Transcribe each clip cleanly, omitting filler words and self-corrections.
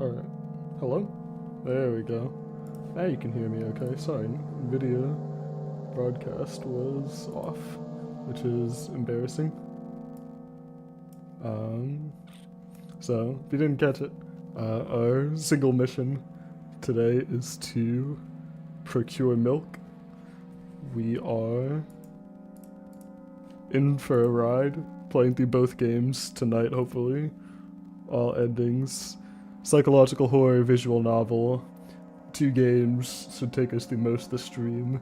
Alright. Hello? There we go. Now you can hear me okay. Sorry, video broadcast was off, which is embarrassing. So, if you didn't catch it, our single mission today is to procure milk. We are in for a ride, playing through both games tonight, hopefully. All endings. Psychological horror, visual novel. 2 games should take us through most of the stream.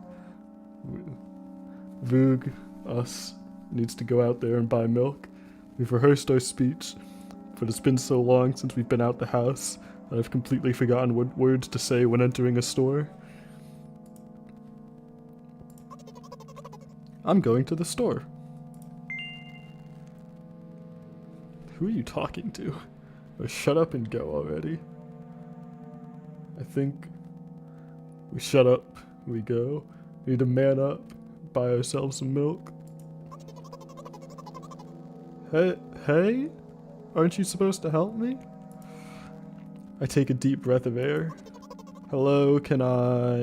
Voog, us, needs to go out there and buy milk. We've rehearsed our speech, but it's been so long since we've been out the house that I've completely forgotten what words to say when entering a store. I'm going to the store. Who are you talking to? Oh, shut up and go already. I think we shut up, we go. We need to man up, buy ourselves some milk. Hey? Aren't you supposed to help me? I take a deep breath of air. Hello, can I...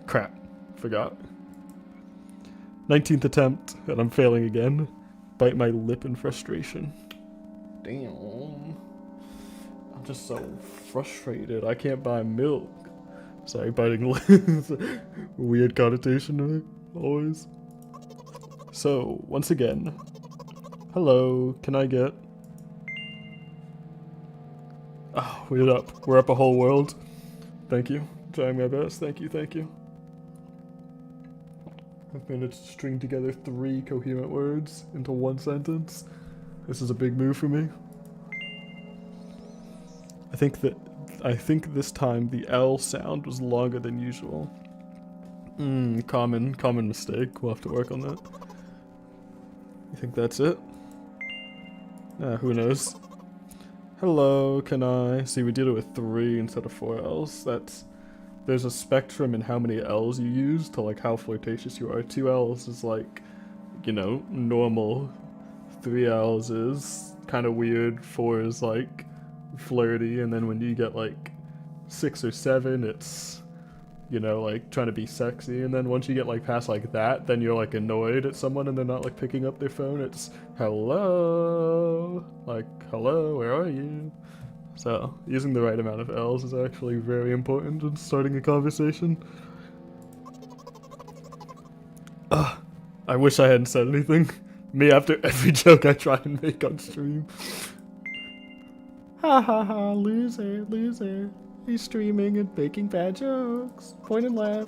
crap, forgot. 19th attempt, and I'm failing again. Bite my lip in frustration. Damn. I'm just so frustrated. I can't buy milk. Sorry, biting lips. Weird connotation, always. So, once again. Hello, can I get... Oh, we're up. We're up a whole world. Thank you. Trying my best. Thank you, thank you. I've managed to string together 3 coherent words into 1 sentence. This is a big move for me. I think this time the L sound was longer than usual. Common mistake. We'll have to work on that. You think that's it? Who knows? Hello, can I... See, we did it with 3 instead of 4 L's. There's a spectrum in how many L's you use to like how flirtatious you are. 2 L's is like, you know, normal. 3 L's is kind of weird. 4 is like flirty, and then when you get like 6 or 7, it's, you know, like trying to be sexy, and then once you get like past like that, then you're like annoyed at someone and they're not like picking up their phone. It's hello, like hello, where are you? So using the right amount of L's is actually very important in starting a conversation. I wish I hadn't said anything. Me after every joke I try and make on stream. Ha ha ha, loser, loser. He's streaming and making bad jokes. Point and laugh.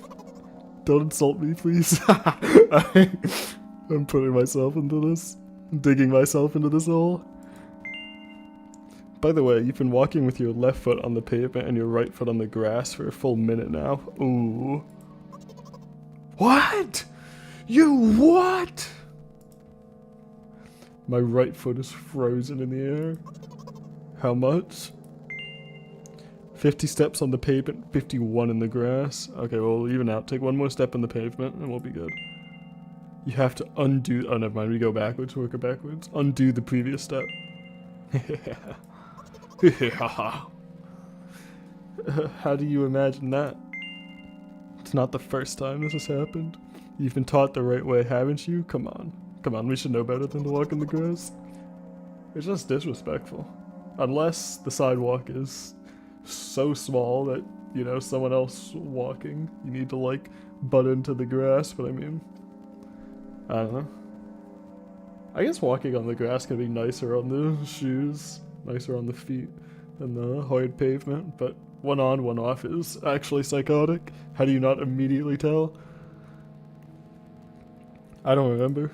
Don't insult me, please. I'm putting myself into this. Digging myself into this hole. By the way, you've been walking with your left foot on the pavement and your right foot on the grass for a full minute now. Ooh. What? You what? My right foot is frozen in the air. How much? 50 steps on the pavement, 51 in the grass. Okay, well, we'll even out. Take 1 more step on the pavement and we'll be good. You have to undo... Oh, never mind. We go backwards. Work it backwards. Undo the previous step. How do you imagine that? It's not the first time this has happened. You've been taught the right way, haven't you? Come on. Come on, we should know better than to walk in the grass. It's just disrespectful. Unless the sidewalk is so small that, you know, someone else walking, you need to, like, butt into the grass, but I mean... I don't know. I guess walking on the grass can be nicer on the shoes, nicer on the feet than the hard pavement, but one on, one off is actually psychotic. How do you not immediately tell? I don't remember.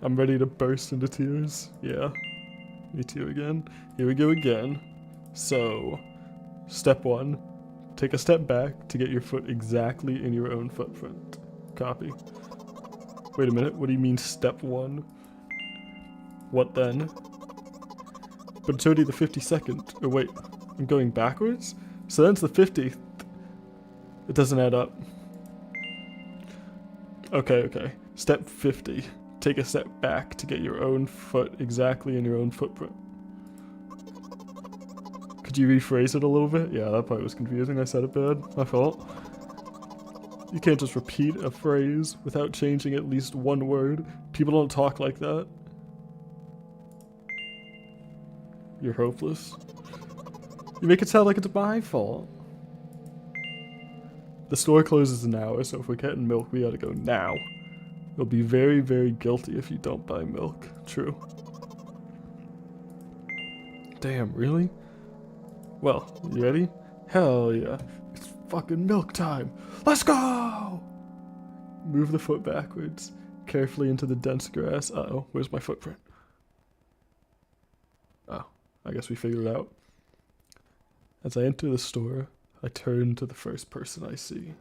I'm ready to burst into tears. Yeah. Me too again. Here we go again. So, step 1. Take a step back to get your foot exactly in your own footprint. Copy. Wait a minute, what do you mean step 1? What then? But it's already the 52nd. Oh wait, I'm going backwards? So that's the 50th. It doesn't add up. Okay. Step 50. Take a step back to get your own foot exactly in your own footprint. Could you rephrase it a little bit? Yeah, that part was confusing. I said it bad. My fault. You can't just repeat a phrase without changing at least one word. People don't talk like that. You're hopeless. You make it sound like it's my fault. The store closes in an hour, so if we're getting milk, we gotta go now. You'll be very, very guilty if you don't buy milk. True. Damn, really? Well, you ready? Hell yeah. It's fucking milk time. Let's go! Move the foot backwards, carefully into the dense grass. Uh-oh, where's my footprint? Oh, I guess we figured it out. As I enter the store, I turn to the first person I see.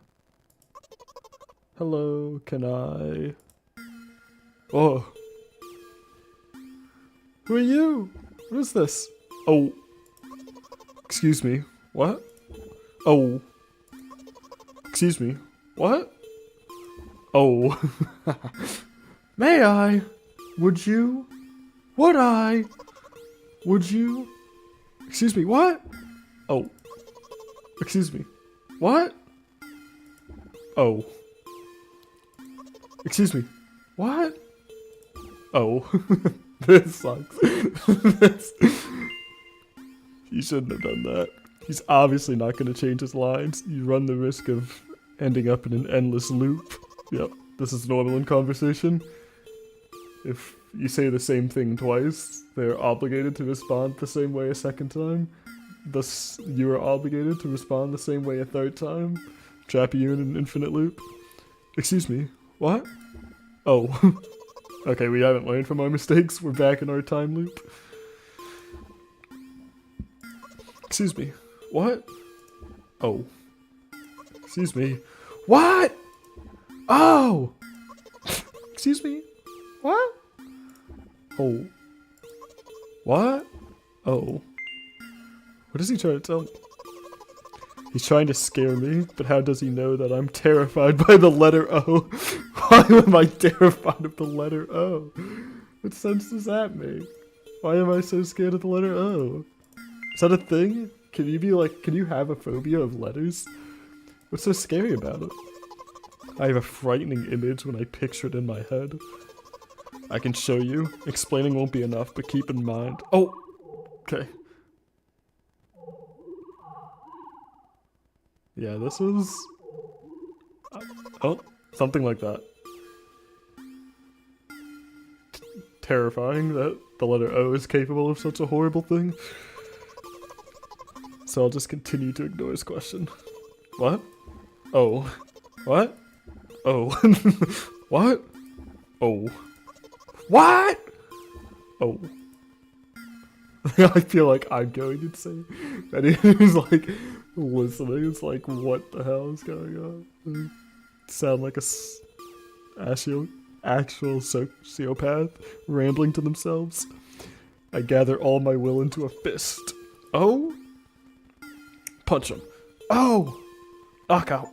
Hello, can I... Oh. Who are you? What is this? Oh. Excuse me. What? Oh. Excuse me. What? Oh. May I? Would you? Would I? Would you? Excuse me, what? Oh. Excuse me. What? Oh. Excuse me. What? Oh. This sucks. You shouldn't have done that. He's obviously not going to change his lines. You run the risk of ending up in an endless loop. Yep, this is normal in conversation. If you say the same thing twice, they're obligated to respond the same way a second time. Thus, you are obligated to respond the same way a third time, trapping you in an infinite loop. Excuse me, what? Oh. Okay, we haven't learned from our mistakes. We're back in our time loop. Excuse me, what? Oh. Excuse me, what? Oh! Excuse me, what? Oh. What? Oh. What is he trying to tell me? He's trying to scare me, but how does he know that I'm terrified by the letter O? Why am I terrified of the letter O? What sense does that make? Why am I so scared of the letter O? Is that a thing? Can you have a phobia of letters? What's so scary about it? I have a frightening image when I picture it in my head. I can show you. Explaining won't be enough, but keep in mind. Oh! Okay. Yeah, this was... oh, something like that. Terrifying that the letter O is capable of such a horrible thing. So I'll just continue to ignore his question. What? Oh. What? Oh. What? Oh. What? Oh. I feel like I'm going insane. And he's like listening. It's like, what the hell is going on? Sound like actual sociopath rambling to themselves. I gather all my will into a fist. Oh? Punch him. Oh! Knock out.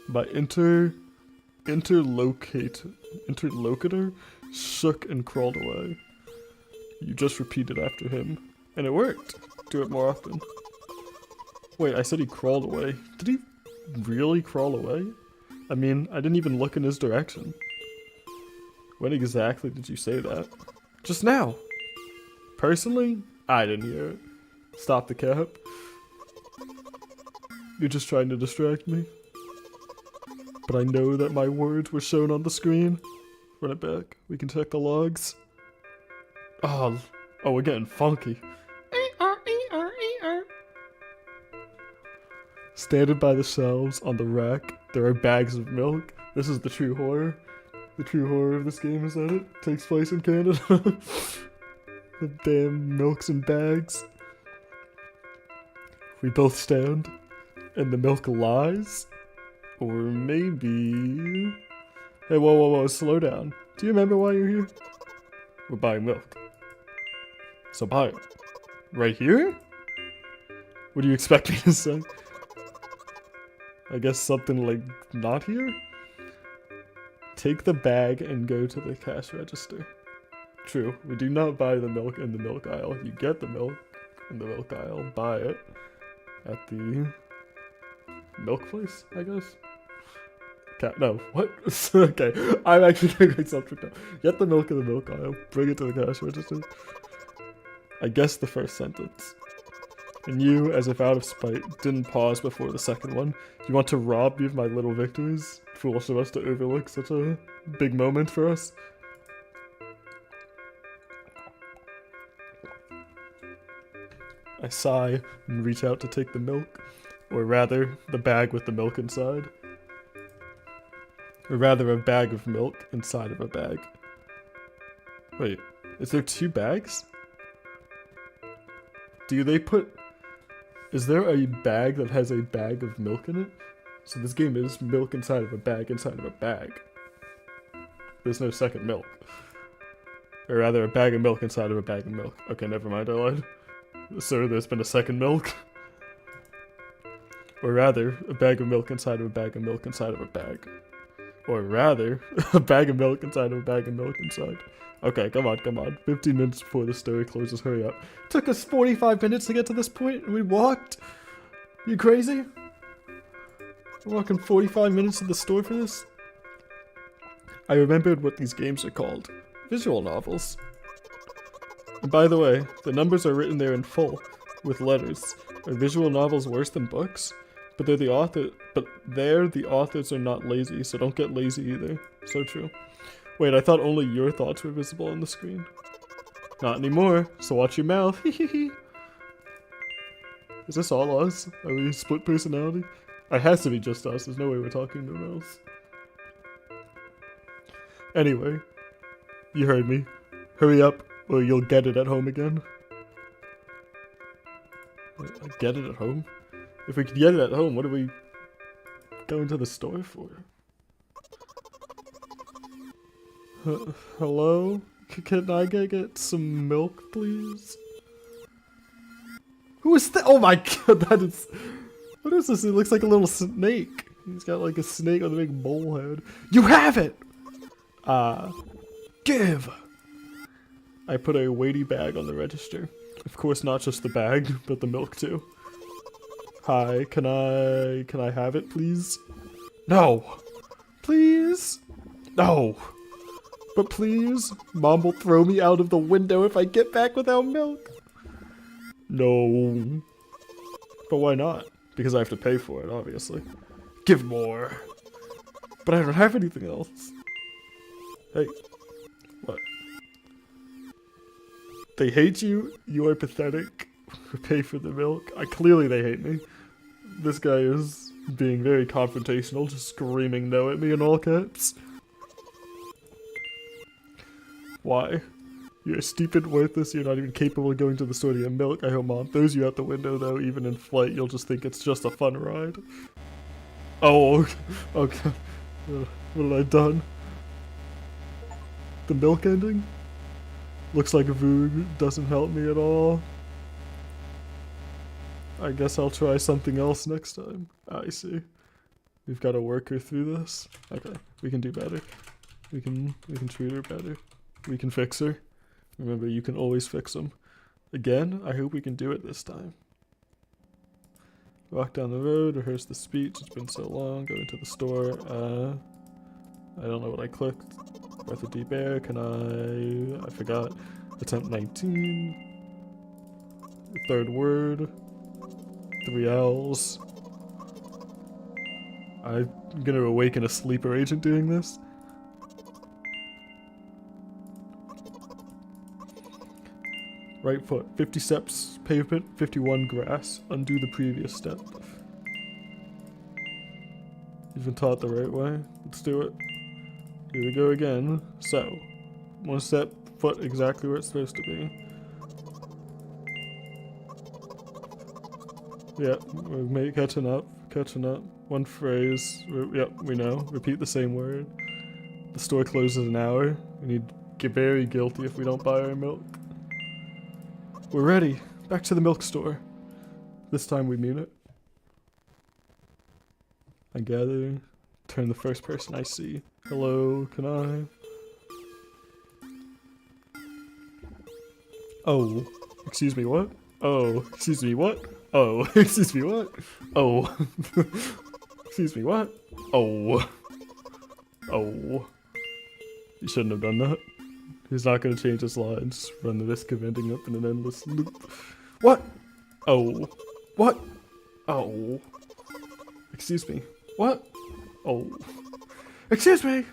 My interlocutor shook and crawled away. You just repeated after him. And it worked. Do it more often. Wait, I said he crawled away. Did he really crawl away? I mean, I didn't even look in his direction. When exactly did you say that? Just now. Personally, I didn't hear it. Stop the cap. You're just trying to distract me. But I know that my words were shown on the screen. Run it back. We can check the logs. Oh, we're getting funky. Standing by the shelves on the rack, there are bags of milk. This is the true horror. The true horror of this game is that it takes place in Canada. The damn milks in bags. We both stand, and the milk lies. Or maybe... Hey, whoa, whoa, whoa, slow down. Do you remember why you're here? We're buying milk. So buy it. Right here? What do you expect me to say? I guess something like not here? Take the bag and go to the cash register. True, we do not buy the milk in the milk aisle. You get the milk in the milk aisle, buy it at the milk place, I guess? No, what? Okay, I'm actually getting myself tricked out. Get the milk in the milk aisle, bring it to the cash register. I guess the first sentence. And you, as if out of spite, didn't pause before the second one. You want to rob me of my little victories? Foolish of us to overlook such a big moment for us. I sigh and reach out to take the milk. Or rather, the bag with the milk inside. Or rather, a bag of milk inside of a bag. Wait, is there 2 bags? Do they put... Is there a bag that has a bag of milk in it? So this game is milk inside of a bag inside of a bag. There's no second milk. Or rather, a bag of milk inside of a bag of milk. Okay, never mind, I lied. So there's been a second milk. Or rather, a bag of milk inside of a bag of milk inside of a bag. Or rather, a bag of milk inside of a bag of milk inside. Okay, come on, come on. 15 minutes before the story closes, hurry up. Took us 45 minutes to get to this point, and we walked? You crazy? We're walking 45 minutes to the store for this? I remembered what these games are called. Visual novels. And by the way, the numbers are written there in full, with letters. Are visual novels worse than books? But the authors are not lazy, so don't get lazy either. So true. Wait, I thought only your thoughts were visible on the screen. Not anymore, so watch your mouth. Is this all us? Are we split personality? It has to be just us, there's no way we're talking to anyone else. Anyway, you heard me. Hurry up, or you'll get it at home again. Get it at home? If we could get it at home, what are we going to the store for? Hello? Can I get some milk, please? Who is that? Oh my god, that is... What is this? It looks like a little snake. He's got like a snake with a big bowl head. You have it! Give! I put a weighty bag on the register. Of course, not just the bag, but the milk too. Hi, can I have it, please? No! Please? No! But please, Mom will throw me out of the window if I get back without milk. No. But why not? Because I have to pay for it, obviously. Give more. But I don't have anything else. Hey. What? They hate you? You are pathetic. Pay for the milk? Clearly they hate me. This guy is being very confrontational, just screaming no at me in all caps. Why? You're stupid, worthless, you're not even capable of going to the store to get milk. I hope Mom throws you out the window though, even in flight you'll just think it's just a fun ride. Oh, okay. What have I done? The milk ending? Looks like Voog doesn't help me at all. I guess I'll try something else next time. I see. We've got to work her through this. Okay, we can do better. We can treat her better. We can fix her. Remember, you can always fix them. Again, I hope we can do it this time. Walk down the road, rehearse the speech. It's been so long. Go into the store. I don't know what I clicked. Breath of deep air. Can I forgot. Attempt 19. Third word. 3 L's. I'm gonna awaken a sleeper agent doing this. Right foot, 50 steps, pavement, 51 grass. Undo the previous step. You've been taught the right way. Let's do it. Here we go again. So, 1 step, foot exactly where it's supposed to be. Yeah, we're catching up. catching up. One phrase. Yep, we know. Repeat the same word. The store closes in an hour. We need to get very guilty if we don't buy our milk. We're ready. Back to the milk store. This time we mean it. I gather. Turn the first person I see. Hello, can I? Oh, excuse me, what? Oh, excuse me, what? Oh, excuse me, what? Oh. Excuse me, what? Oh. Oh. You shouldn't have done that. He's not gonna change his lines. Run the risk of ending up in an endless loop. What? Oh. What? Oh. Excuse me. What? Oh. Excuse me!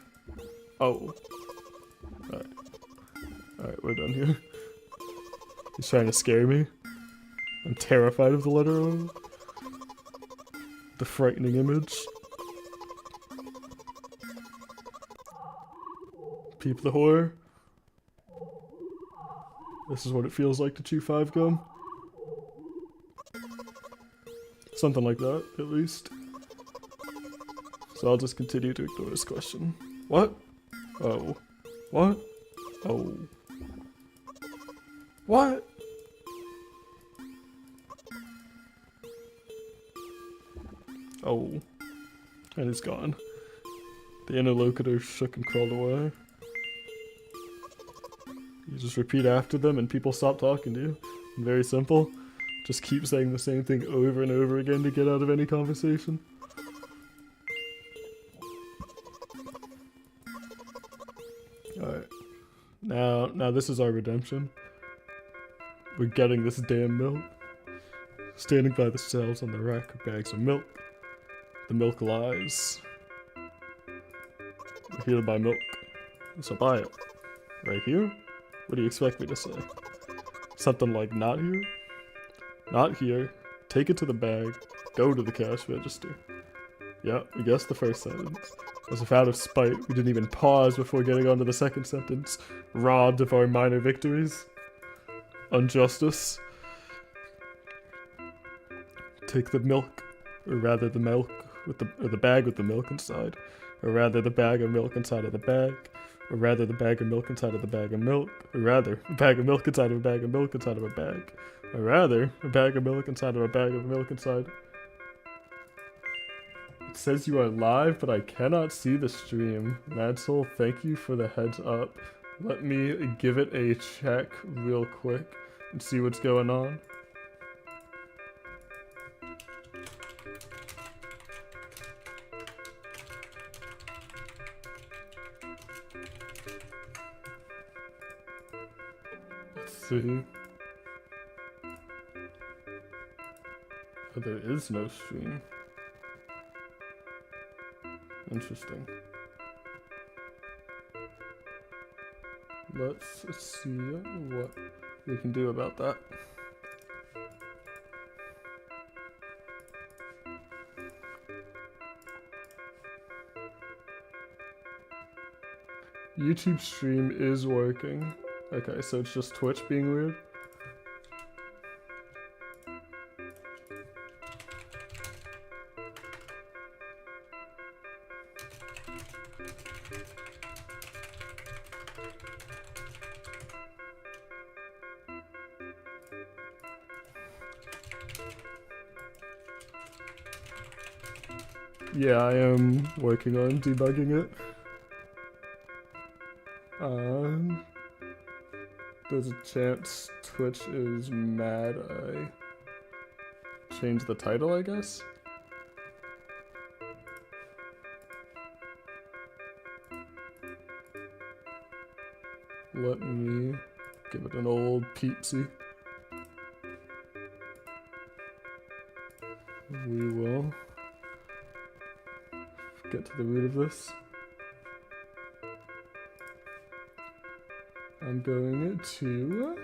Oh. Alright. Alright, we're done here. He's trying to scare me. I'm terrified of the letter O. The frightening image. Peep the horror. This is what it feels like to chew 5 gum. Something like that, at least. So I'll just continue to ignore this question. What? Oh. What? Oh. What? Oh. And it's gone. The interlocutor shook and crawled away. You just repeat after them and people stop talking to you. Very simple. Just keep saying the same thing over and over again to get out of any conversation. Alright. Now this is our redemption. We're getting this damn milk. Standing by the shelves on the rack are bags of milk. The milk lies. We're here to buy milk. So buy it. Right here? What do you expect me to say? Something like not here? Not here. Take it to the bag. Go to the cash register. Yeah, we guessed the first sentence. As if out of spite, we didn't even pause before getting on to the second sentence. Robbed of our minor victories. Injustice. Take the milk, or rather the milk with the bag with the milk inside, or rather the bag of milk inside of the bag, or rather the bag of milk inside of the bag of milk, or rather a bag of milk inside of a bag of milk inside of a bag, or rather a bag of milk inside of a bag of milk inside. It says you are live, but I cannot see the stream. Madsol, thank you for the heads up. Let me give it a check real quick and see what's going on. Let's see. Oh, there is no stream. Interesting. Let's see what we can do about that. YouTube stream is working. Okay, so it's just Twitch being weird. Yeah, I am working on debugging it. There's a chance Twitch is mad I changed the title, I guess? Let me give it an old peepsy. We will get to the root of this. I'm going to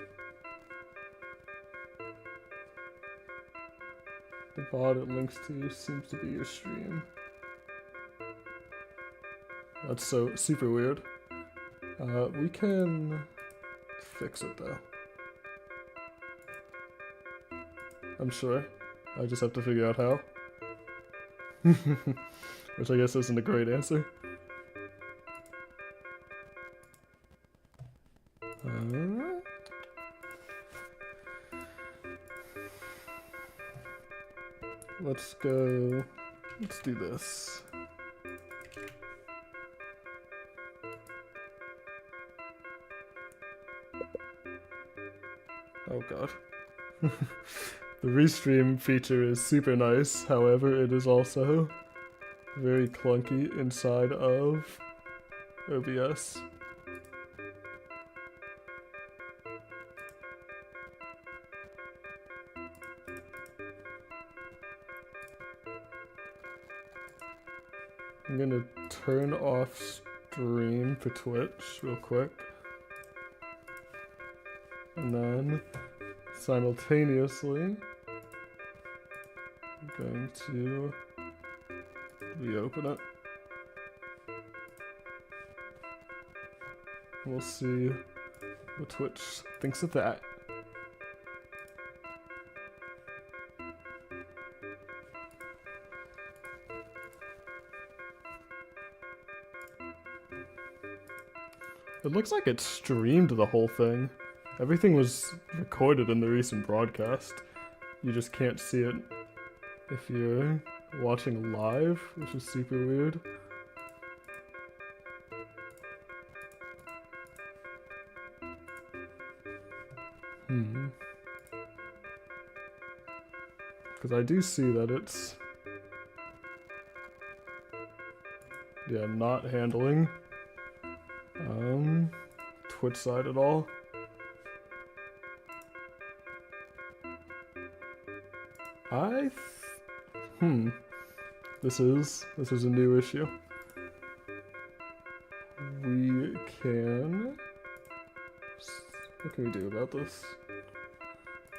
the bot it links to seems to be your stream. That's so super weird. We can fix it though. I'm sure. I just have to figure out how. Which I guess isn't a great answer. Let's go. Let's do this. Oh god. The restream feature is super nice, however, it is also very clunky inside of OBS. I'm gonna turn off stream for Twitch real quick. And then simultaneously, I'm going to reopen it. We'll see what Twitch thinks of that. It looks like it streamed the whole thing. Everything was recorded in the recent broadcast. You just can't see it if you're watching live, which is super weird. Because I do see that it's... yeah, not handling Twitch side at all. This is a new issue. We can... what can we do about this?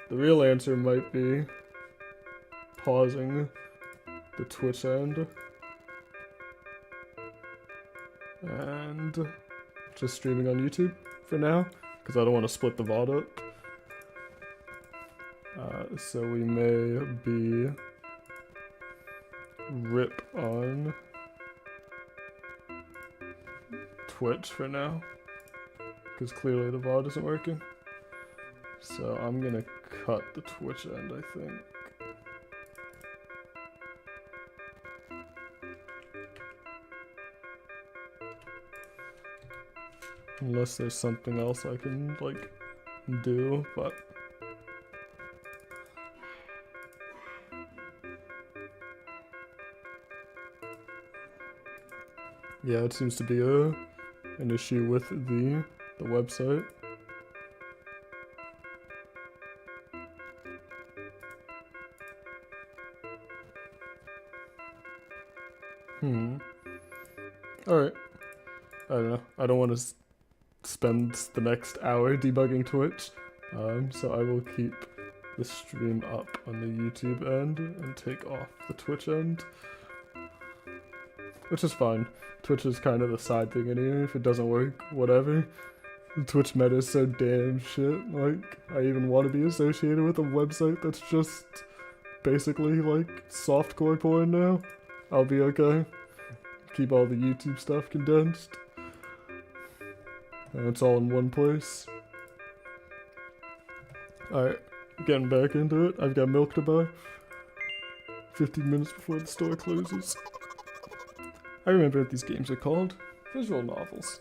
The real answer might be pausing the Twitch end and just streaming on YouTube for now, because I don't want to split the VOD up. So we may be RIP on Twitch for now, because clearly the VOD isn't working. So I'm gonna cut the Twitch end, I think. Unless there's something else I can, like, do, but... yeah, it seems to be an issue with the website. Alright. I don't know. I don't want to spend the next hour debugging Twitch, so I will keep the stream up on the YouTube end and take off the Twitch end. Which is fine. Twitch is kind of the side thing anyway. If it doesn't work, whatever. The Twitch meta is so damn shit. Like, I even want to be associated with a website that's just basically like softcore porn now. I'll be okay. Keep all the YouTube stuff condensed. And it's all in one place. Alright, getting back into it. I've got milk to buy. 15 minutes before the store closes. I remember what these games are called. Visual novels.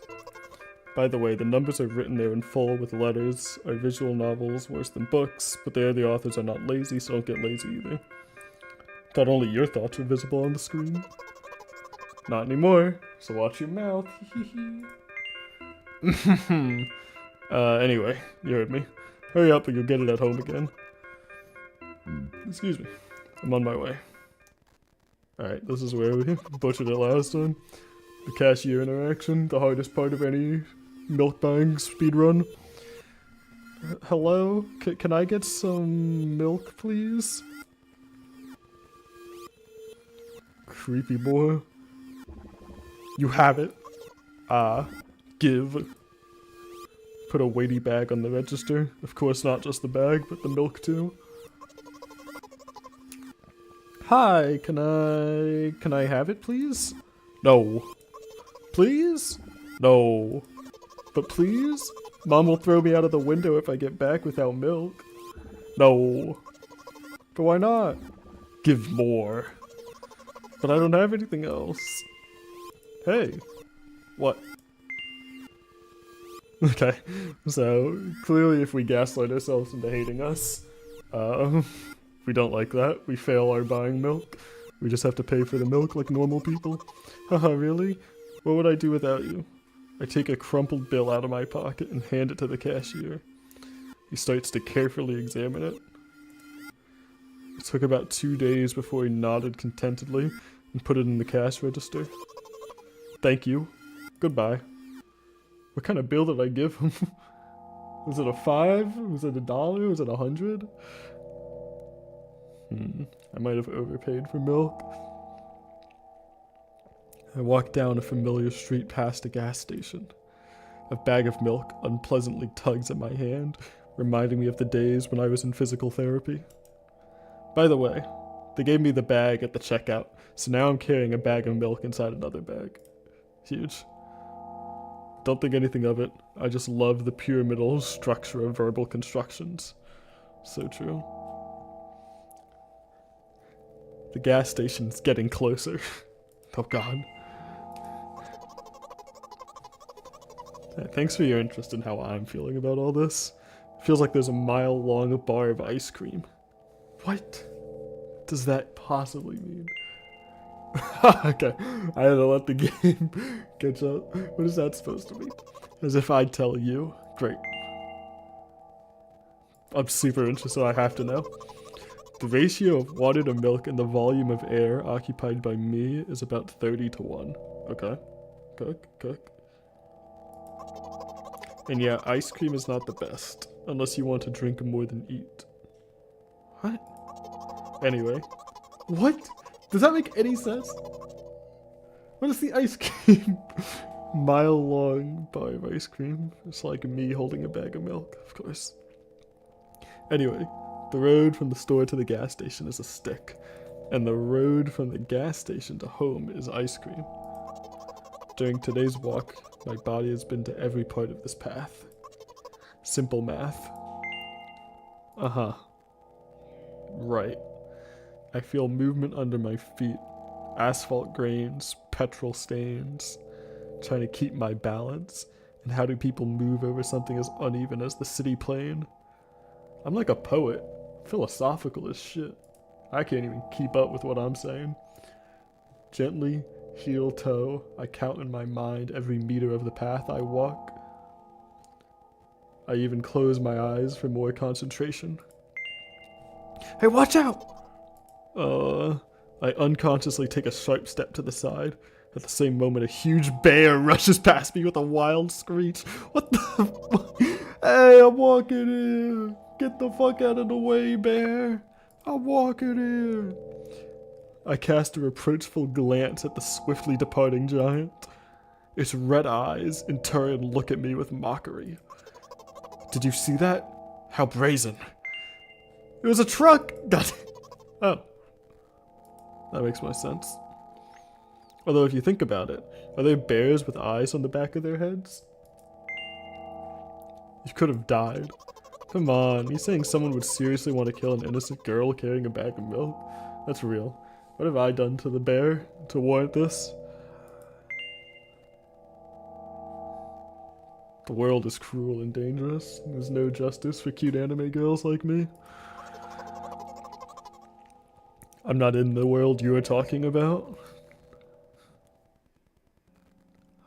By the way, the numbers are written there in full with letters. Are visual novels worse than books? But there the authors are not lazy, so don't get lazy either. Thought only your thoughts were visible on the screen. Not anymore, so watch your mouth. Anyway, you heard me. Hurry up or you'll get it at home again. Excuse me. I'm on my way. Alright, this is where we butchered it last time. The cashier interaction, the hardest part of any milk buying speedrun. Hello? Can I get some milk, please? Creepy boy. You have it. Give. Put a weighty bag on the register. Of course, not just the bag, but the milk too. Hi, can I have it, please? No. Please? No. But please? Mom will throw me out of the window if I get back without milk. No. But why not? Give more. But I don't have anything else. Hey. What? Okay. So, clearly if we gaslight ourselves into hating us, we don't like that. We fail our buying milk. We just have to pay for the milk like normal people. Haha, really? What would I do without you? I take a crumpled bill out of my pocket and hand it to the cashier. He starts to carefully examine it. It took about 2 days before he nodded contentedly and put it in the cash register. Thank you. Goodbye. What kind of bill did I give him? Was it a 5? Was it $1? Was it 100? I might have overpaid for milk. I walked down a familiar street past a gas station. A bag of milk unpleasantly tugs at my hand, reminding me of the days when I was in physical therapy. By the way, they gave me the bag at the checkout, so now I'm carrying a bag of milk inside another bag. Huge. Don't think anything of it. I just love the pyramidal structure of verbal constructions. So true. The gas station's getting closer. Oh god. Thanks for your interest in how I'm feeling about all this. Feels like there's a mile-long bar of ice cream. What does that possibly mean? Okay, I had to let the game catch up. What is that supposed to mean? As if I'd tell you. Great. I'm super interested, I have to know. The ratio of water to milk and the volume of air occupied by me is about 30 to 1. Okay. Cook. And yeah, ice cream is not the best, unless you want to drink more than eat. What? Anyway. What? Does that make any sense? What is the ice cream? Mile-long bar of ice cream. It's like me holding a bag of milk, of course. Anyway, the road from the store to the gas station is a stick, and the road from the gas station to home is ice cream. During today's walk, my body has been to every part of this path. Simple math. Uh-huh. Right. I feel movement under my feet, asphalt grains, petrol stains, trying to keep my balance, and how do people move over something as uneven as the city plane? I'm like a poet, philosophical as shit. I can't even keep up with what I'm saying. Gently, heel toe, I count in my mind every meter of the path I walk. I even close my eyes for more concentration. Hey, watch out! I unconsciously take a sharp step to the side. At the same moment, a huge bear rushes past me with a wild screech. What the fuck? Hey, I'm walking here! Get the fuck out of the way, bear! I'm walking here! I cast a reproachful glance at the swiftly departing giant. Its red eyes, in turn, look at me with mockery. Did you see that? How brazen. It was a truck! God. Oh. That makes more sense. Although if you think about it, are there bears with eyes on the back of their heads? You could have died. Come on, you saying someone would seriously want to kill an innocent girl carrying a bag of milk? That's real. What have I done to the bear to warrant this? The world is cruel and dangerous. There's no justice for cute anime girls like me. I'm not in the world you are talking about.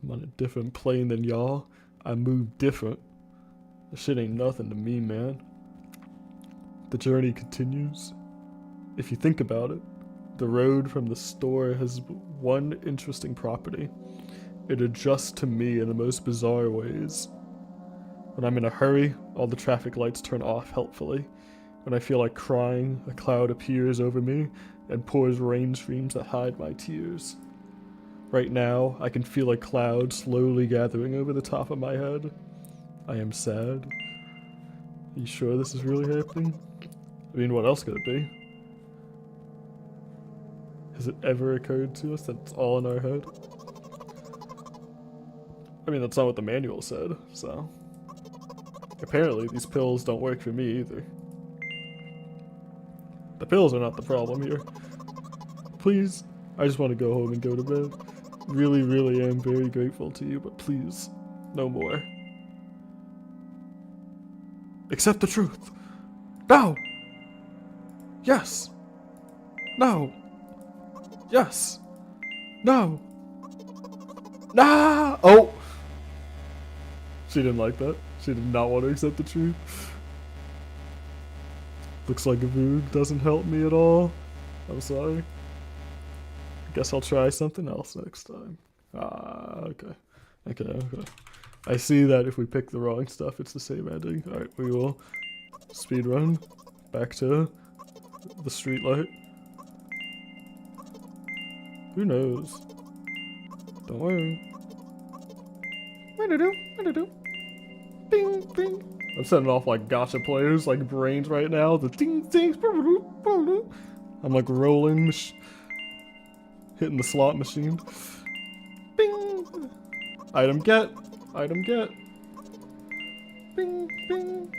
I'm on a different plane than y'all. I move different. This shit ain't nothing to me, man. The journey continues. If you think about it, the road from the store has one interesting property. It adjusts to me in the most bizarre ways. When I'm in a hurry, all the traffic lights turn off helpfully. When I feel like crying, a cloud appears over me and pours rain streams that hide my tears. Right now, I can feel a cloud slowly gathering over the top of my head. I am sad. Are you sure this is really happening? I mean, what else could it be? Has it ever occurred to us that it's all in our head? I mean, that's not what the manual said, so... Apparently, these pills don't work for me either. The pills are not the problem here. Please, I just want to go home and go to bed. Really, really am very grateful to you, but please, no more. Accept the truth. No! Yes! No! Yes! No! Nah! Oh! She didn't like that. She did not want to accept the truth. Looks like a Voog doesn't help me at all. I'm sorry. I guess I'll try something else next time. Ah, okay. Okay. I see that if we pick the wrong stuff, it's the same ending. Alright, we will speedrun back to the streetlight. Who knows? Don't worry. What-do-do? Bing, bing. I'm setting off like gacha players, like brains right now. The ding, ding. I'm like rolling, hitting the slot machine. Bing. Item get. Item get. Bing, bing.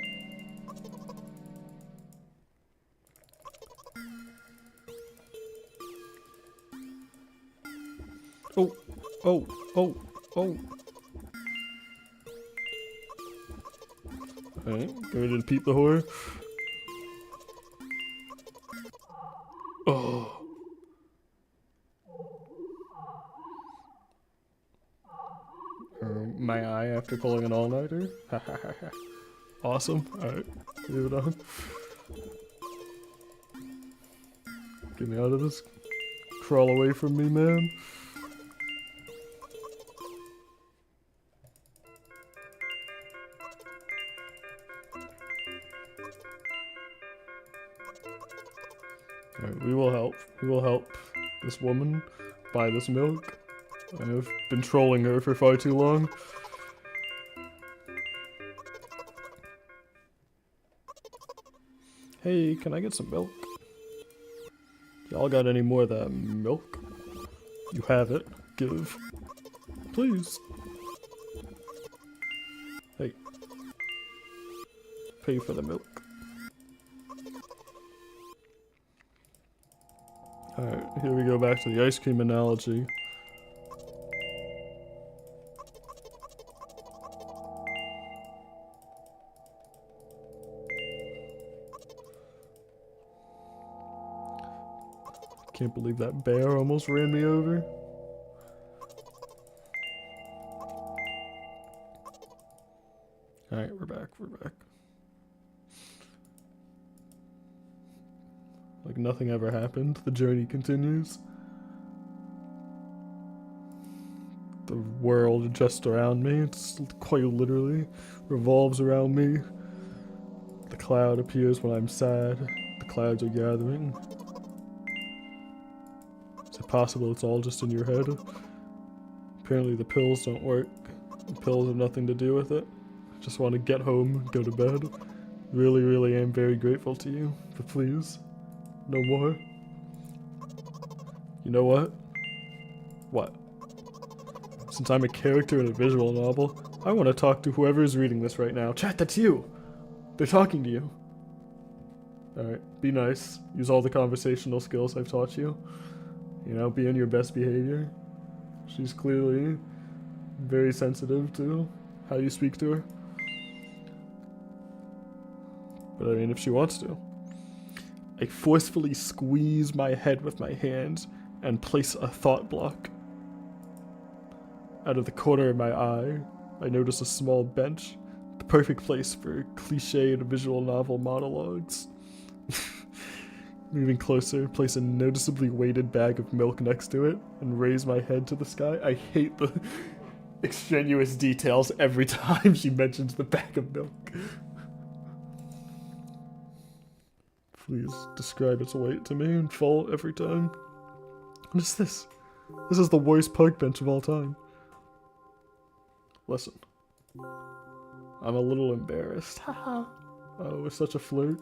Oh, oh, oh, oh. Alright, go ahead and peep the horror. Oh. My eye after pulling an all-nighter. Awesome. Alright, leave it on. Get me out of this. Crawl away from me, man. Alright, we will help. We will help this woman buy this milk. I have been trolling her for far too long. Hey, can I get some milk? Y'all got any more of that milk? You have it. Give. Please. Hey. Pay for the milk. Alright, here we go back to the ice cream analogy. Can't believe that bear almost ran me over. Alright, we're back, Like nothing ever happened. The journey continues. The world just around me, it's quite literally, revolves around me. The cloud appears when I'm sad. The clouds are gathering. Is it possible it's all just in your head? Apparently the pills don't work. The pills have nothing to do with it. I just want to get home, go to bed. Really, really am very grateful to you, but please, no more. You know what? What? Since I'm a character in a visual novel, I want to talk to whoever is reading this right now. Chat, that's you! They're talking to you. Alright, be nice. Use all the conversational skills I've taught you. You know, be on your best behavior. She's clearly very sensitive to how you speak to her. But I mean, if she wants to. I forcefully squeeze my head with my hands and place a thought block. Out of the corner of my eye, I notice a small bench, the perfect place for cliched visual novel monologues. Moving closer, place a noticeably weighted bag of milk next to it, and raise my head to the sky. I hate the extraneous details every time she mentions the bag of milk. Please describe its weight to me in full every time. What is this? This is the worst park bench of all time. Listen. I'm a little embarrassed. Haha. Oh, we're such a flirt.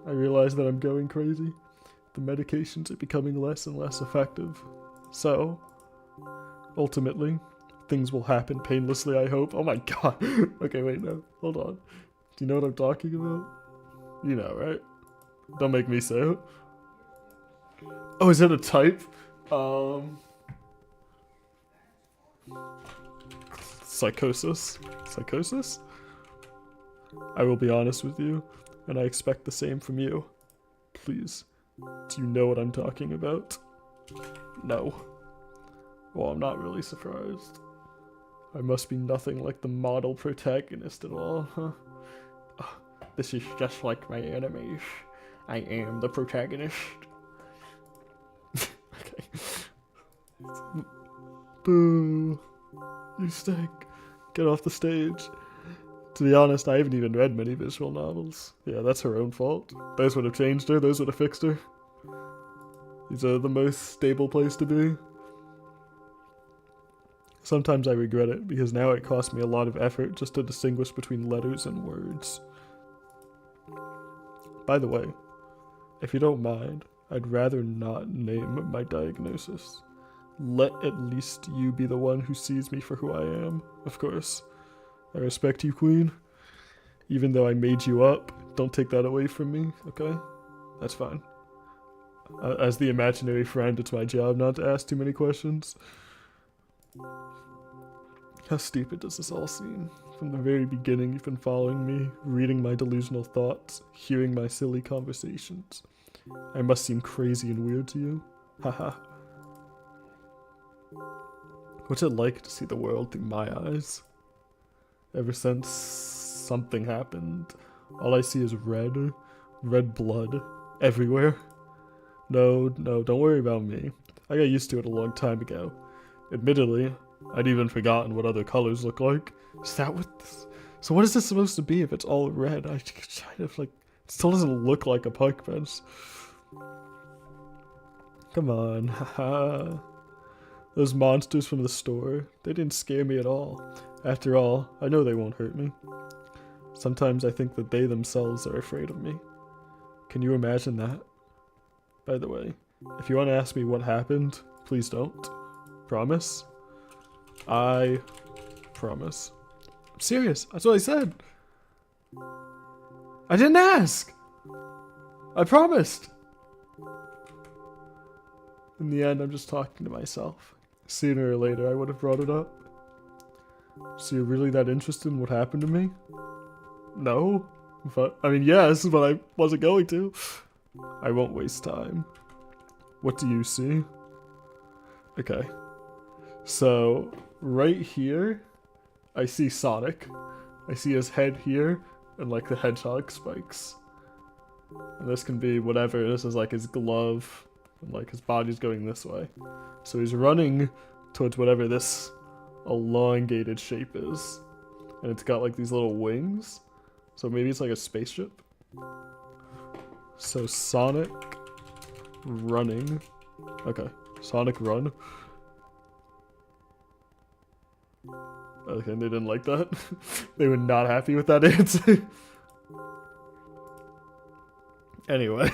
I realize that I'm going crazy. The medications are becoming less and less effective. So, ultimately, things will happen painlessly, I hope. Oh my god. Okay, wait, no. Hold on. Do you know what I'm talking about? You know, right? Don't make me say it. Oh, is that a type? Psychosis. Psychosis? I will be honest with you, and I expect the same from you. Please, do you know what I'm talking about? No. Well, I'm not really surprised. I must be nothing like the model protagonist at all, huh? Oh, this is just like my animes. I am the protagonist. Okay. Boo. You stink. Get off the stage. To be honest, I haven't even read many visual novels. Yeah, that's her own fault. Those would have changed her, those would have fixed her. These are the most stable place to be. Sometimes I regret it, because now it costs me a lot of effort just to distinguish between letters and words. By the way, if you don't mind, I'd rather not name my diagnosis. Let at least you be the one who sees me for who I am, of course. I respect you, Queen. Even though I made you up, don't take that away from me, okay? That's fine. As the imaginary friend, it's my job not to ask too many questions. How stupid does this all seem? From the very beginning, you've been following me, reading my delusional thoughts, hearing my silly conversations. I must seem crazy and weird to you? Haha. What's it like to see the world through my eyes? Ever since something happened, all I see is red blood, everywhere. No, don't worry about me. I got used to it a long time ago. Admittedly, I'd even forgotten what other colors look like. Is that what this... So what is this supposed to be if it's all red? I kind of like... It still doesn't look like a park bench. Come on, haha. Those monsters from the store, they didn't scare me at all. After all, I know they won't hurt me. Sometimes I think that they themselves are afraid of me. Can you imagine that? By the way, if you want to ask me what happened, please don't. Promise? I promise. I'm serious, that's what I said. I didn't ask! I promised! In the end, I'm just talking to myself. Sooner or later, I would have brought it up. So you're really that interested in what happened to me? No? But, I mean, yes, but I wasn't going to. I won't waste time. What do you see? Okay. So, right here, I see Sonic. I see his head here, and like the hedgehog spikes. And this can be whatever. This is like his glove, and like his body's going this way. So he's running towards whatever this elongated shape is. And it's got like these little wings. So maybe it's like a spaceship. So Sonic running. Okay, Sonic run. Okay, they didn't like that. They were not happy with that answer. Anyway,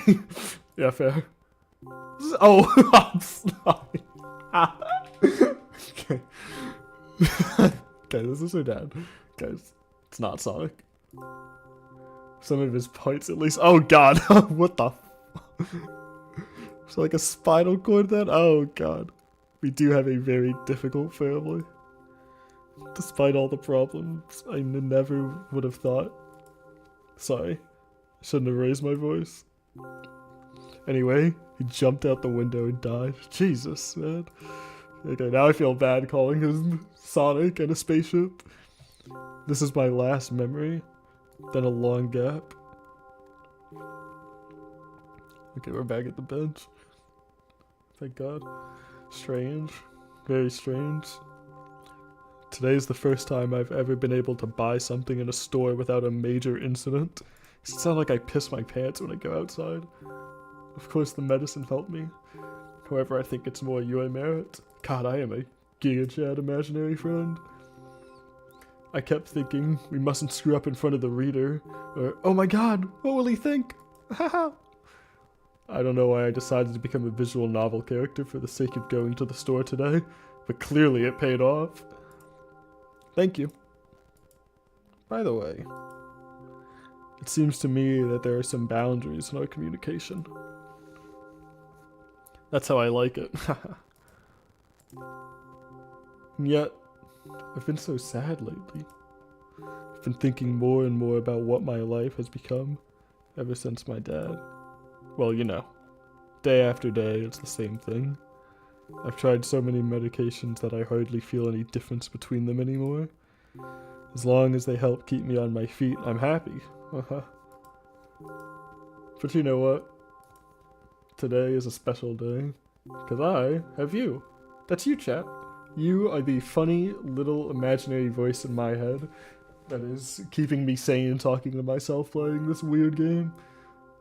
yeah, fair. Oh, I'm sorry. Okay. Okay, this is so bad. Guys, it's not Sonic. Some of his parts, at least. Oh god, what the? So like a spinal cord then? Oh god. We do have a very difficult family. Despite all the problems, I never would have thought. Sorry, I shouldn't have raised my voice. Anyway, he jumped out the window and died. Jesus, man. Okay, now I feel bad calling him Sonic and a spaceship. This is my last memory. Then a long gap. Okay, we're back at the bench. Thank God. Strange. Very strange. Today's the first time I've ever been able to buy something in a store without a major incident. It sounds like I piss my pants when I go outside. Of course the medicine helped me. However, I think it's more you I merit. God, I am a Giga Chad imaginary friend. I kept thinking, we mustn't screw up in front of the reader. Or, oh my god, what will he think? Haha. I don't know why I decided to become a visual novel character for the sake of going to the store today, but clearly it paid off. Thank you. By the way, it seems to me that there are some boundaries in our communication. That's how I like it. And yet, I've been so sad lately. I've been thinking more and more about what my life has become ever since my dad. Well, you know, day after day, it's the same thing. I've tried so many medications that I hardly feel any difference between them anymore. As long as they help keep me on my feet, I'm happy. But you know what? Today is a special day, because I have you. That's you, chat. You are the funny little imaginary voice in my head that is keeping me sane talking to myself playing this weird game.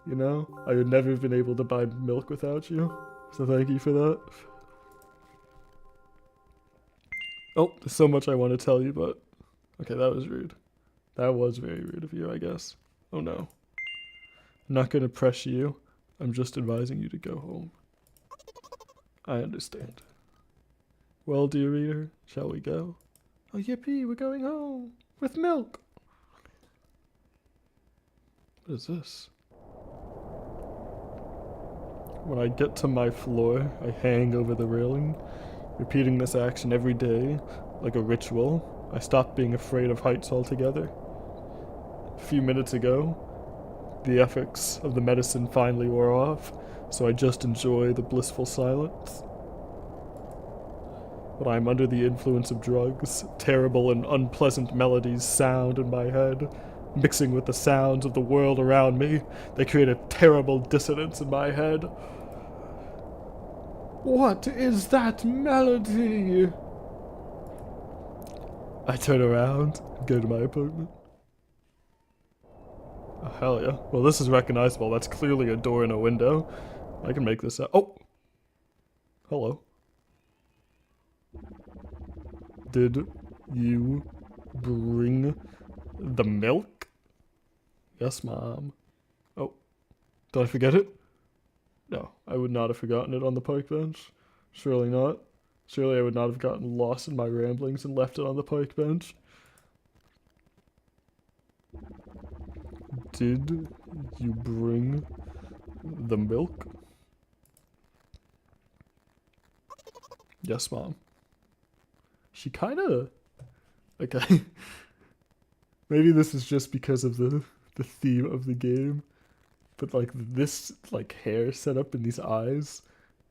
You know, I would never have been able to buy milk without you, so thank you for that. Oh, there's so much I want to tell you, but okay, that was rude. That was very rude of you, I guess. Oh no. I'm not gonna pressure you. I'm just advising you to go home. I understand. Well, dear reader, shall we go? Oh, yippee, we're going home. With milk. What is this? When I get to my floor, I hang over the railing, repeating this action every day, like a ritual. I stopped being afraid of heights altogether. A few minutes ago, the effects of the medicine finally wore off, so I just enjoy the blissful silence. When I'm under the influence of drugs, terrible and unpleasant melodies sound in my head. Mixing with the sounds of the world around me, they create a terrible dissonance in my head. What is that melody? I turn around and go to my apartment. Oh, hell yeah. Well, this is recognizable. That's clearly a door and a window. I can make this out. Oh! Hello. Did you bring the milk? Yes, Mom. Oh, did I forget it? No, I would not have forgotten it on the park bench. Surely not. Surely I would not have gotten lost in my ramblings and left it on the park bench. Did you bring the milk? Yes, Mom. She kinda... Okay. Maybe this is just because of the theme of the game. But like this like hair setup and these eyes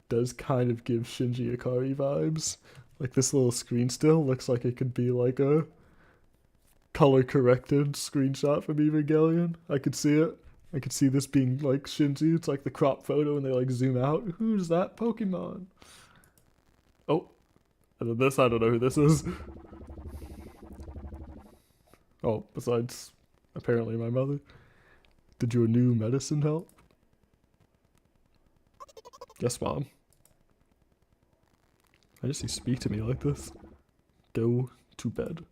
does kind of give Shinji Ikari vibes. Like this little screen still looks like it could be like a color corrected screenshot from Evangelion. I could see it. I could see this being like Shinji. It's like the crop photo and they like zoom out. Who's that Pokemon? Oh, and then this, I don't know who this is. Oh, besides apparently my mother. Did your new medicine help? Yes, Mom. I just see speak to me like this. Go to bed.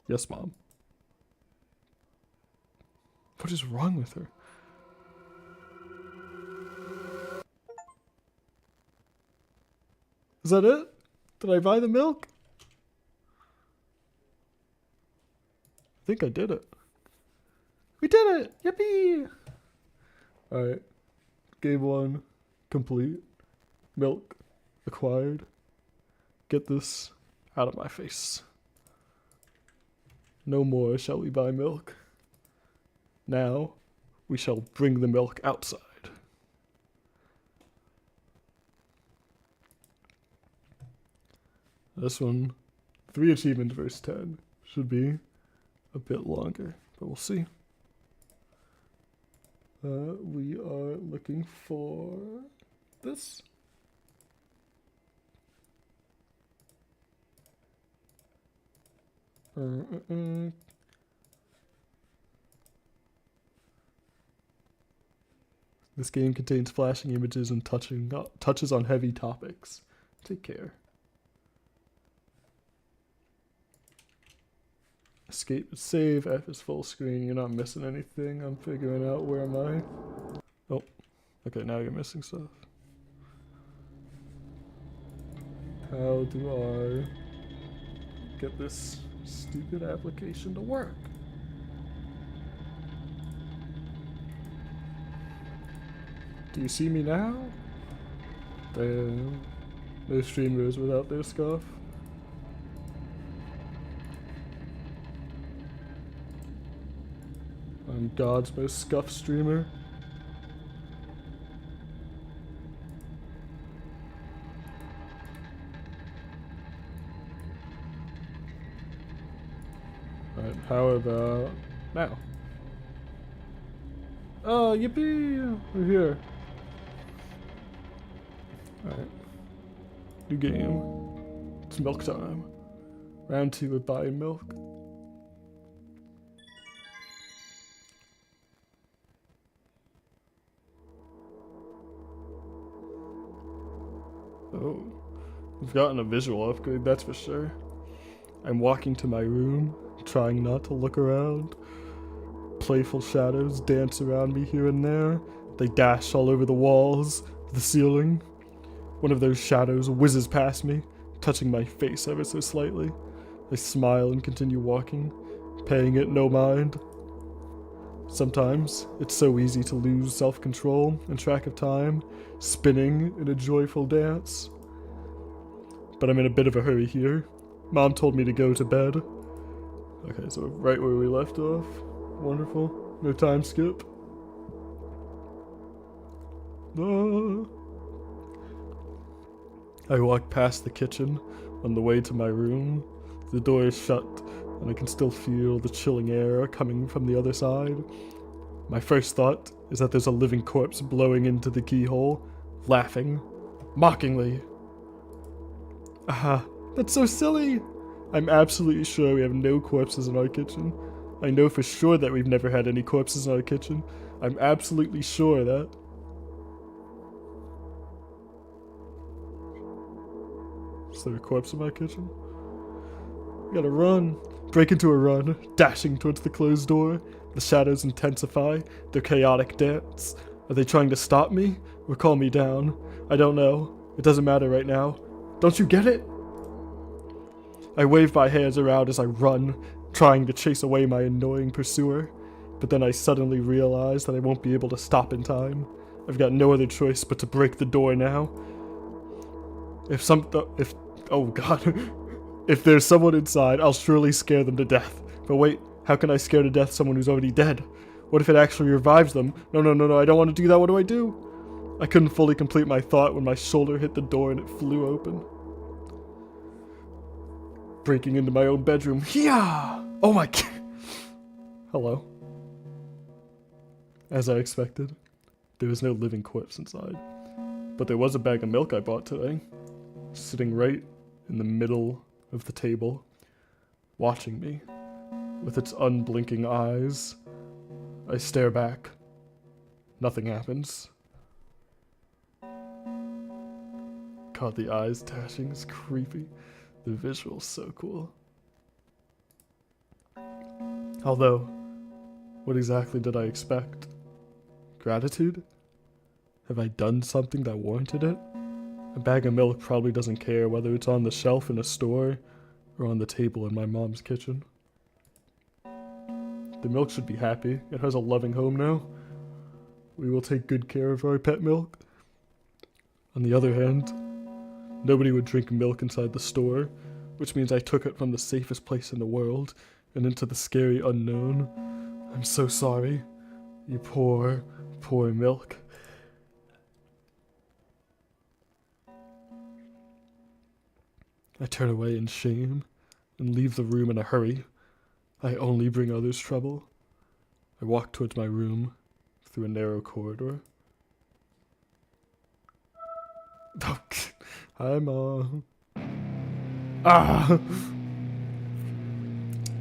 Yes, Mom. What is wrong with her? Is that it? Did I buy the milk? I think I did it. We did it! Yippee! Alright. Game 1 complete. Milk acquired. Get this out of my face. No more shall we buy milk. Now we shall bring the milk outside. This one, 3 achievements versus 10. Should be a bit longer, but we'll see. We are looking for this. This game contains flashing images and touches on heavy topics. Take care. Escape, save, F is full screen. You're not missing anything. I'm figuring out where am I. Oh, okay, now you're missing stuff. How do I get this stupid application to work? Do you see me now? Damn. No streamers without their scuff. I'm God's most scuffed streamer. Alright, how about now? Oh, yippee! We're here. Alright. New game. It's milk time. Round 2 of buying milk. Oh. We've gotten a visual upgrade, that's for sure. I'm walking to my room, trying not to look around. Playful shadows dance around me here and there. They dash all over the walls, the ceiling. One of those shadows whizzes past me, touching my face ever so slightly. I smile and continue walking, paying it no mind. Sometimes, it's so easy to lose self-control and track of time, spinning in a joyful dance. But I'm in a bit of a hurry here. Mom told me to go to bed. Okay, so right where we left off. Wonderful. No time skip. Ah. I walk past the kitchen on the way to my room. The door is shut, and I can still feel the chilling air coming from the other side. My first thought is that there's a living corpse blowing into the keyhole, laughing, mockingly. Ah, that's so silly! I'm absolutely sure we have no corpses in our kitchen. I know for sure that we've never had any corpses in our kitchen. I'm absolutely sure of that. Is there a corpse in my kitchen? We gotta run. Break into a run, dashing towards the closed door. The shadows intensify, their chaotic dance. Are they trying to stop me or calm me down? I don't know. It doesn't matter right now. Don't you get it? I wave my hands around as I run, trying to chase away my annoying pursuer. But then I suddenly realize that I won't be able to stop in time. I've got no other choice but to break the door now. Oh god. If there's someone inside, I'll surely scare them to death. But wait, how can I scare to death someone who's already dead? What if it actually revives them? No, I don't want to do that. What do I do? I couldn't fully complete my thought when my shoulder hit the door and it flew open. Breaking into my own bedroom. Yeah! Oh my god. Hello. As I expected, there was no living corpse inside. But there was a bag of milk I bought today, sitting right in the middle of the table, watching me with its unblinking eyes. I stare back. Nothing happens. God, the eyes dashing is creepy. The visual's so cool. Although, what exactly did I expect? Gratitude? Have I done something that warranted it? A bag of milk probably doesn't care whether it's on the shelf in a store or on the table in my mom's kitchen. The milk should be happy. It has a loving home now. We will take good care of our pet milk. On the other hand, nobody would drink milk inside the store, which means I took it from the safest place in the world and into the scary unknown. I'm so sorry. You poor, poor milk. I turn away in shame and leave the room in a hurry. I only bring others trouble. I walk towards my room through a narrow corridor. Oh, hi, Mom. Ah!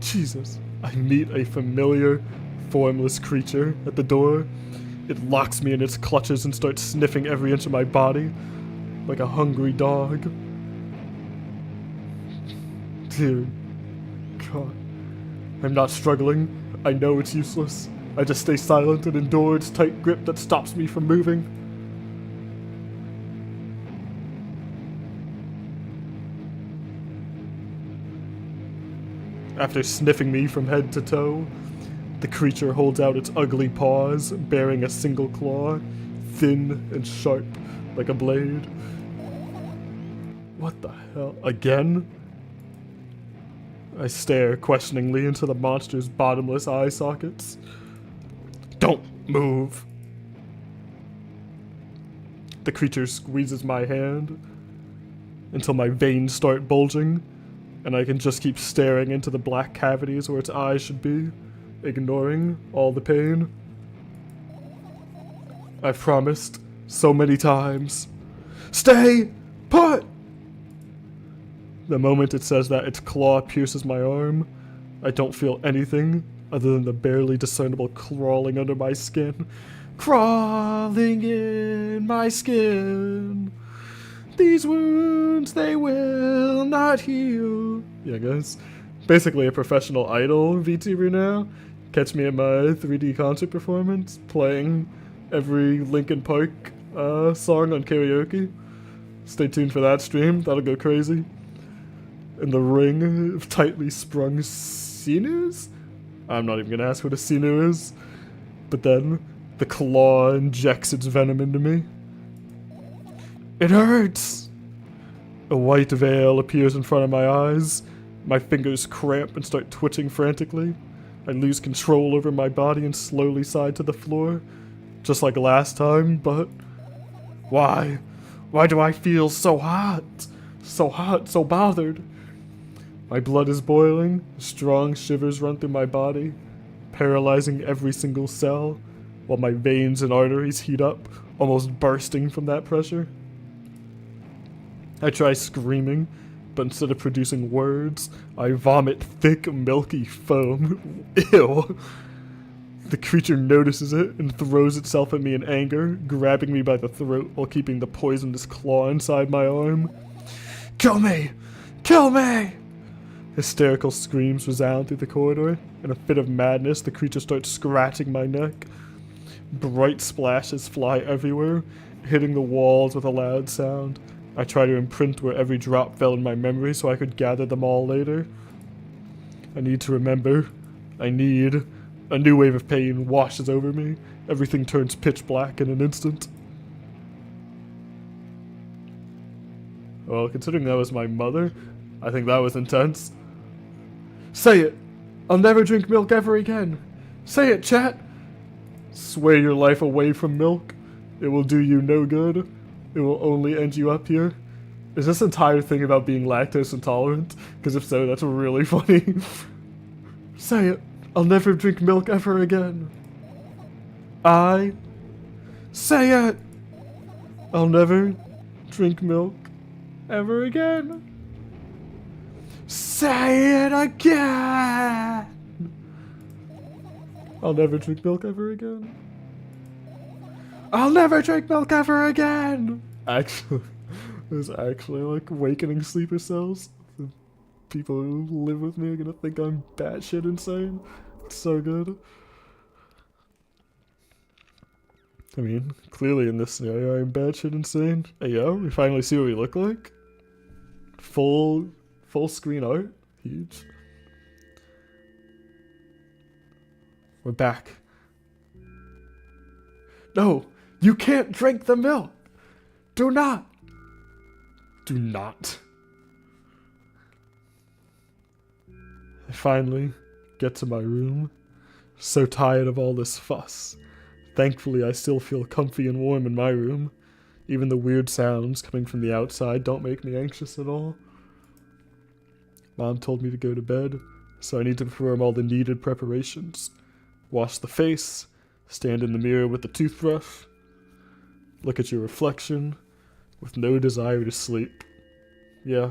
Jesus. I meet a familiar, formless creature at the door. It locks me in its clutches and starts sniffing every inch of my body like a hungry dog. Dude. God. I'm not struggling. I know it's useless. I just stay silent and endure its tight grip that stops me from moving. After sniffing me from head to toe, the creature holds out its ugly paws, bearing a single claw, thin and sharp like a blade. What the hell? Again? I stare questioningly into the monster's bottomless eye sockets. Don't move! The creature squeezes my hand until my veins start bulging, and I can just keep staring into the black cavities where its eyes should be, ignoring all the pain. I've promised so many times. Stay put! The moment it says that, its claw pierces my arm. I don't feel anything other than the barely discernible crawling under my skin. Crawling in my skin. These wounds, they will not heal. Yeah, guys. Basically a professional idol VTuber now. Catch me at my 3D concert performance, playing every Linkin Park song on karaoke. Stay tuned for that stream, that'll go crazy. In the ring of tightly sprung sinews? I'm not even gonna ask what a sinew is. But then, the claw injects its venom into me. It hurts! A white veil appears in front of my eyes. My fingers cramp and start twitching frantically. I lose control over my body and slowly slide to the floor. Just like last time, but... Why? Why do I feel so hot? So hot, so bothered. My blood is boiling, strong shivers run through my body, paralyzing every single cell, while my veins and arteries heat up, almost bursting from that pressure. I try screaming, but instead of producing words, I vomit thick, milky foam. Ew! The creature notices it and throws itself at me in anger, grabbing me by the throat while keeping the poisonous claw inside my arm. Kill me! Kill me! Hysterical screams resound through the corridor. In a fit of madness, the creature starts scratching my neck. Bright splashes fly everywhere, hitting the walls with a loud sound. I try to imprint where every drop fell in my memory so I could gather them all later. I need to remember. I need. A new wave of pain washes over me. Everything turns pitch black in an instant. Well, considering that was my mother, I think that was intense. Say it! I'll never drink milk ever again! Say it, chat! Swear your life away from milk. It will do you no good. It will only end you up here. Is this entire thing about being lactose intolerant? Because if so, that's really funny. Say it! I'll never drink milk ever again. Say it! I'll never drink milk ever again. Say it again! I'll never drink milk ever again. I'll never drink milk ever again! Actually, there's actually like awakening sleeper cells. The people who live with me are gonna think I'm batshit insane. It's so good. I mean, clearly in this scenario I'm batshit insane. Hey yo, we finally see what we look like. Full screen art. Huge. We're back. No! You can't drink the milk! Do not! Do not. I finally get to my room. So tired of all this fuss. Thankfully, I still feel comfy and warm in my room. Even the weird sounds coming from the outside don't make me anxious at all. Mom told me to go to bed, so I need to perform all the needed preparations. Wash the face, stand in the mirror with the toothbrush, look at your reflection, with no desire to sleep. Yeah,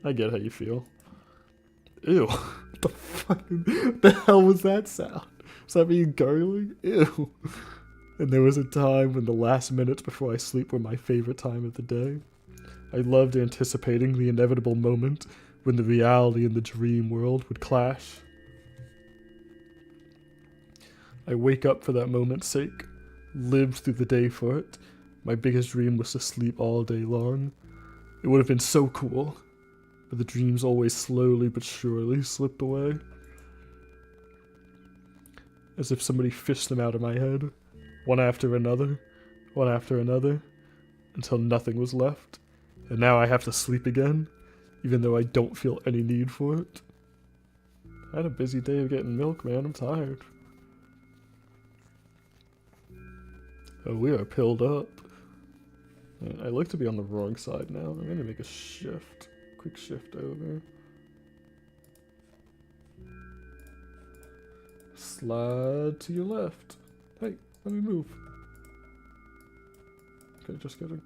I get how you feel. Ew, what the fuck, the hell was that sound? Was that me gargling? Ew. And there was a time when the last minutes before I sleep were my favorite time of the day. I loved anticipating the inevitable moment when the reality and the dream world would clash. I wake up for that moment's sake, lived through the day for it. My biggest dream was to sleep all day long. It would have been so cool, but the dreams always slowly but surely slipped away. As if somebody fished them out of my head, one after another, until nothing was left. And now I have to sleep again, even though I don't feel any need for it. I had a busy day of getting milk, man. I'm tired. Oh, we are pilled up. I like to be on the wrong side now. I'm gonna make a shift. Quick shift over. Slide to your left. Hey, let me move. Okay, just kidding.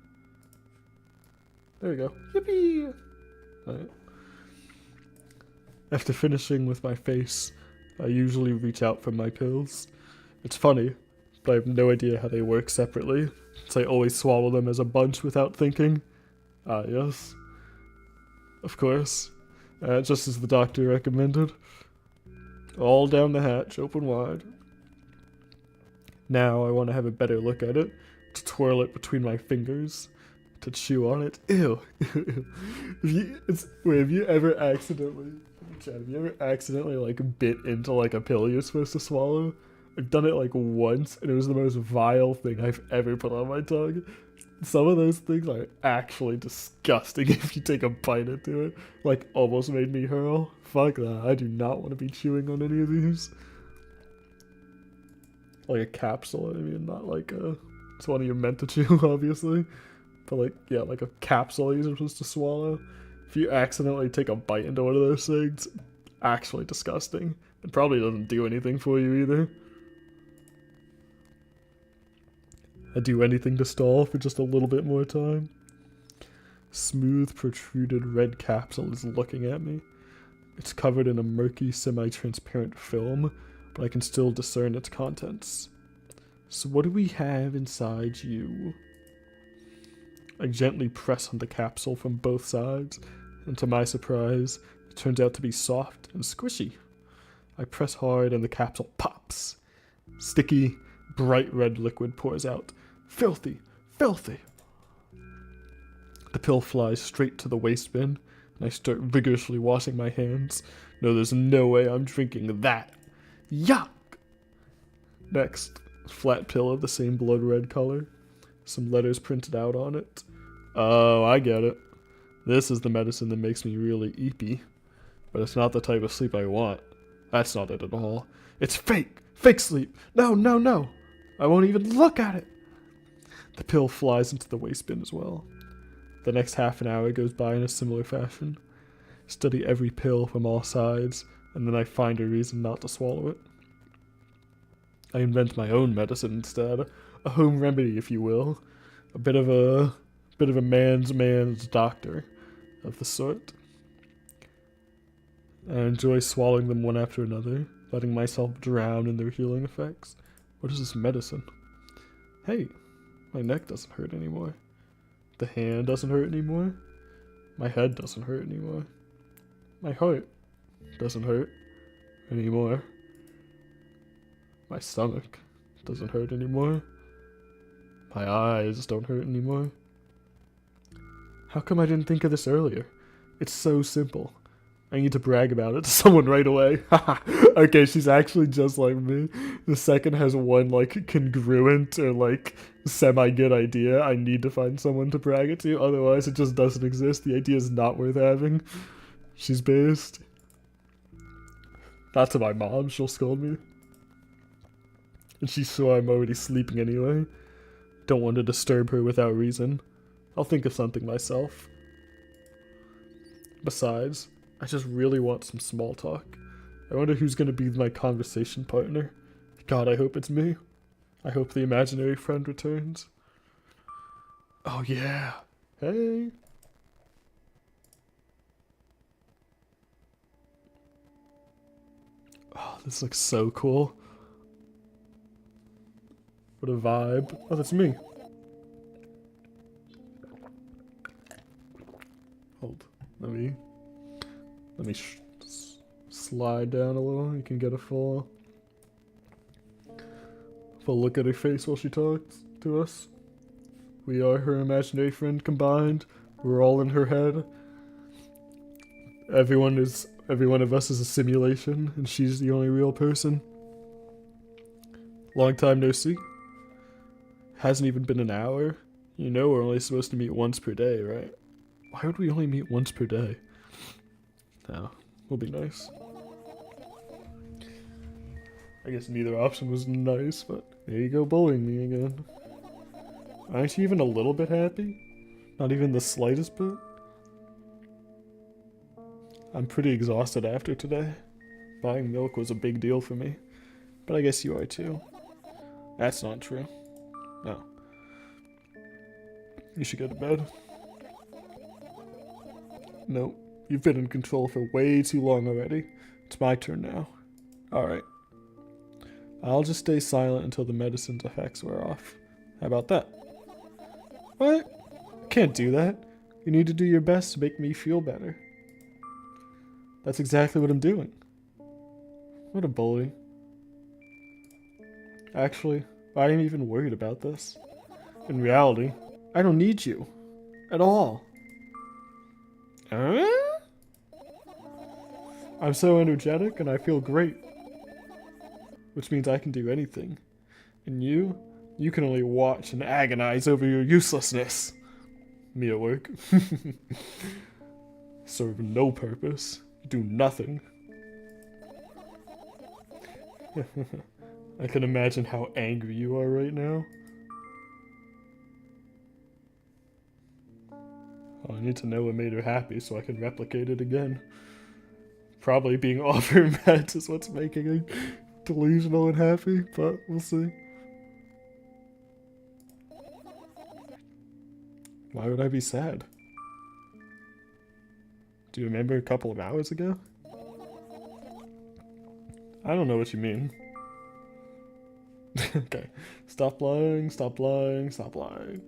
There you go. Yippee! Alright. After finishing with my face, I usually reach out for my pills. It's funny, but I have no idea how they work separately, so I always swallow them as a bunch without thinking. Ah, yes. Of course. Just as the doctor recommended. All down the hatch, open wide. Now I want to have a better look at it, to twirl it between my fingers, to chew on it. Ew. Have you ever accidentally, Chad, have you ever accidentally like bit into like a pill you're supposed to swallow? I've done it like once, and it was the most vile thing I've ever put on my tongue. Some of those things are actually disgusting if you take a bite into it. Like, almost made me hurl. Fuck that. I do not want to be chewing on any of these. Like a capsule, I mean, not like a... It's one you're meant to chew, obviously. But like, yeah, like a capsule you're supposed to swallow. If you accidentally take a bite into one of those things, actually disgusting. It probably doesn't do anything for you either. I'd do anything to stall for just a little bit more time. Smooth, protruded red capsule is looking at me. It's covered in a murky, semi-transparent film, but I can still discern its contents. So what do we have inside you? I gently press on the capsule from both sides, and to my surprise, it turns out to be soft and squishy. I press hard and the capsule pops. Sticky, bright red liquid pours out. Filthy, filthy. The pill flies straight to the waste bin, and I start vigorously washing my hands. No, there's no way I'm drinking that. Yuck! Next, flat pill of the same blood red color. Some letters printed out on it. Oh, I get it. This is the medicine that makes me really eepy. But it's not the type of sleep I want. That's not it at all. It's fake! Fake sleep! No, no, no! I won't even look at it! The pill flies into the waste bin as well. The next half an hour goes by in a similar fashion. Study every pill from all sides, and then I find a reason not to swallow it. I invent my own medicine instead, a home remedy, if you will, a bit of a man's doctor of the sort. I enjoy swallowing them one after another, letting myself drown in their healing effects. What is this medicine? Hey, my neck doesn't hurt anymore. The hand doesn't hurt anymore. My head doesn't hurt anymore. My heart doesn't hurt anymore. My stomach doesn't hurt anymore. My eyes don't hurt anymore. How come I didn't think of this earlier? It's so simple. I need to brag about it to someone right away. Okay, she's actually just like me. The second has one, like, congruent or, like, semi-good idea, I need to find someone to brag it to, otherwise it just doesn't exist. The idea is not worth having. She's based. Not to my mom, she'll scold me. And she's sure I'm already sleeping anyway. Don't want to disturb her without reason. I'll think of something myself. Besides, I just really want some small talk. I wonder who's going to be my conversation partner. God, I hope it's me. I hope the imaginary friend returns. Oh yeah. Hey. Oh, this looks so cool. What a vibe. Oh, that's me. Hold. Let me slide down a little. You can get a full. Full look at her face while she talks to us. We are her imaginary friend combined. We're all in her head. Every one of us is a simulation, and she's the only real person. Long time no see. Hasn't even been an hour. You know we're only supposed to meet once per day, right? Why would we only meet once per day? No, will be nice. I guess neither option was nice, but there you go bullying me again. Aren't you even a little bit happy? Not even the slightest bit? I'm pretty exhausted after today. Buying milk was a big deal for me. But I guess you are too. That's not true. No. You should go to bed. No, you've been in control for way too long already. It's my turn now. Alright. I'll just stay silent until the medicine's effects wear off. How about that? What? Can't do that. You need to do your best to make me feel better. That's exactly what I'm doing. What a bully. Actually, I ain't even worried about this. In reality, I don't need you. At all. I'm so energetic and I feel great. Which means I can do anything. And you can only watch and agonize over your uselessness. Me at work. Serve no purpose. Do nothing. I can imagine how angry you are right now. Well, I need to know what made her happy so I can replicate it again. Probably being off her meds is what's making her delusional and happy, but we'll see. Why would I be sad? Do you remember a couple of hours ago? I don't know what you mean. Okay. Stop lying, stop lying, stop lying.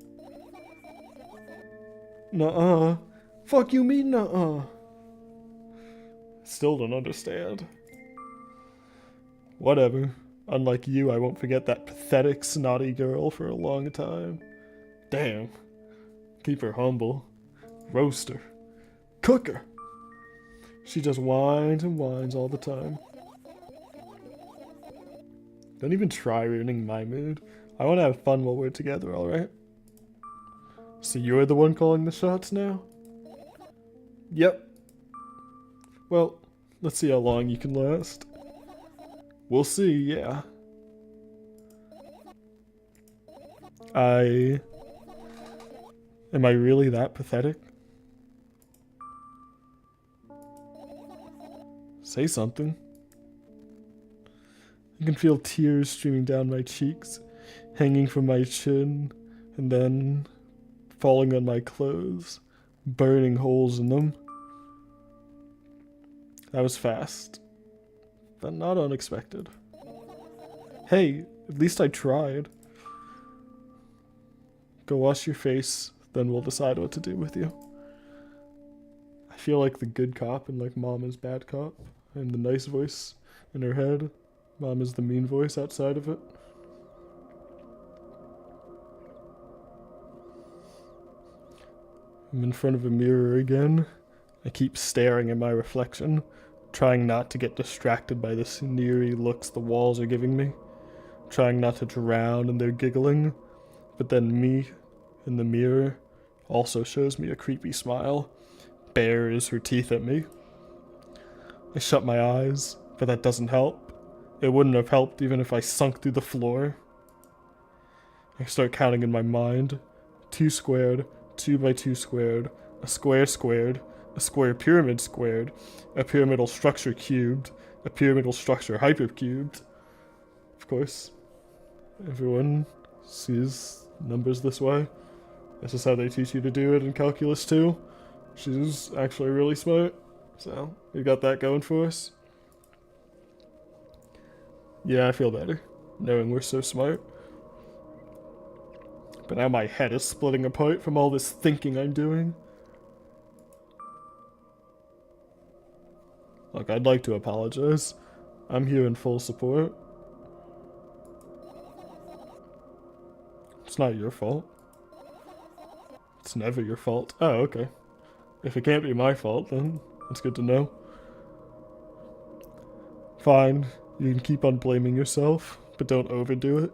Nuh-uh. Fuck you mean nuh-uh? Still don't understand. Whatever. Unlike you, I won't forget that pathetic, snotty girl for a long time. Damn. Keep her humble. Roast her. Cook her. She just whines and whines all the time. Don't even try ruining my mood. I want to have fun while we're together, alright? So you're the one calling the shots now? Yep. Well, let's see how long you can last. We'll see, yeah. Am I really that pathetic? Say something. I can feel tears streaming down my cheeks, hanging from my chin, and then falling on my clothes, burning holes in them. That was fast, but not unexpected. Hey, at least I tried. Go wash your face, then we'll decide what to do with you. I feel like the good cop and like Mom is bad cop. I'm the nice voice in her head. Mom is the mean voice outside of it. I'm in front of a mirror again. I keep staring at my reflection, trying not to get distracted by the sneery looks the walls are giving me, trying not to drown in their giggling, but then me in the mirror also shows me a creepy smile, bares her teeth at me. I shut my eyes, but that doesn't help. It wouldn't have helped even if I sunk through the floor. I start counting in my mind. 2 squared, 2 by 2 squared, a square squared, a square pyramid squared, a pyramidal structure cubed, a pyramidal structure hypercubed. Of course, everyone sees numbers this way. This is how they teach you to do it in calculus too. She's actually really smart, so we've got that going for us. Yeah, I feel better, knowing we're so smart. But now my head is splitting apart from all this thinking I'm doing. Look, I'd like to apologize. I'm here in full support. It's not your fault. It's never your fault. Oh, okay. If it can't be my fault, then that's good to know. Fine, you can keep on blaming yourself, but don't overdo it.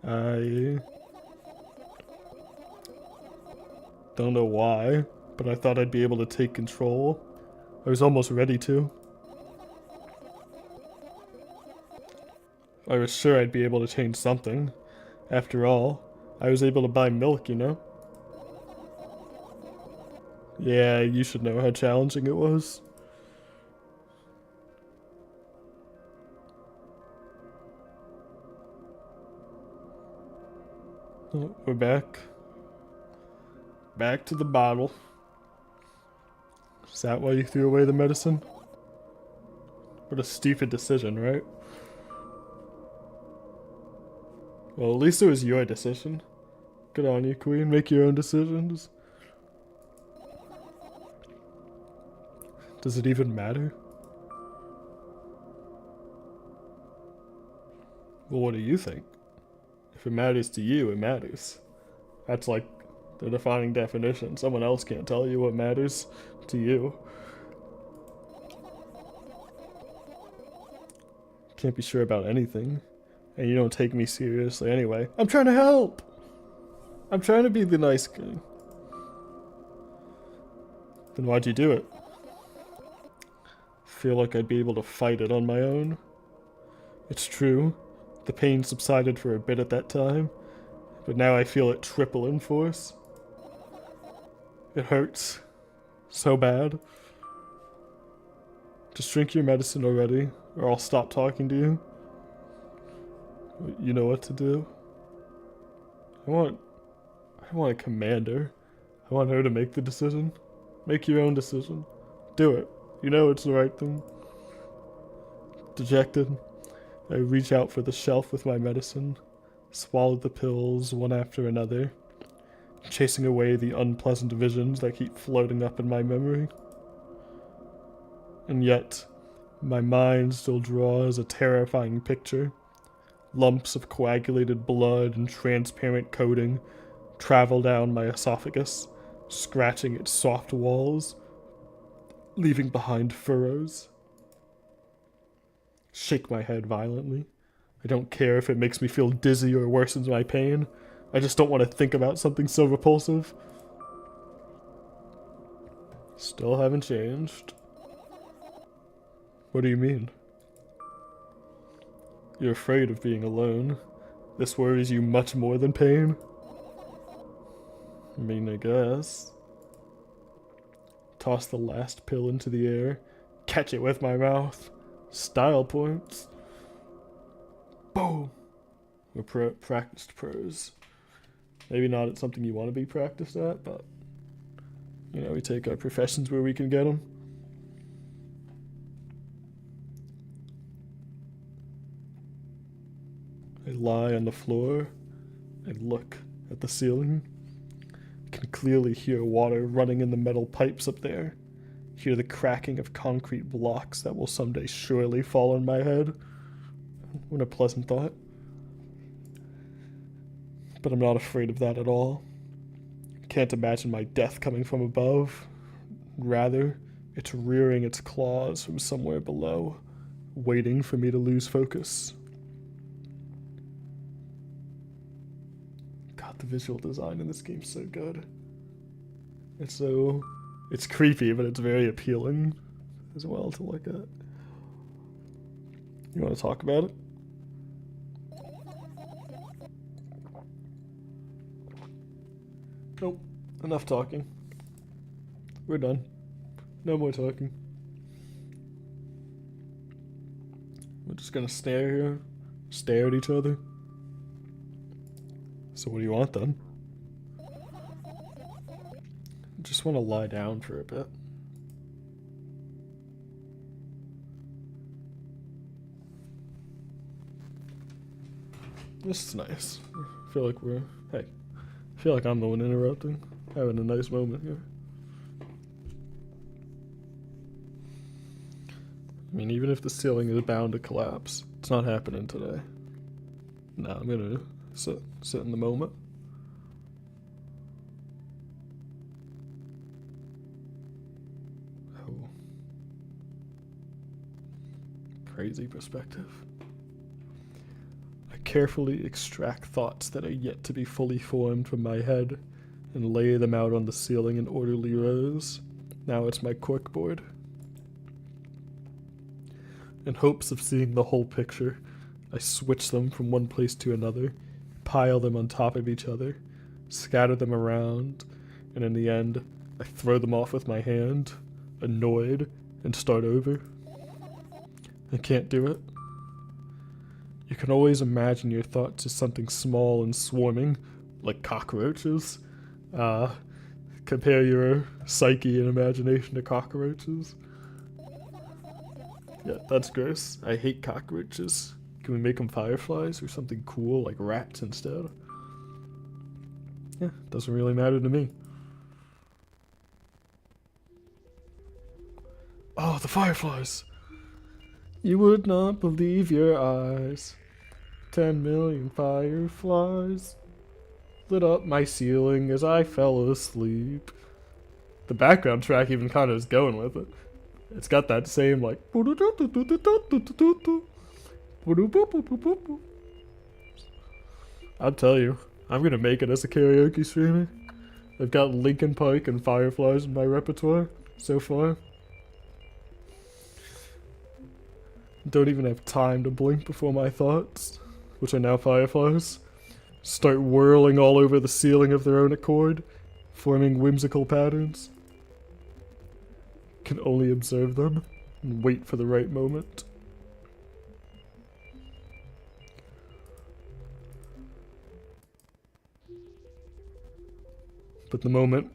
I don't know why, but I thought I'd be able to take control. I was almost ready to. I was sure I'd be able to change something. After all, I was able to buy milk, you know? Yeah, you should know how challenging it was. Oh, we're back. Back to the bottle. Is that why you threw away the medicine? What a stupid decision, right? Well, at least it was your decision. Good on you, Queen. Make your own decisions. Does it even matter? Well, what do you think? If it matters to you, it matters. That's like the defining definition. Someone else can't tell you what matters to you. Can't be sure about anything. And you don't take me seriously anyway. I'm trying to help! I'm trying to be the nice guy. Then why'd you do it? Feel like I'd be able to fight it on my own. It's true. The pain subsided for a bit at that time, but now I feel it triple in force. It hurts. So bad. Just drink your medicine already, or I'll stop talking to you. You know what to do. I want a commander. I want her to make the decision. Make your own decision. Do it. You know it's the right thing. Dejected, I reach out for the shelf with my medicine, swallow the pills one after another, chasing away the unpleasant visions that keep floating up in my memory. And yet, my mind still draws a terrifying picture. Lumps of coagulated blood and transparent coating travel down my esophagus, scratching its soft walls, leaving behind furrows. Shake my head violently. I don't care if it makes me feel dizzy or worsens my pain. I just don't want to think about something so repulsive. Still haven't changed. What do you mean? You're afraid of being alone. This worries you much more than pain? I mean, I guess. Toss the last pill into the air. Catch it with my mouth. Style points. Boom. We're practiced pros. Maybe not at something you want to be practiced at, but you know, we take our professions where we can get them. I lie on the floor and look at the ceiling. I can clearly hear water running in the metal pipes up there. Hear the cracking of concrete blocks that will someday surely fall on my head. What a pleasant thought. But I'm not afraid of that at all. Can't imagine my death coming from above. Rather, it's rearing its claws from somewhere below, waiting for me to lose focus. God, the visual design in this game's so good. It's creepy, but it's very appealing as well to look at. You want to talk about it? Nope. Enough talking. We're done. No more talking. We're just gonna stare here. Stare at each other. So what do you want then? Just want to lie down for a bit. This is nice. I feel like I feel like I'm the one interrupting. Having a nice moment here. I mean, even if the ceiling is bound to collapse, it's not happening today. No, I'm gonna Sit in the moment. Oh. Crazy perspective. I carefully extract thoughts that are yet to be fully formed from my head and lay them out on the ceiling in orderly rows. Now it's my corkboard. In hopes of seeing the whole picture, I switch them from one place to another, pile them on top of each other, scatter them around, and in the end, I throw them off with my hand, annoyed, and start over. I can't do it. You can always imagine your thoughts as something small and swarming, like cockroaches. Compare your psyche and imagination to cockroaches. Yeah, that's gross. I hate cockroaches. Can we make them fireflies or something cool like rats instead? Yeah, doesn't really matter to me. Oh, the fireflies! You would not believe your eyes. 10 million fireflies lit up my ceiling as I fell asleep. The background track even kind of is going with it. It's got that same like. I'll tell you, I'm gonna make it as a karaoke streamer. I've got Linkin Park and Fireflies in my repertoire so far. Don't even have time to blink before my thoughts, which are now fireflies, start whirling all over the ceiling of their own accord, forming whimsical patterns. Can only observe them and wait for the right moment. But the moment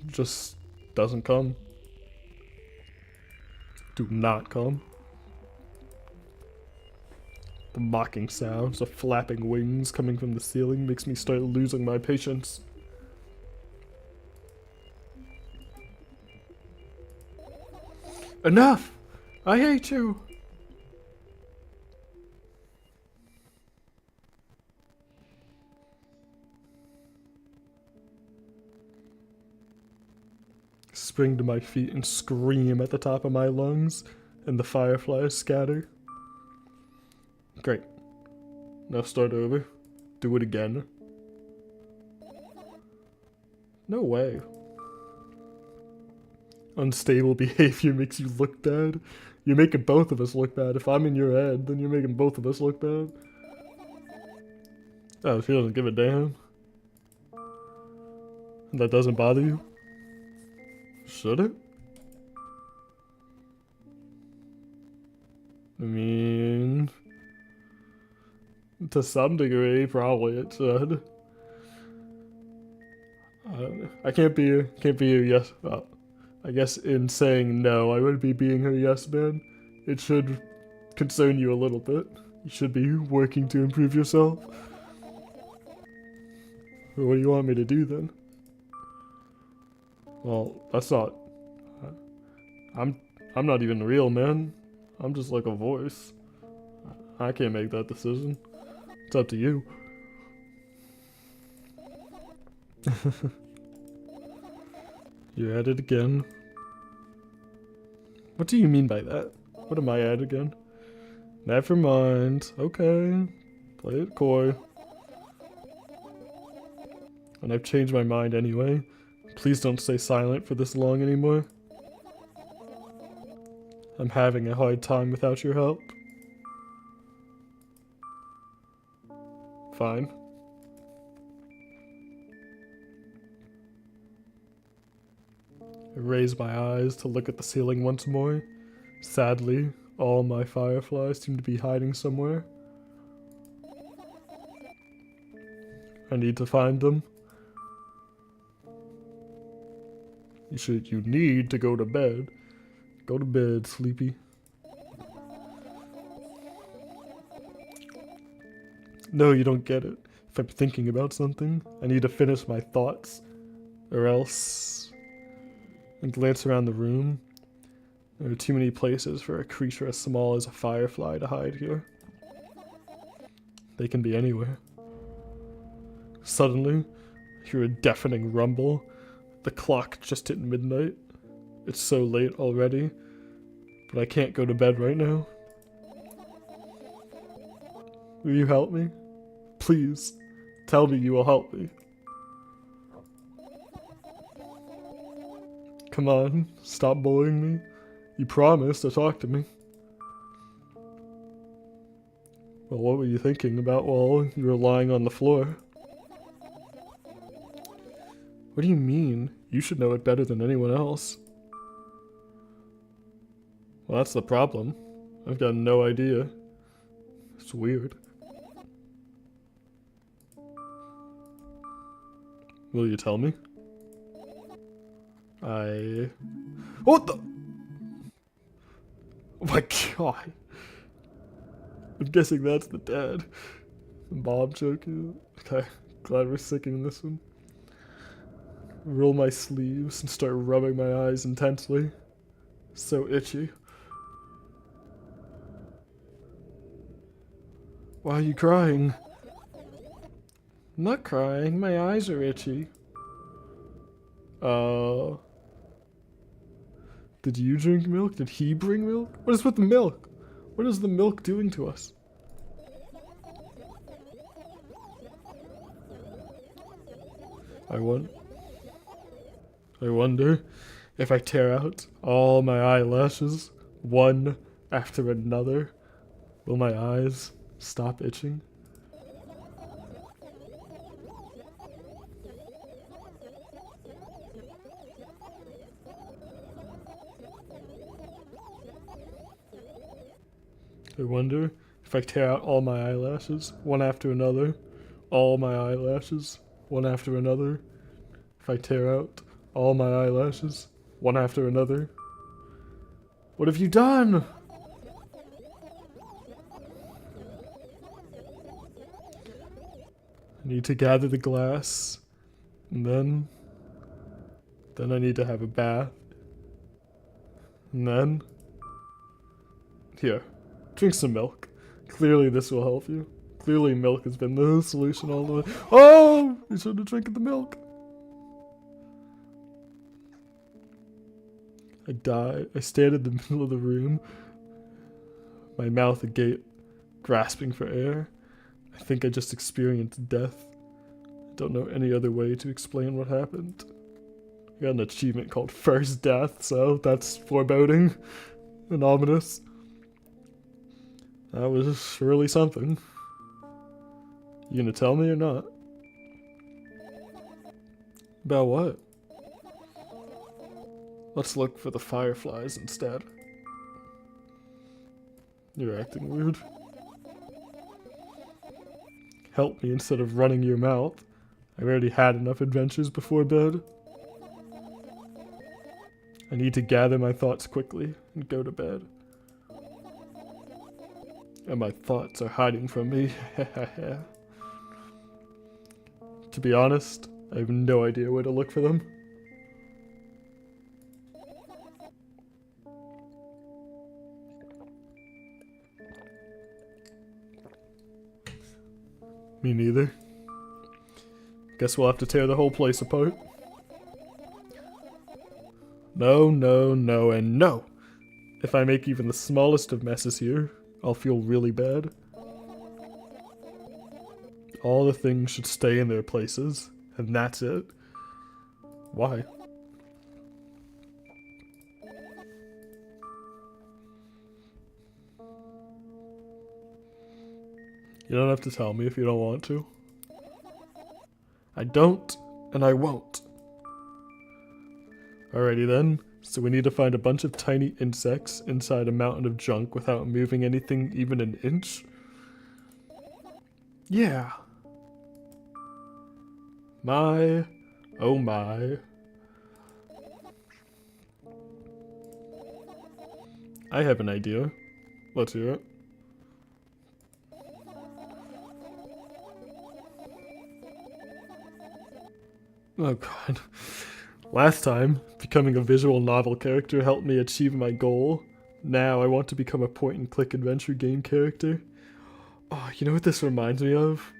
just doesn't come. Do not come. The mocking sounds of flapping wings coming from the ceiling makes me start losing my patience. Enough! I hate you! Spring to my feet and scream at the top of my lungs, and the fireflies scatter. Great. Now start over. Do it again. No way. Unstable behavior makes you look bad. You're making both of us look bad. If I'm in your head, then you're making both of us look bad. Oh, she doesn't give a damn. That doesn't bother you? Should it? I mean, to some degree, probably it should. I can't be a yes. Well, I guess in saying no, I would be being her yes man. It should concern you a little bit. You should be working to improve yourself. What do you want me to do then? Well, that's not. I'm not even real, man. I'm just like a voice. I can't make that decision. It's up to you. You're at it again. What do you mean by that? What am I at again? Never mind. Okay. Play it coy. And I've changed my mind anyway. Please don't stay silent for this long anymore. I'm having a hard time without your help. Fine. I raise my eyes to look at the ceiling once more. Sadly, all my fireflies seem to be hiding somewhere. I need to find them. You need to go to bed. Go to bed, sleepy. No, you don't get it. If I'm thinking about something, I need to finish my thoughts, or else... And glance around the room. There are too many places for a creature as small as a firefly to hide here. They can be anywhere. Suddenly, I hear a deafening rumble. The clock just hit midnight. It's so late already, but I can't go to bed right now. Will you help me? Please, tell me you will help me. Come on, stop bullying me. You promised to talk to me. Well, what were you thinking about while you were lying on the floor? What do you mean? You should know it better than anyone else. Well, that's the problem. I've got no idea. It's weird. Will you tell me? What the? Oh my god. I'm guessing that's the dad. Mom choking. Okay, glad we're sticking this one. Roll my sleeves and start rubbing my eyes intensely. So itchy. Why are you crying? I'm not crying, my eyes are itchy. Did you drink milk? Did he bring milk? What is with the milk? What is the milk doing to us? I wonder if I tear out all my eyelashes, one after another, will my eyes stop itching? I wonder if I tear out all my eyelashes, one after another, all my eyelashes, one after another, if I tear out all my eyelashes, one after another. What have you done? I need to gather the glass, and then I need to have a bath, and then, here, drink some milk. Clearly this will help you. Clearly milk has been the solution all the way. Oh! You shouldn't have drank the milk. I stand in the middle of the room, my mouth agape, grasping for air. I think I just experienced death. I don't know any other way to explain what happened. I got an achievement called First Death, so that's foreboding and ominous. That was surely something. You gonna tell me or not? About what? Let's look for the fireflies instead. You're acting weird. Help me instead of running your mouth. I've already had enough adventures before bed. I need to gather my thoughts quickly and go to bed. And my thoughts are hiding from me. To be honest, I have no idea where to look for them. Me neither. Guess we'll have to tear the whole place apart. No, no, no, and no! If I make even the smallest of messes here, I'll feel really bad. All the things should stay in their places, and that's it. Why? You don't have to tell me if you don't want to. I don't, and I won't. Alrighty then, so we need to find a bunch of tiny insects inside a mountain of junk without moving anything even an inch? Yeah. My, oh my. I have an idea. Let's hear it. Oh god. Last time, becoming a visual novel character helped me achieve my goal. Now I want to become a point-and-click adventure game character. Oh, you know what this reminds me of?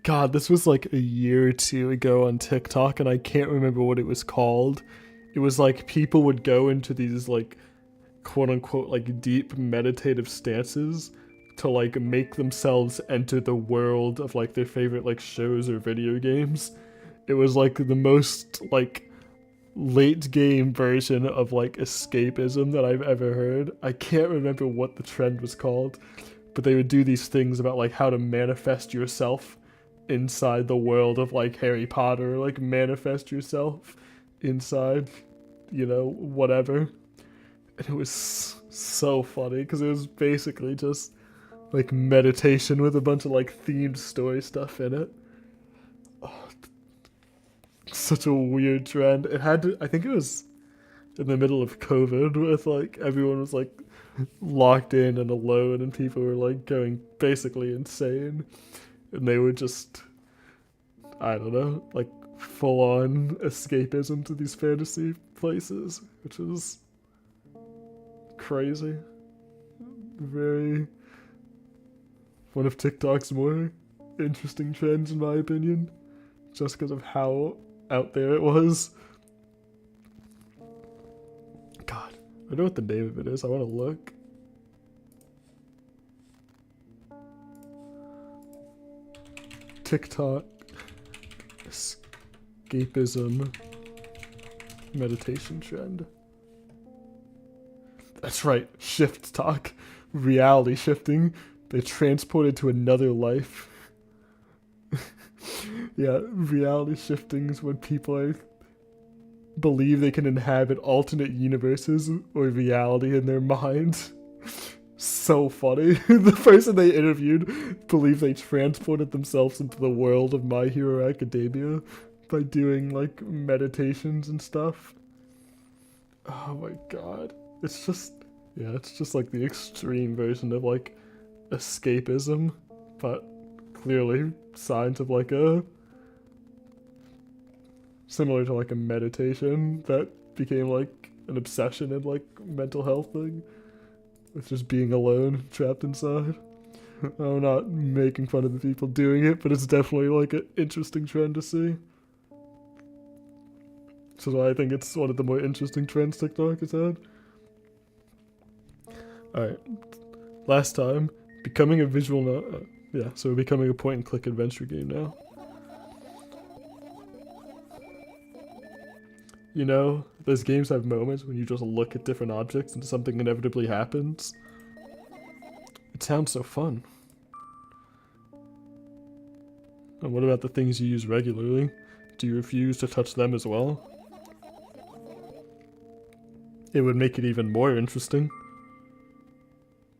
God, this was like a year or two ago on TikTok, and I can't remember what it was called. It was like people would go into these like quote unquote like deep meditative stances to like make themselves enter the world of like their favorite like shows or video games. It was like the most like late game version of like escapism that I've ever heard. I can't remember what the trend was called, but they would do these things about like how to manifest yourself inside the world of like Harry Potter, like manifest yourself inside, whatever. And it was so funny because it was basically just like meditation with a bunch of like themed story stuff in it. Oh, such a weird trend. It had to, I think it was in the middle of COVID with like everyone was like locked in and alone and people were like going basically insane. And they were just, I don't know, like full on escapism to these fantasy places, which is crazy. Very one of TikTok's more interesting trends, in my opinion, just because of how out there it was. God, I know what the name of it is. I want to look. TikTok escapism meditation trend. That's right, shift talk, reality shifting. They're transported to another life. Yeah, reality shifting is when people believe they can inhabit alternate universes or reality in their mind. So funny. The person they interviewed believed they transported themselves into the world of My Hero Academia by doing like meditations and stuff. Oh my god. It's just like the extreme version of like escapism, but clearly signs of like a similar to like a meditation that became like an obsession and like mental health thing with just being alone, trapped inside. I'm not making fun of the people doing it, but it's definitely like an interesting trend to see. So I think it's one of the more interesting trends TikTok has had. Alright, last time, becoming a visual yeah, so we're becoming a point and click adventure game now. You know, those games have moments when you just look at different objects and something inevitably happens. It sounds so fun. And what about the things you use regularly? Do you refuse to touch them as well? It would make it even more interesting.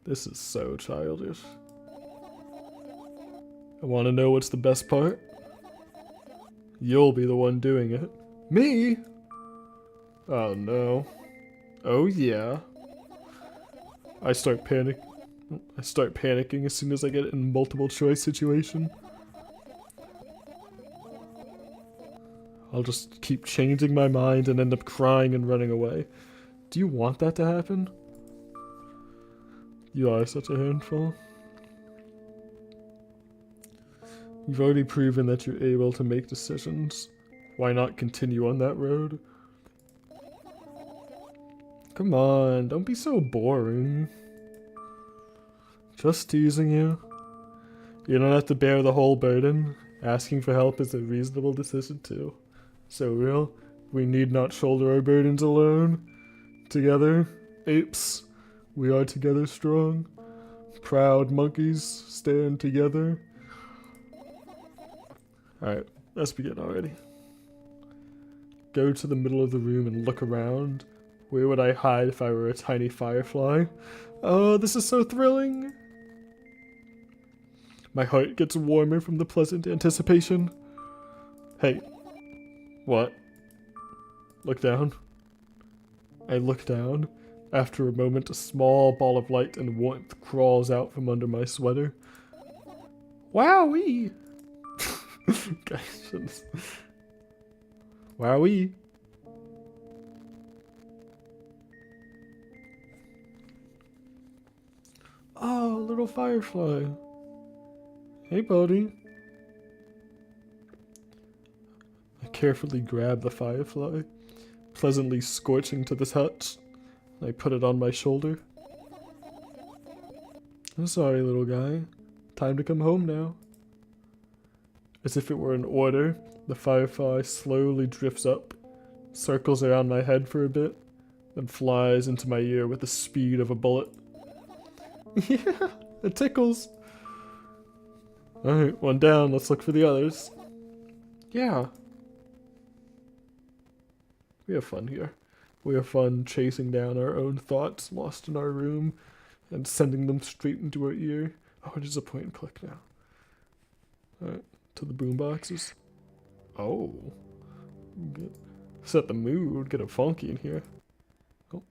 This is so childish. I want to know what's the best part? You'll be the one doing it. Me? Oh no. Oh yeah. I start panicking as soon as I get in multiple choice situation. I'll just keep changing my mind and end up crying and running away. Do you want that to happen? You are such a handful. You've already proven that you're able to make decisions. Why not continue on that road? Come on, don't be so boring. Just teasing you. You don't have to bear the whole burden. Asking for help is a reasonable decision too. So real, we need not shoulder our burdens alone. Together, apes, we are together strong. Proud monkeys stand together. Alright, let's begin already. Go to the middle of the room and look around. Where would I hide if I were a tiny firefly? Oh, this is so thrilling! My heart gets warmer from the pleasant anticipation. Hey. What? Look down. I look down. After a moment, a small ball of light and warmth crawls out from under my sweater. Wowee! Guys, wowee! Oh, little firefly. Hey, buddy. carefully grab the firefly, pleasantly scorching to the touch. I put it on my shoulder. I'm sorry, little guy. Time to come home now. As if it were an order, the firefly slowly drifts up, circles around my head for a bit, then flies into my ear with the speed of a bullet. Yeah, it tickles. Alright, one down, let's look for the others. Yeah. We have fun here. We have fun chasing down our own thoughts lost in our room and sending them straight into our ear. Oh, it is a point and click now. Alright, to the boom boxes. Oh. Set the mood, get it funky in here. Oh.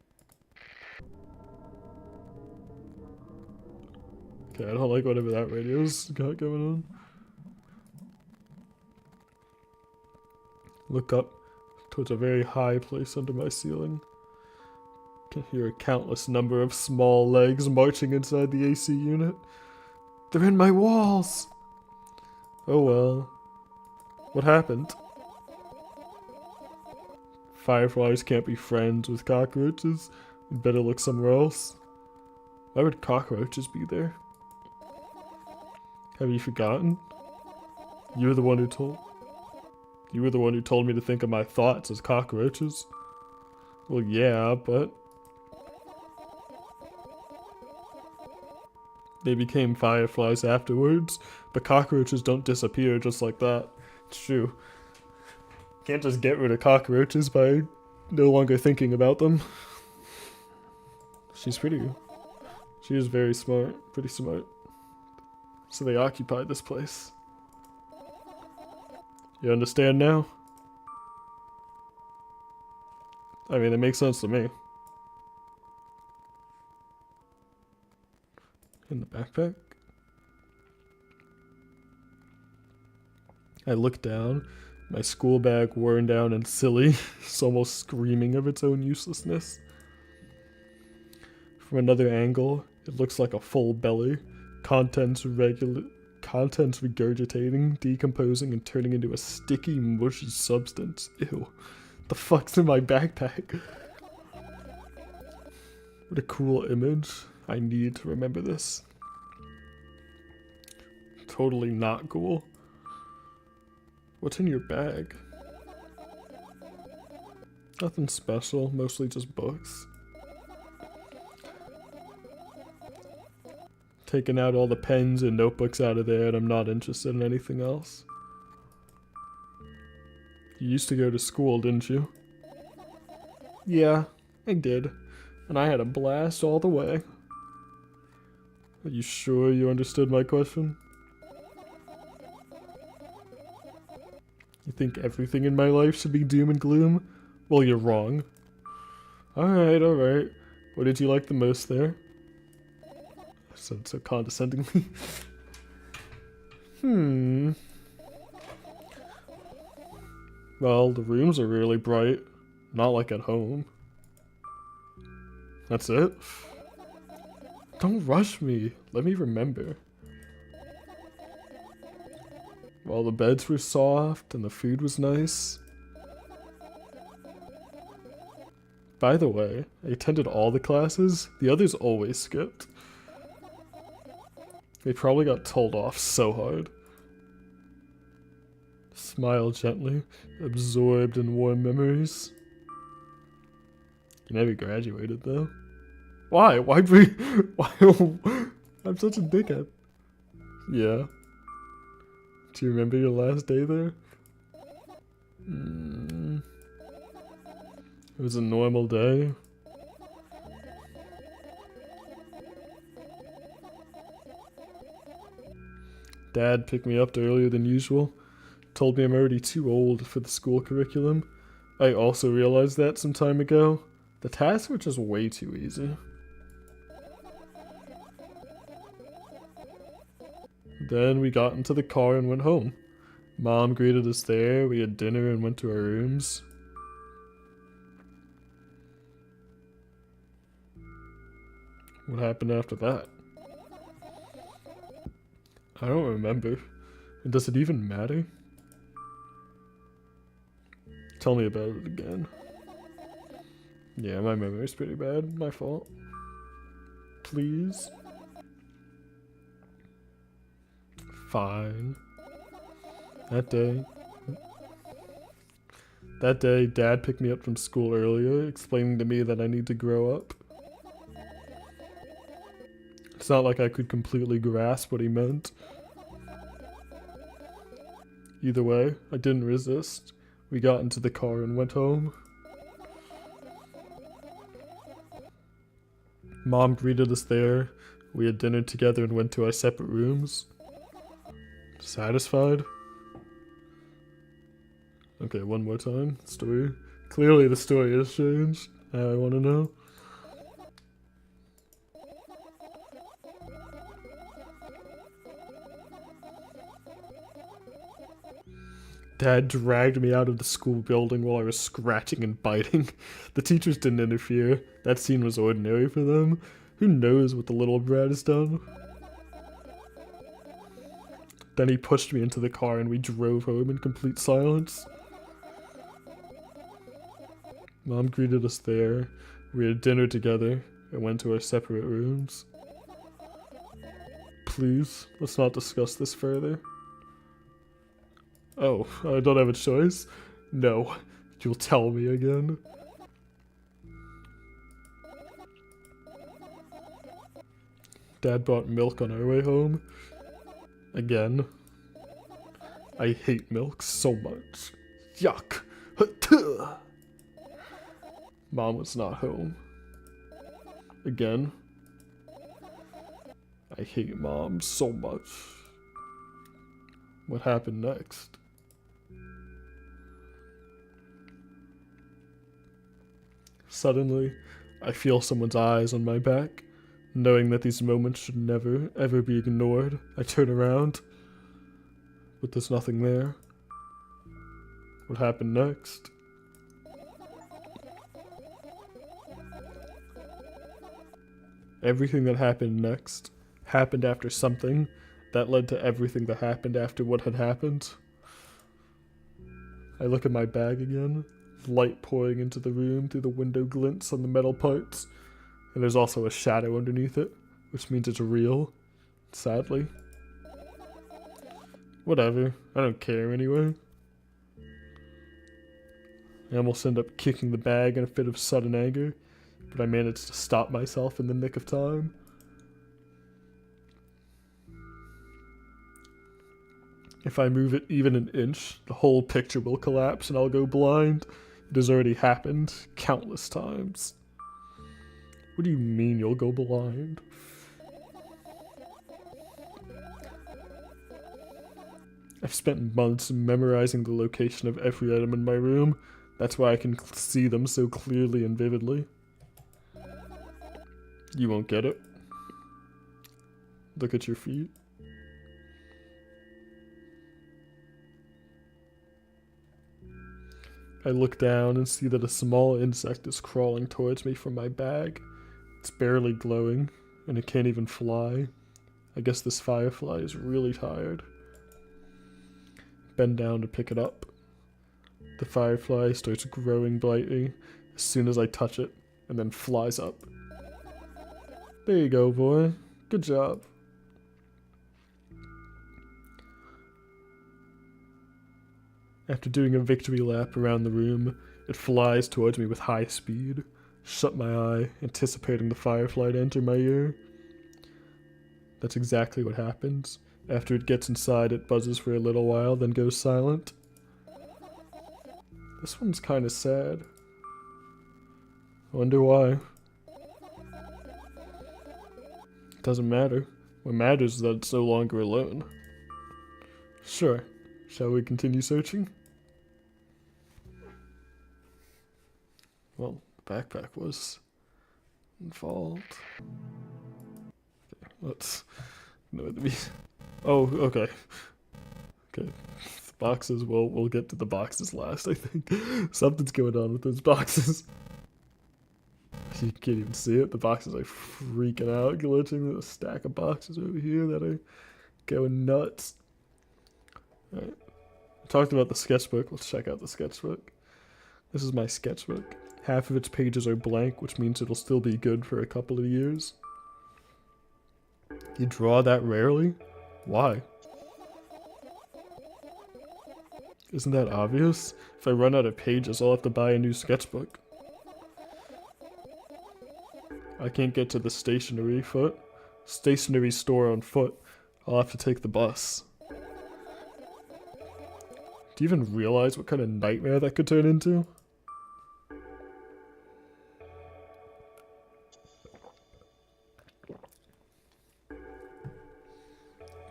Okay, I don't like whatever that radio's got going on. Look up towards a very high place under my ceiling. Can hear a countless number of small legs marching inside the AC unit. They're in my walls! Oh well. What happened? Fireflies can't be friends with cockroaches. We'd better look somewhere else. Why would cockroaches be there? Have you forgotten? You were the one who told me to think of my thoughts as cockroaches. Well, yeah, but they became fireflies afterwards, but cockroaches don't disappear just like that. It's true. Can't just get rid of cockroaches by no longer thinking about them. She's pretty. She is very smart, pretty smart. So they occupied this place. You understand now? I mean, it makes sense to me. In the backpack? I look down, my school bag worn down and silly, it's almost screaming of its own uselessness. From another angle, it looks like a full belly, contents regurgitating, decomposing, and turning into a sticky, mushy substance. Ew. The fuck's in my backpack? What a cool image. I need to remember this. Totally not cool. What's in your bag? Nothing special, mostly just books. Taking out all the pens and notebooks out of there, and I'm not interested in anything else. You used to go to school, didn't you? Yeah, I did. And I had a blast all the way. Are you sure you understood my question? You think everything in my life should be doom and gloom? Well, you're wrong. Alright, alright. What did you like the most there? I said so condescendingly. Well, the rooms are really bright. Not like at home. That's it? Don't rush me. Let me remember. Well, the beds were soft and the food was nice. By the way, I attended all the classes. The others always skipped. They probably got told off so hard. Smile gently, absorbed in warm memories. You never graduated though. Why? Why'd we? Why? I'm such a dickhead. Yeah. Do you remember your last day there? It was a normal day. Dad picked me up earlier than usual. Told me I'm already too old for the school curriculum. I also realized that some time ago. The tasks were just way too easy. Then we got into the car and went home. Mom greeted us there, we had dinner and went to our rooms. What happened after that? I don't remember. And does it even matter? Tell me about it again. Yeah, my memory's pretty bad. My fault. Please. Fine. That day, Dad picked me up from school earlier, explaining to me that I need to grow up. It's not like I could completely grasp what he meant. Either way, I didn't resist. We got into the car and went home. Mom greeted us there. We had dinner together and went to our separate rooms. Satisfied? Okay, one more time. Story. Clearly the story has changed. Now I want to know. Dad dragged me out of the school building while I was scratching and biting. The teachers didn't interfere. That scene was ordinary for them. Who knows what the little brat has done? Then he pushed me into the car and we drove home in complete silence. Mom greeted us there. We had dinner together and went to our separate rooms. Please, let's not discuss this further. Oh, I don't have a choice? No. You'll tell me again. Dad bought milk on our way home. Again. I hate milk so much. Yuck. Mom was not home. Again. I hate Mom so much. What happened next? Suddenly, I feel someone's eyes on my back. Knowing that these moments should never, ever be ignored, I turn around. But there's nothing there. What happened next? Everything that happened next happened after something that led to everything that happened after what had happened. I look at my bag again. Light pouring into the room through the window glints on the metal parts, and there's also a shadow underneath it, which means it's real, sadly. Whatever, I don't care anyway. I almost end up kicking the bag in a fit of sudden anger, but I managed to stop myself in the nick of time. If I move it even an inch, the whole picture will collapse and I'll go blind. It has already happened countless times. What do you mean you'll go blind? I've spent months memorizing the location of every item in my room. That's why I can see them so clearly and vividly. You won't get it. Look at your feet. I look down and see that a small insect is crawling towards me from my bag. It's barely glowing, and it can't even fly. I guess this firefly is really tired. Bend down to pick it up. The firefly starts growing brightly as soon as I touch it, and then flies up. There you go, boy. Good job. After doing a victory lap around the room, it flies towards me with high speed. Shut my eye, anticipating the firefly to enter my ear. That's exactly what happens. After it gets inside, it buzzes for a little while, then goes silent. This one's kinda sad. Wonder why. Doesn't matter. What matters is that it's no longer alone. Sure. Shall we continue searching? Well, the backpack was involved. Okay, let's know the Oh, okay. Okay. The boxes, we'll get to the boxes last, I think. Something's going on with those boxes. You can't even see it. The boxes are freaking out, glitching. There's a stack of boxes over here that are going nuts. Alright. Talked about the sketchbook. Let's check out the sketchbook. This is my sketchbook. Half of its pages are blank, which means it'll still be good for a couple of years. You draw that rarely? Why? Isn't that obvious? If I run out of pages, I'll have to buy a new sketchbook. I can't get to the stationery store on foot. I'll have to take the bus. Do you even realize what kind of nightmare that could turn into?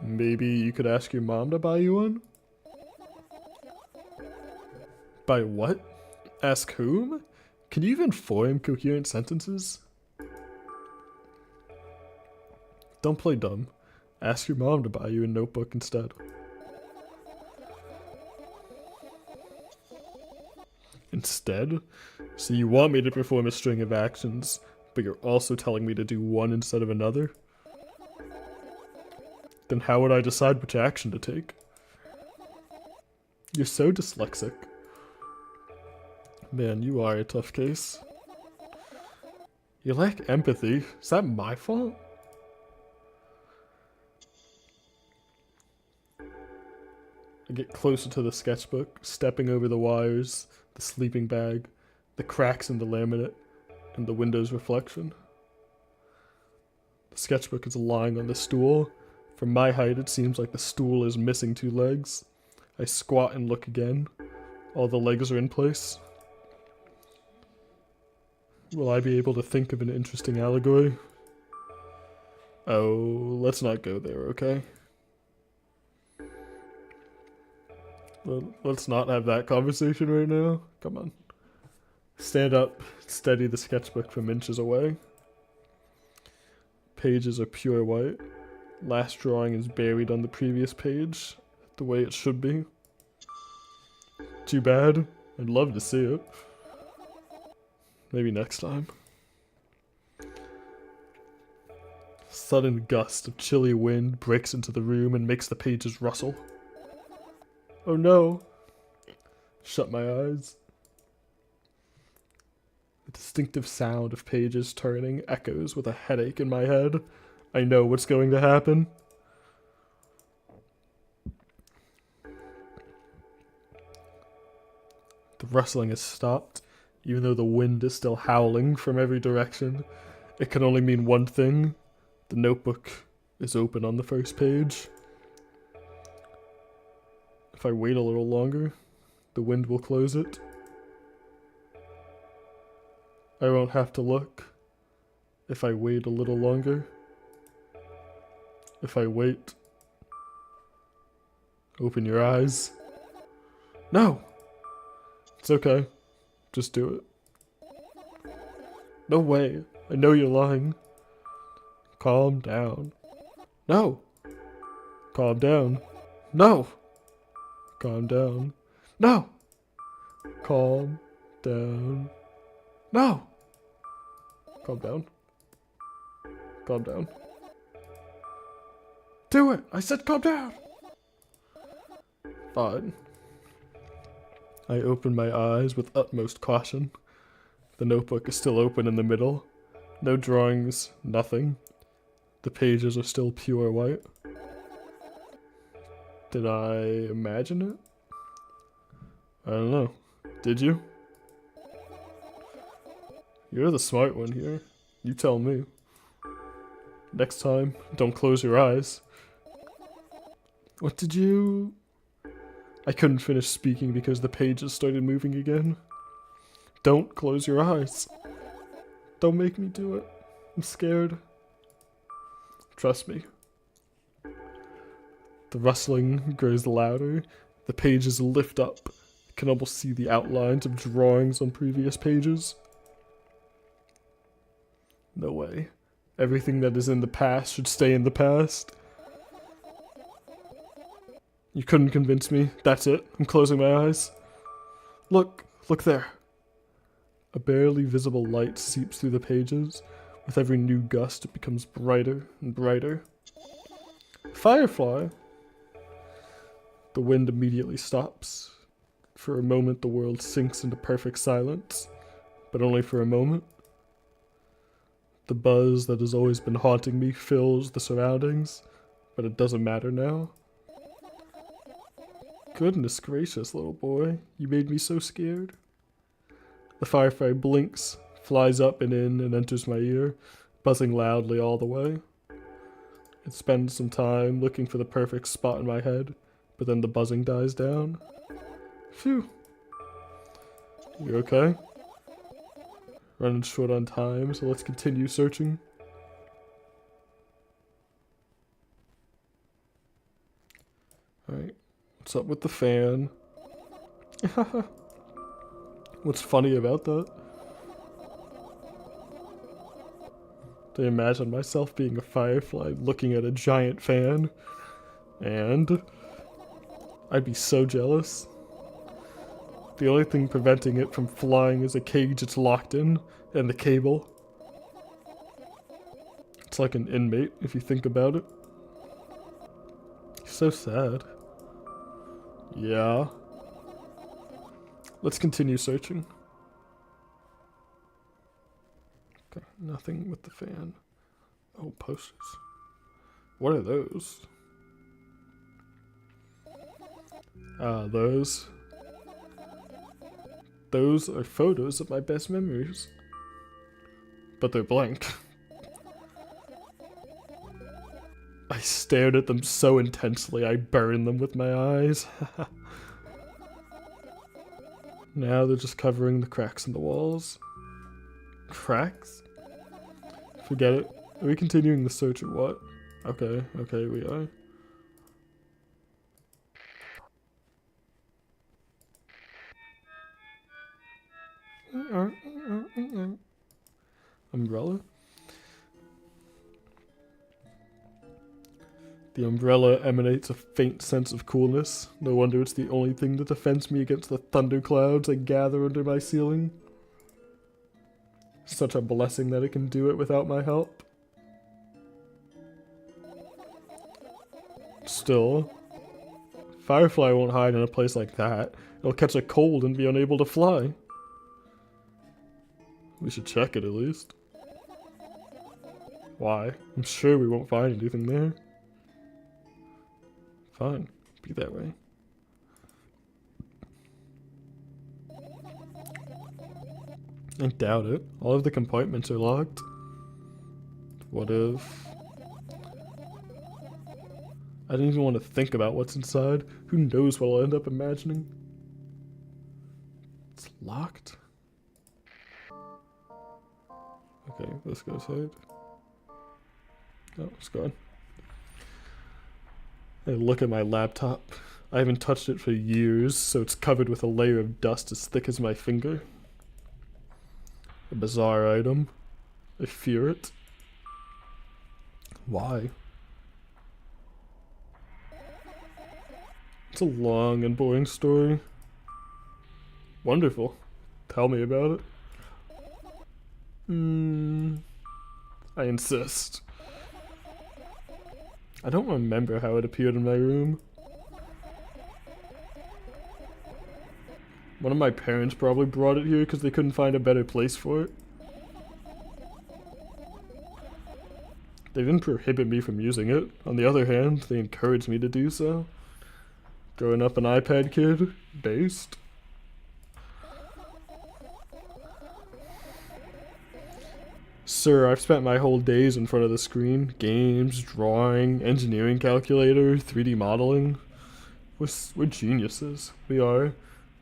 Maybe you could ask your mom to buy you one? By what? Ask whom? Can you even form coherent sentences? Don't play dumb. Ask your mom to buy you a notebook instead. Instead? So you want me to perform a string of actions, but you're also telling me to do one instead of another? Then how would I decide which action to take? You're so dyslexic. Man, you are a tough case. You lack empathy. Is that my fault? I get closer to the sketchbook, stepping over the wires, the sleeping bag, the cracks in the laminate, and the window's reflection. The sketchbook is lying on the stool. From my height, it seems like the stool is missing 2 legs. I squat and look again. All the legs are in place. Will I be able to think of an interesting allegory? Oh, let's not go there, okay? Let's not have that conversation right now. Come on. Stand up, steady the sketchbook from inches away. Pages are pure white. Last drawing is buried on the previous page, the way it should be. Too bad. I'd love to see it. Maybe next time. Sudden gust of chilly wind breaks into the room and makes the pages rustle. Oh no. Shut my eyes. The distinctive sound of pages turning echoes with a headache in my head. I know what's going to happen. The rustling has stopped, even though the wind is still howling from every direction. It can only mean one thing. The notebook is open on the first page. If I wait a little longer, the wind will close it. I won't have to look. If I wait a little longer. If I wait. Open your eyes. No! It's okay. Just do it. No way. I know you're lying. Calm down. No! Calm down. No! Calm down. No! Calm down. No! Calm down. Calm down. Do it! I said calm down! Fine. I open my eyes with utmost caution. The notebook is still open in the middle. No drawings, nothing. The pages are still pure white. Did I imagine it? I don't know. Did you? You're the smart one here. You tell me. Next time, don't close your eyes. What did you... I couldn't finish speaking because the pages started moving again. Don't close your eyes. Don't make me do it. I'm scared. Trust me. The rustling grows louder. The pages lift up. I can almost see the outlines of drawings on previous pages. No way. Everything that is in the past should stay in the past. You couldn't convince me. That's it. I'm closing my eyes. Look. Look there. A barely visible light seeps through the pages. With every new gust, it becomes brighter and brighter. Firefly! The wind immediately stops. For a moment, the world sinks into perfect silence, but only for a moment. The buzz that has always been haunting me fills the surroundings, but it doesn't matter now. Goodness gracious, little boy, you made me so scared. The firefly blinks, flies up and in, and enters my ear, buzzing loudly all the way. It spends some time looking for the perfect spot in my head, but then the buzzing dies down. Phew. You okay? Running short on time, so let's continue searching. Alright, what's up with the fan? What's funny about that? I imagine myself being a firefly looking at a giant fan, and I'd be so jealous. The only thing preventing it from flying is a cage it's locked in, and the cable. It's like an inmate, if you think about it. So sad. Yeah. Let's continue searching. Okay, nothing with the fan. Oh, posters. What are those? Ah, those. Those are photos of my best memories. But they're blank. I stared at them so intensely I burned them with my eyes. Now they're just covering the cracks in the walls. Cracks? Forget it. Are we continuing the search or what? Okay, we are. Umbrella? The umbrella emanates a faint sense of coolness. No wonder it's the only thing that defends me against the thunderclouds I gather under my ceiling. Such a blessing that it can do it without my help. Still, Firefly won't hide in a place like that. It'll catch a cold and be unable to fly. We should check it at least. Why? I'm sure we won't find anything there. Fine, be that way. I doubt it. All of the compartments are locked. What if... I don't even want to think about what's inside. Who knows what I'll end up imagining? It's locked? Okay, let's go outside. Oh, it's gone. Hey, look at my laptop. I haven't touched it for years, so it's covered with a layer of dust as thick as my finger. A bizarre item. I fear it. Why? It's a long and boring story. Wonderful. Tell me about it. I insist. I don't remember how it appeared in my room. One of my parents probably brought it here because they couldn't find a better place for it. They didn't prohibit me from using it. On the other hand, they encouraged me to do so. Growing up an iPad kid, based. Sir, I've spent my whole days in front of the screen. Games, drawing, engineering calculator, 3D modeling. We're geniuses. We are.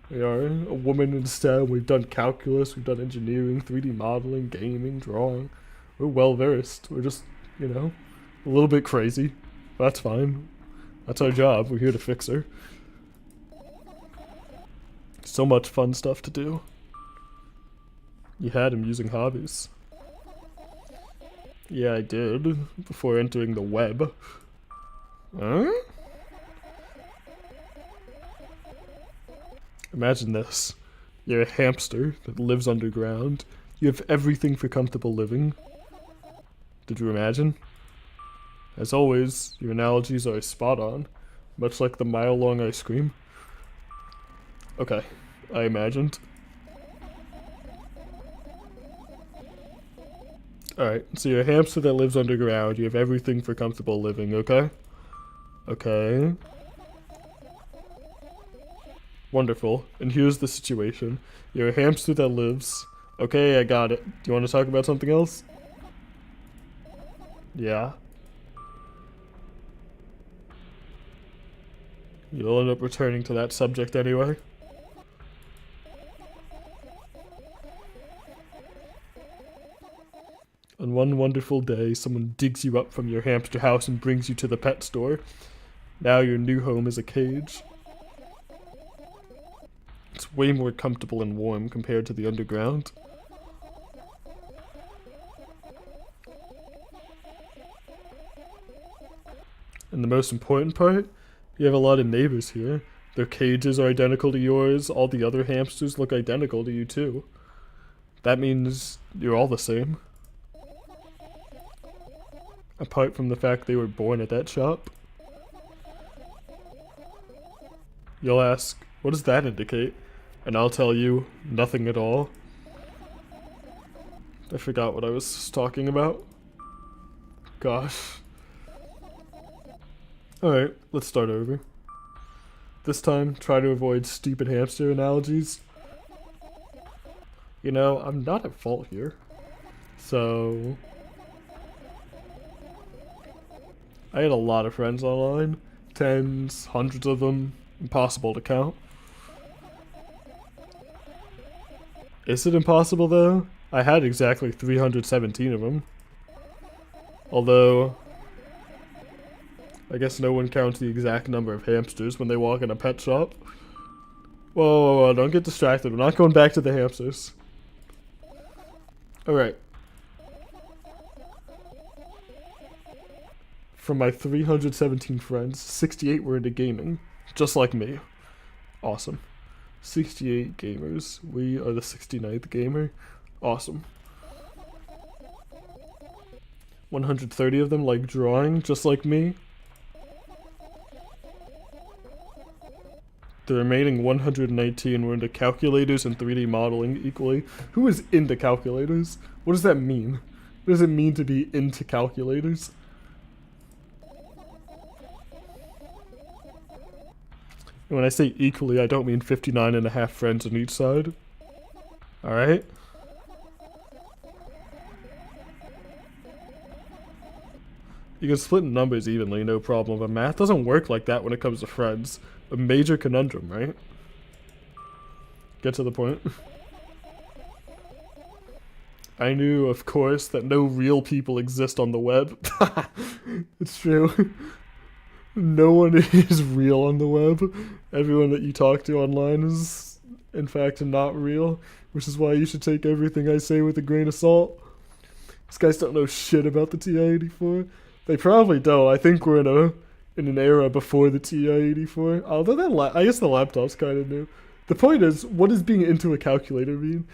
We are. A woman in STEM. We've done calculus, we've done engineering, 3D modeling, gaming, drawing. We're well versed. We're just, you know, a little bit crazy. That's fine. That's our job. We're here to fix her. So much fun stuff to do. You had amusing hobbies. Yeah, I did. Before entering the web. Huh? Imagine this. You're a hamster that lives underground. You have everything for comfortable living. Did you imagine? As always, your analogies are spot on, much like the mile-long ice cream. Okay, I imagined. Alright, so you're a hamster that lives underground. You have everything for comfortable living, okay? Okay. Wonderful. And here's the situation. You're a hamster that lives... Okay, I got it. Do you want to talk about something else? Yeah. You'll end up returning to that subject anyway. On one wonderful day, someone digs you up from your hamster house and brings you to the pet store. Now your new home is a cage. It's way more comfortable and warm compared to the underground. And the most important part, you have a lot of neighbors here. Their cages are identical to yours. All the other hamsters look identical to you too. That means you're all the same. Apart from the fact they were born at that shop. You'll ask, what does that indicate? And I'll tell you, nothing at all. I forgot what I was talking about. Gosh. Alright, let's start over. This time, try to avoid stupid hamster analogies. You know, I'm not at fault here. So... I had a lot of friends online. Tens, hundreds of them. Impossible to count. Is it impossible though? I had exactly 317 of them. Although... I guess no one counts the exact number of hamsters when they walk in a pet shop. Whoa, don't get distracted. We're not going back to the hamsters. Alright. From my 317 friends, 68 were into gaming. Just like me. Awesome. 68 gamers. We are the 69th gamer. Awesome. 130 of them like drawing, just like me. The remaining 119 were into calculators and 3D modeling equally. Who is into calculators? What does that mean? What does it mean to be into calculators? And when I say equally, I don't mean 59 and a half friends on each side. Alright? You can split numbers evenly, no problem, but math doesn't work like that when it comes to friends. A major conundrum, right? Get to the point. I knew, of course, that no real people exist on the web. It's true. No one is real on the web. Everyone that you talk to online is, in fact, not real, which is why you should take everything I say with a grain of salt. These guys don't know shit about the TI-84. They probably don't. I think we're in an era before the TI-84. Although I guess the laptop's kind of new. The point is, what does being into a calculator mean?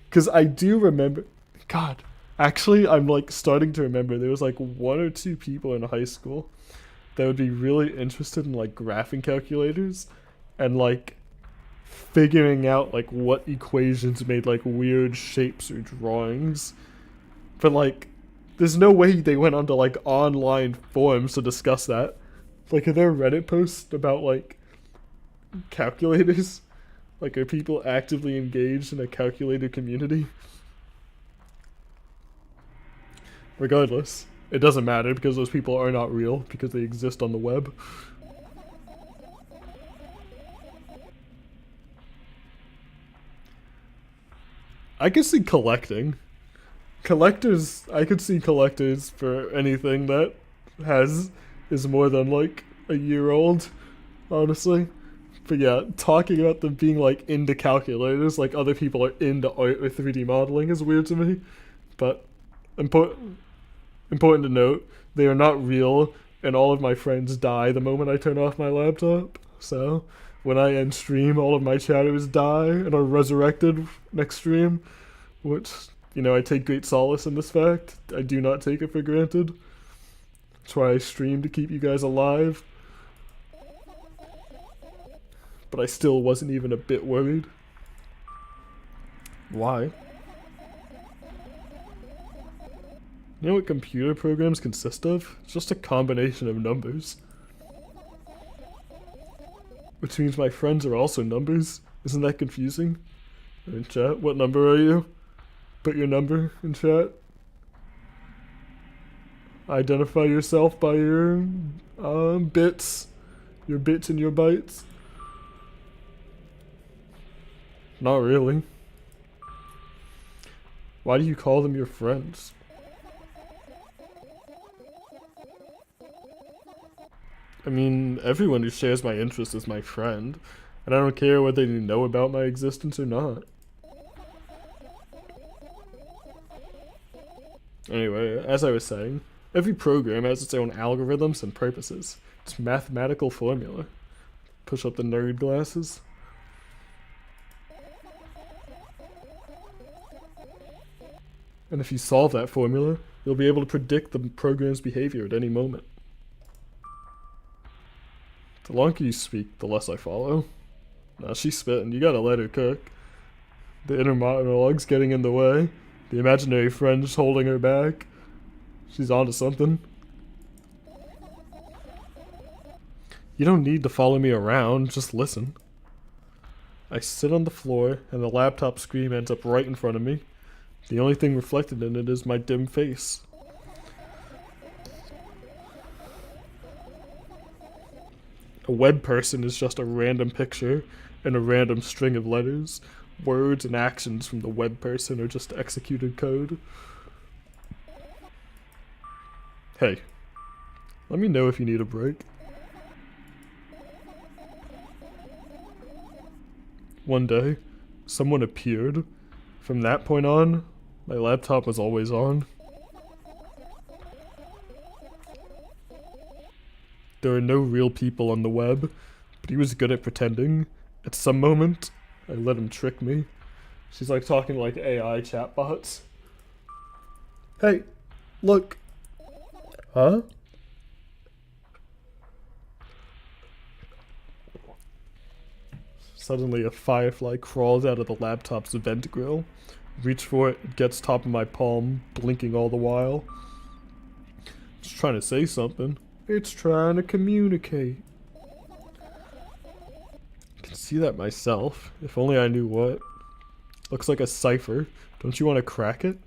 Because I do remember... God, actually, I'm like starting to remember there was like 1 or 2 people in high school that would be really interested in like graphing calculators and like figuring out like what equations made like weird shapes or drawings. But like, there's no way they went onto like online forums to discuss that. Like, are there Reddit posts about like calculators? Like, are people actively engaged in a calculator community? Regardless, it doesn't matter because those people are not real because they exist on the web. I could see collecting. Collectors, I could see collectors for anything that is more than like a year old, honestly. But yeah, talking about them being like into calculators, like other people are into art or 3D modeling is weird to me. But important to note, they are not real, and all of my friends die the moment I turn off my laptop. So, when I end stream, all of my chatters die and are resurrected next stream, which, you know, I take great solace in this fact. I do not take it for granted. That's why I stream, to keep you guys alive. but I still wasn't even a bit worried. Why? You know what computer programs consist of? It's just a combination of numbers. Which means my friends are also numbers. Isn't that confusing? In chat, what number are you? Put your number in chat. Identify yourself by your bits. Your bits and your bytes. Not really. Why do you call them your friends? I mean, everyone who shares my interest is my friend, and I don't care whether they know about my existence or not. Anyway, as I was saying, every program has its own algorithms and purposes. It's mathematical formula. Push up the nerd glasses. And if you solve that formula, you'll be able to predict the program's behavior at any moment. The longer you speak, the less I follow. Nah, she's spitting. You gotta let her cook. The inner monologue's getting in the way. The imaginary friend's holding her back. She's onto something. You don't need to follow me around, just listen. I sit on the floor, and the laptop screen ends up right in front of me. The only thing reflected in it is my dim face. A web person is just a random picture and a random string of letters. Words and actions from the web person are just executed code. Hey, let me know if you need a break. One day, someone appeared. From that point on, my laptop was always on. There are no real people on the web, but he was good at pretending. At some moment, I let him trick me. She's like talking like AI chatbots. Hey, look. Huh? Suddenly a firefly crawls out of the laptop's vent grill. Reach for it, it gets top of my palm, blinking all the while. It's trying to say something. It's trying to communicate. I can see that myself. If only I knew what. Looks like a cipher. Don't you want to crack it?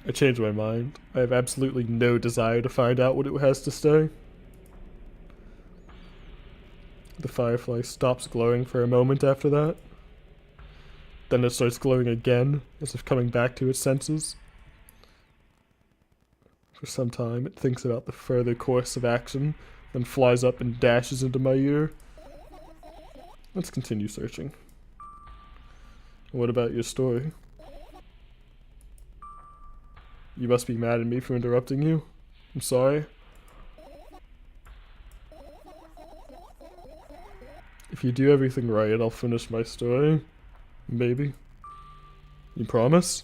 I changed my mind. I have absolutely no desire to find out what it has to say. The firefly stops glowing for a moment after that. Then it starts glowing again, as if coming back to its senses. For some time, it thinks about the further course of action, then flies up and dashes into my ear. Let's continue searching. What about your story? You must be mad at me for interrupting you. I'm sorry. If you do everything right, I'll finish my story. Maybe. You promise?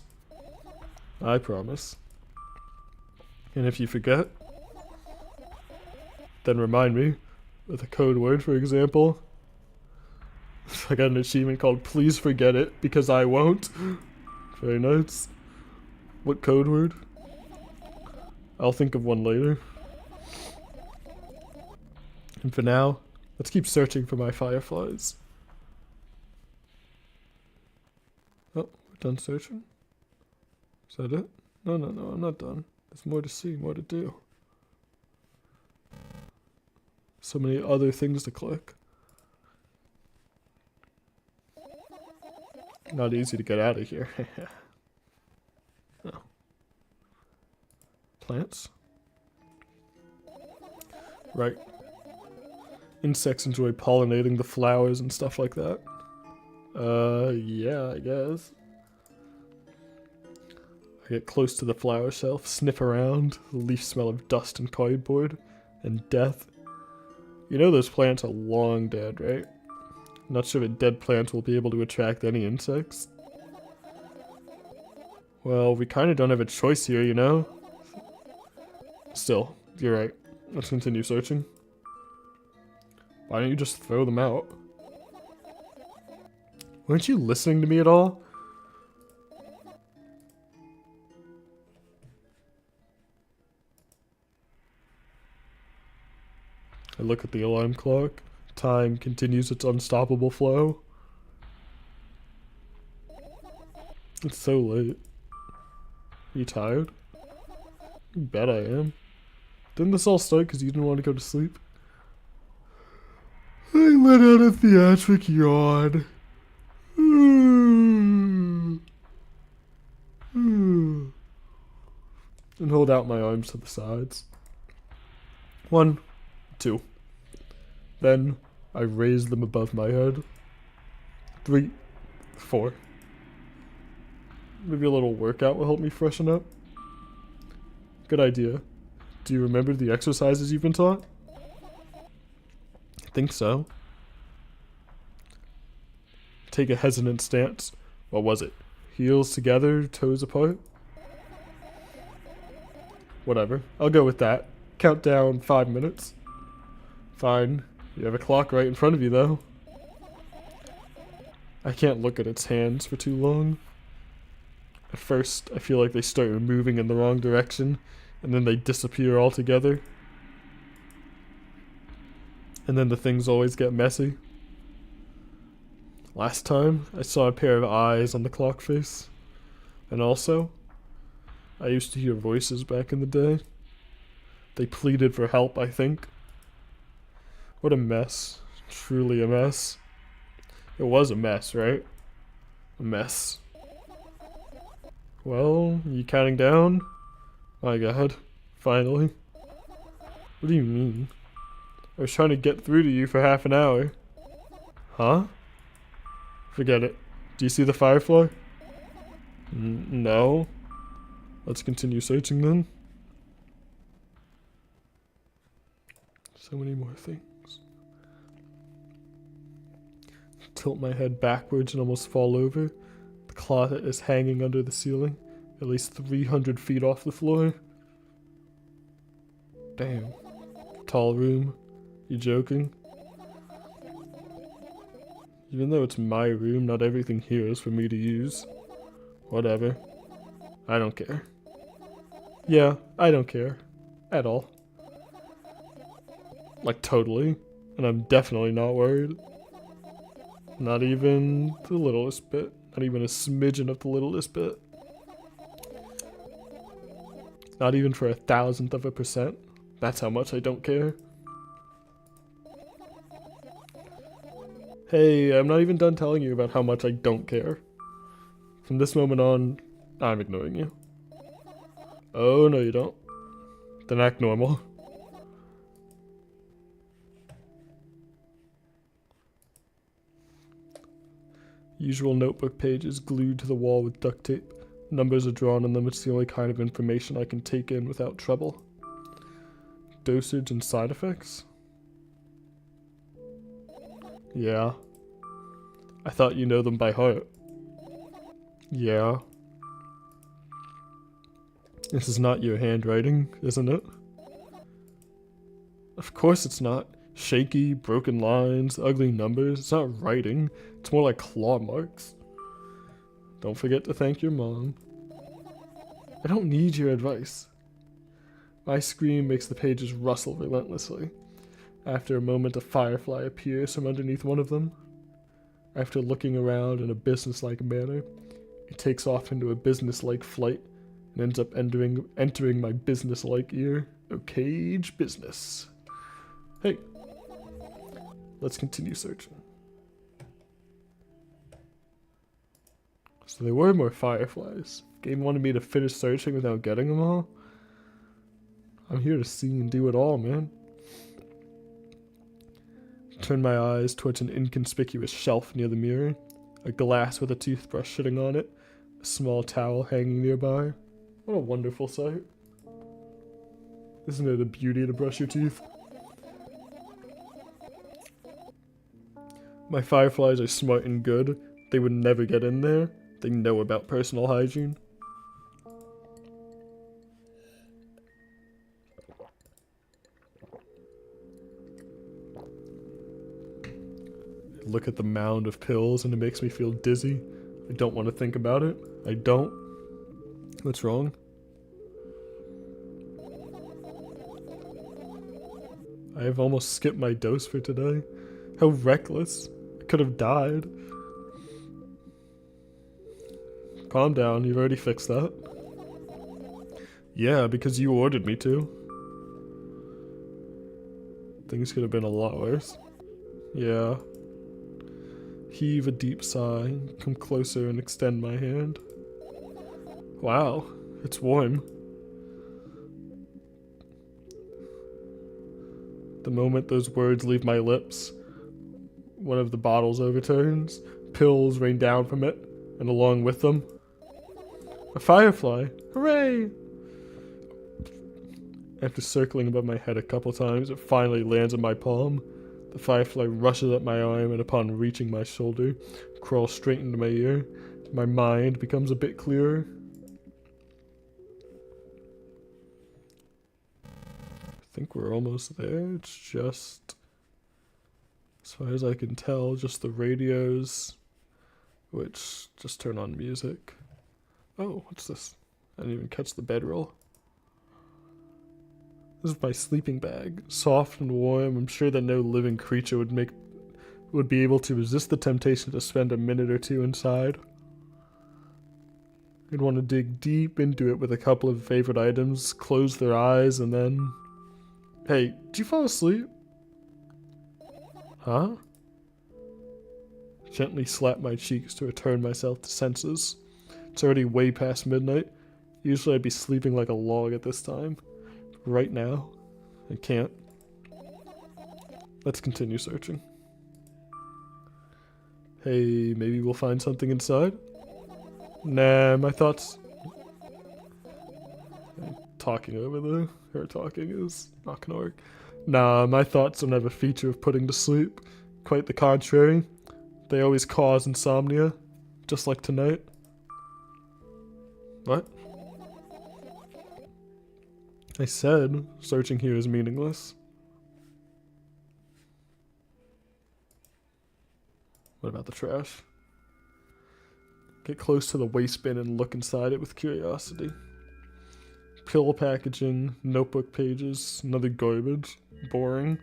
I promise. And if you forget, then remind me with a code word, for example. I got an achievement called Please Forget It, because I won't. Very nice. What code word? I'll think of one later. And for now, let's keep searching for my fireflies. Oh, we're done searching? Is that it? No, I'm not done. There's more to see, more to do. So many other things to click. Not easy to get out of here. Oh. Plants? Right. Insects enjoy pollinating the flowers and stuff like that. Yeah, I guess. I get close to the flower shelf, sniff around, the leaf smell of dust and cardboard, and death. You know those plants are long dead, right? Not sure that dead plants will be able to attract any insects. Well, we kinda don't have a choice here, you know? Still, you're right. Let's continue searching. Why don't you just throw them out? Weren't you listening to me at all? I look at the alarm clock. Time continues its unstoppable flow. It's so late. You tired? You bet I am. Didn't this all start because you didn't want to go to sleep? I let out a theatric yawn. And hold out my arms to the sides. 1, 2. Then I raise them above my head. 3, 4. Maybe a little workout will help me freshen up. Good idea. Do you remember the exercises you've been taught? I think so. Take a hesitant stance. What was it? Heels together, toes apart? Whatever. I'll go with that. Count down 5 minutes. Fine. You have a clock right in front of you, though. I can't look at its hands for too long. At first, I feel like they start moving in the wrong direction, and then they disappear altogether. And then the things always get messy. Last time, I saw a pair of eyes on the clock face. And also, I used to hear voices back in the day. They pleaded for help, I think. What a mess. Truly a mess. It was a mess, right? A mess. Well, you counting down? My god. Finally. What do you mean? I was trying to get through to you for half an hour. Huh? Forget it. Do you see the firefly? No. Let's continue searching then. So many more things. Tilt my head backwards and almost fall over. The closet is hanging under the ceiling, at least 300 feet off the floor. Damn. Tall room. You joking? Even though it's my room, not everything here is for me to use. Whatever. I don't care. Yeah, I don't care. At all. Like, totally. And I'm definitely not worried. Not even the littlest bit. Not even a smidgen of the littlest bit. Not even for 1,000th of a percent. That's how much I don't care. Hey, I'm not even done telling you about how much I don't care. From this moment on, I'm ignoring you. Oh, no you don't. Then act normal. Usual notebook pages glued to the wall with duct tape. Numbers are drawn on them. It's the only kind of information I can take in without trouble. Dosage and side effects? Yeah. I thought you know them by heart. Yeah. This is not your handwriting, isn't it? Of course it's not. Shaky, broken lines, ugly numbers. It's not writing. It's more like claw marks. Don't forget to thank your mom. I don't need your advice. My scream makes the pages rustle relentlessly. After a moment, a firefly appears from underneath one of them. After looking around in a businesslike manner, it takes off into a businesslike flight and ends up entering my businesslike ear. Cage business. Hey, let's continue searching. So there were more fireflies. Game wanted me to finish searching without getting them all. I'm here to see and do it all, man. Turn my eyes towards an inconspicuous shelf near the mirror. A glass with a toothbrush sitting on it. A small towel hanging nearby. What a wonderful sight. Isn't it a beauty to brush your teeth? My fireflies are smart and good. They would never get in there. They know about personal hygiene. look at the mound of pills and it makes me feel dizzy. I don't want to think about it. I don't. What's wrong? I have almost skipped my dose for today. How reckless. I could have died. Calm down, you've already fixed that. Yeah, because you ordered me to. Things could have been a lot worse. Yeah. Heave a deep sigh, come closer and extend my hand. Wow, it's warm. The moment those words leave my lips, one of the bottles overturns, pills rain down from it, and along with them, a firefly! Hooray! After circling above my head a couple times, it finally lands in my palm. The firefly rushes up my arm and upon reaching my shoulder, crawls straight into my ear. My mind becomes a bit clearer. I think we're almost there. It's just, as far as I can tell, just the radios, which just turn on music. Oh, what's this? I didn't even catch the bedroll. This is my sleeping bag, soft and warm. I'm sure that no living creature would be able to resist the temptation to spend a minute or two inside. I'd want to dig deep into it with a couple of favorite items, close their eyes, and then... Hey, did you fall asleep? Huh? Gently slap my cheeks to return myself to senses. It's already way past midnight. Usually I'd be sleeping like a log at this time. Right now, I can't. Let's continue searching. Hey, maybe we'll find something inside? Nah, my thoughts... Talking over her talking is not gonna work. Nah, my thoughts don't have a feature of putting to sleep. Quite the contrary. They always cause insomnia, just like tonight. What? I said searching here is meaningless. What about the trash? Get close to the waste bin and look inside it with curiosity. Pill packaging, notebook pages, another garbage. Boring.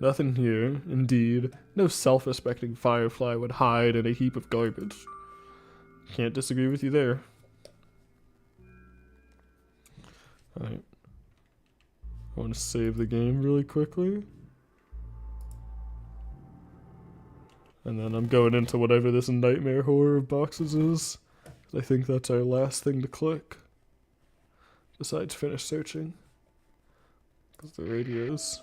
Nothing here, indeed. No self-respecting firefly would hide in a heap of garbage. Can't disagree with you there. Alright. I want to save the game really quickly. And then I'm going into whatever this nightmare horror of boxes is. I think that's our last thing to click. Besides finish searching. Because the radios.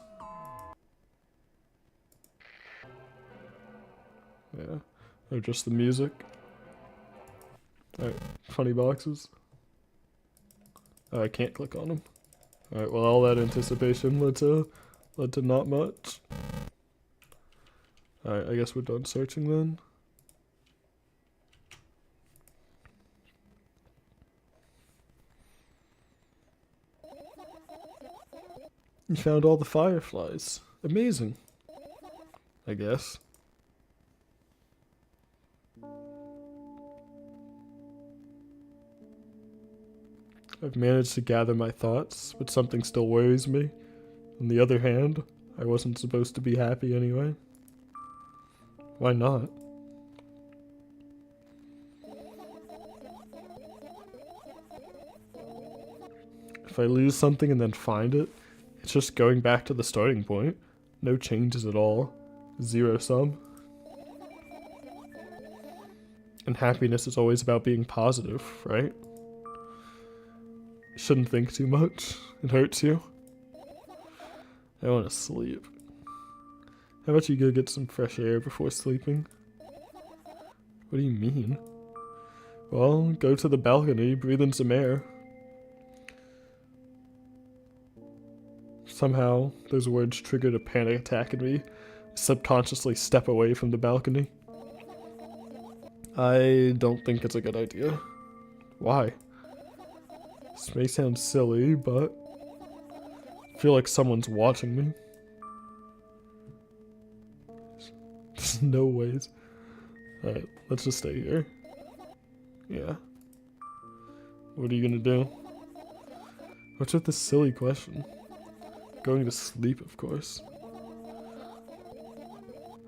Yeah. Or just the music. Alright, funny boxes. Oh, I can't click on them. Alright, well all that anticipation led to not much. Alright, I guess we're done searching then. You found all the fireflies. Amazing. I guess. I've managed to gather my thoughts, but something still worries me. On the other hand, I wasn't supposed to be happy anyway. Why not? If I lose something and then find it, it's just going back to the starting point. No changes at all. Zero sum. And happiness is always about being positive, right? Shouldn't think too much. It hurts you. I want to sleep. How about you go get some fresh air before sleeping? What do you mean? Well, go to the balcony, breathe in some air. Somehow, those words triggered a panic attack in me. I subconsciously step away from the balcony. I don't think it's a good idea. Why? This may sound silly, but feel like someone's watching me. There's no ways. Alright, let's just stay here. Yeah. What are you gonna do? What's with this silly question? Going to sleep, of course.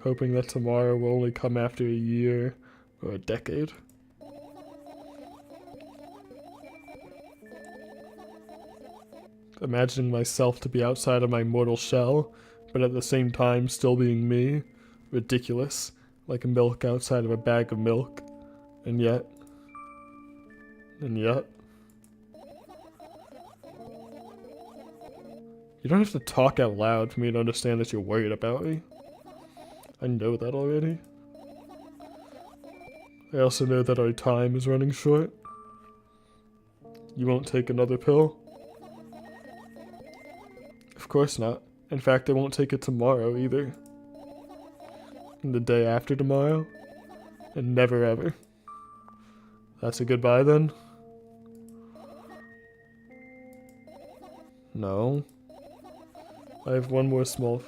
Hoping that tomorrow will only come after a year or a decade. Imagining myself to be outside of my mortal shell, but at the same time still being me. Ridiculous. Like milk outside of a bag of milk. And yet. You don't have to talk out loud for me to understand that you're worried about me. I know that already. I also know that our time is running short. You won't take another pill? Of course not. In fact, I won't take it tomorrow either. And the day after tomorrow. And never ever. That's a goodbye then? No. I have one more small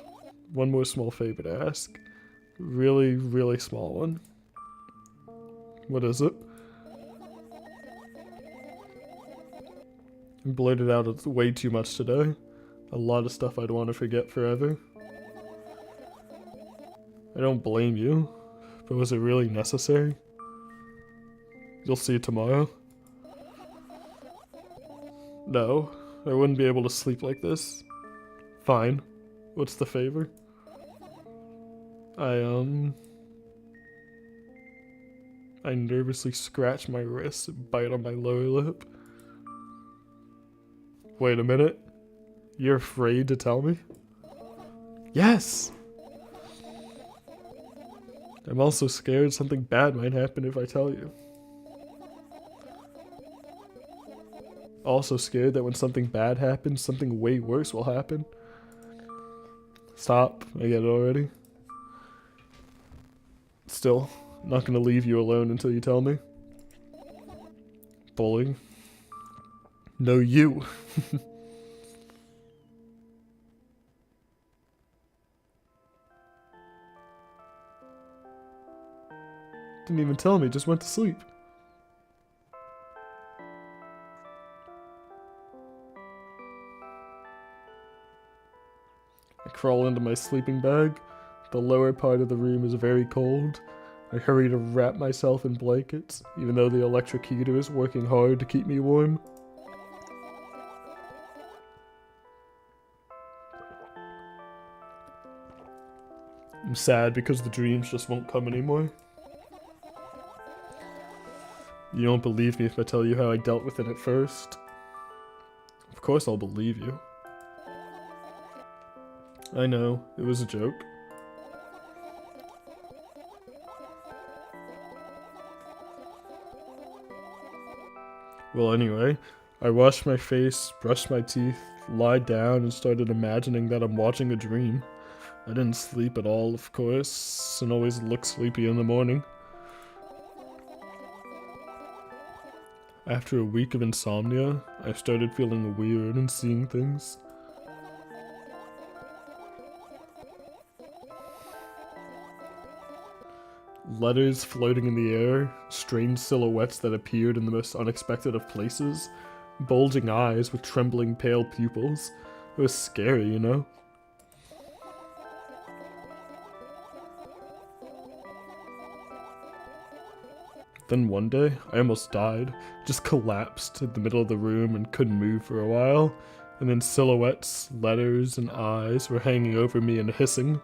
favor to ask. Really, really small one. What is it? I blurted out way too much today. A lot of stuff I'd want to forget forever. I don't blame you, but was it really necessary? You'll see tomorrow. No, I wouldn't be able to sleep like this. Fine. What's the favor? I nervously scratch my wrist and bite on my lower lip. Wait a minute. You're afraid to tell me? Yes! I'm also scared something bad might happen if I tell you. Also scared that when something bad happens, something way worse will happen. Stop. I get it already. Still, not gonna leave you alone until you tell me. Bully. No, you. Didn't even tell me, just went to sleep. I crawl into my sleeping bag. The lower part of the room is very cold. I hurry to wrap myself in blankets, even though the electric heater is working hard to keep me warm. I'm sad because the dreams just won't come anymore. You don't believe me if I tell you how I dealt with it at first. Of course I'll believe you. I know, it was a joke. Well, anyway, I washed my face, brushed my teeth, lied down, and started imagining that I'm watching a dream. I didn't sleep at all, of course, and always look sleepy in the morning. After a week of insomnia, I started feeling weird and seeing things. Letters floating in the air, strange silhouettes that appeared in the most unexpected of places, bulging eyes with trembling pale pupils. It was scary, you know? Then one day, I almost died, just collapsed in the middle of the room and couldn't move for a while, and then silhouettes, letters, and eyes were hanging over me and hissing.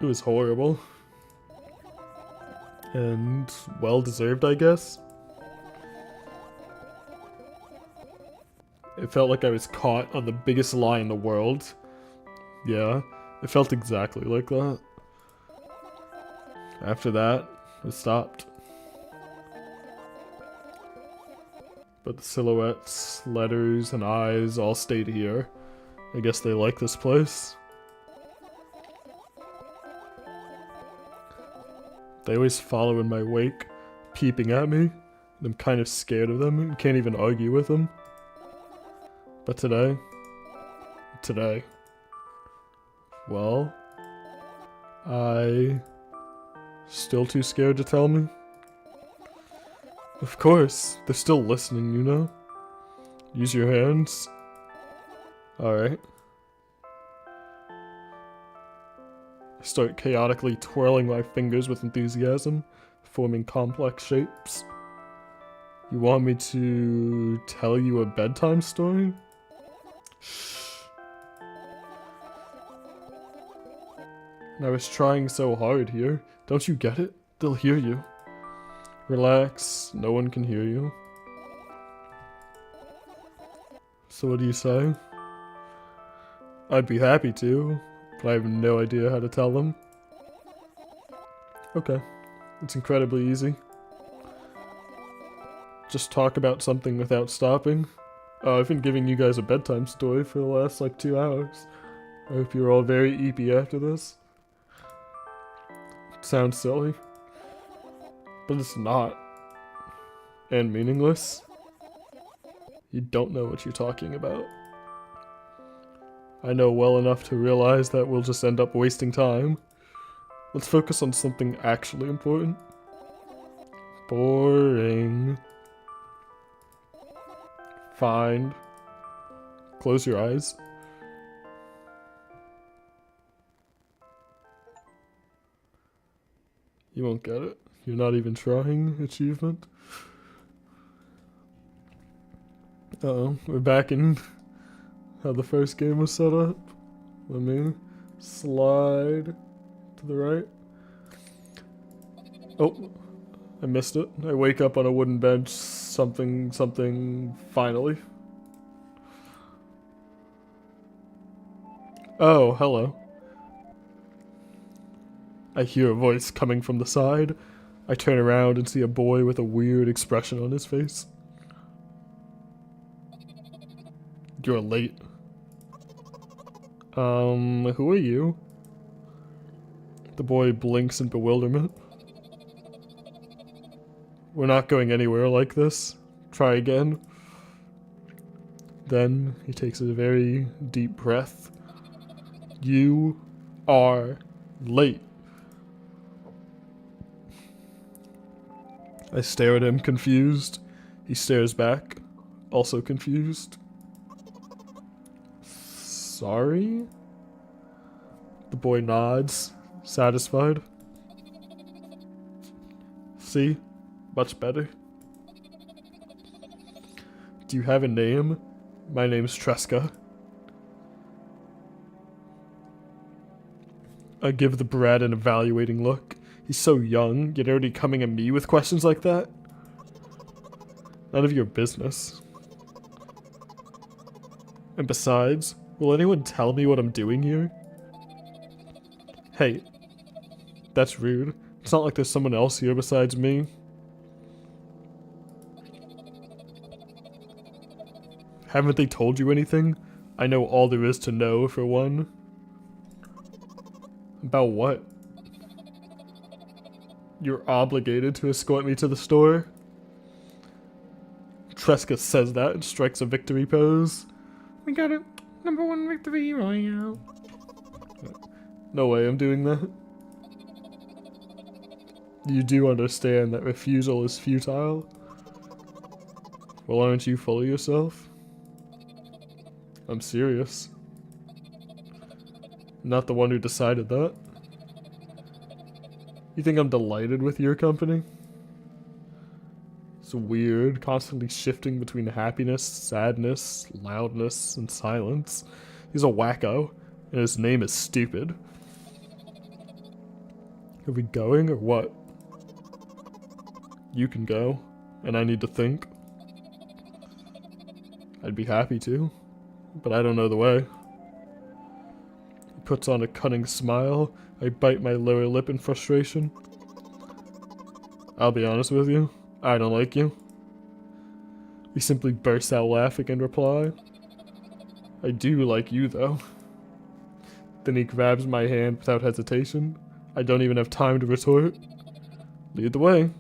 It was horrible. And well-deserved, I guess. It felt like I was caught on the biggest lie in the world. Yeah, it felt exactly like that. After that, it stopped. But the silhouettes, letters, and eyes all stayed here. I guess they like this place. They always follow in my wake, peeping at me, and I'm kind of scared of them and can't even argue with them. But today, well, I still too scared to tell me? Of course, they're still listening, you know? Use your hands. Alright. I start chaotically twirling my fingers with enthusiasm, forming complex shapes. You want me to tell you a bedtime story? Shh. I was trying so hard here. Don't you get it? They'll hear you. Relax, no one can hear you. So what do you say? I'd be happy to, but I have no idea how to tell them. Okay, it's incredibly easy. Just talk about something without stopping. I've been giving you guys a bedtime story for the last like 2 hours. I hope you're all very eepy after this. It sounds silly, but it's not. And meaningless. You don't know what you're talking about. I know well enough to realize that we'll just end up wasting time. Let's focus on something actually important. Boring. Fine. Close your eyes. You won't get it. You're not even trying. Achievement. Uh-oh, we're back in how the first game was set up. Let me slide to the right. Oh, I missed it. I wake up on a wooden bench, something, finally. Oh, hello. I hear a voice coming from the side. I turn around and see a boy with a weird expression on his face. You're late. Who are you? The boy blinks in bewilderment. We're not going anywhere like this. Try again. Then he takes a very deep breath. You are late. I stare at him, confused. He stares back, also confused. Sorry? The boy nods, satisfied. See? Much better. Do you have a name? My name's Tresca. I give the brat an evaluating look. He's so young, yet already coming at me with questions like that? None of your business. And besides, will anyone tell me what I'm doing here? Hey, that's rude. It's not like there's someone else here besides me. Haven't they told you anything? I know all there is to know, for one. About what? You're obligated to escort me to the store? Tresca says that and strikes a victory pose. We got it. #1 victory royale. No way I'm doing that. You do understand that refusal is futile? Well, aren't you full of yourself? I'm serious. Not the one who decided that. You think I'm delighted with your company? It's weird, constantly shifting between happiness, sadness, loudness, and silence. He's a wacko, and his name is stupid. Are we going or what? You can go, and I need to think. I'd be happy to, but I don't know the way. He puts on a cunning smile. I bite my lower lip in frustration. I'll be honest with you, I don't like you. He simply bursts out laughing in reply. I do like you, though. Then he grabs my hand without hesitation. I don't even have time to retort. Lead the way.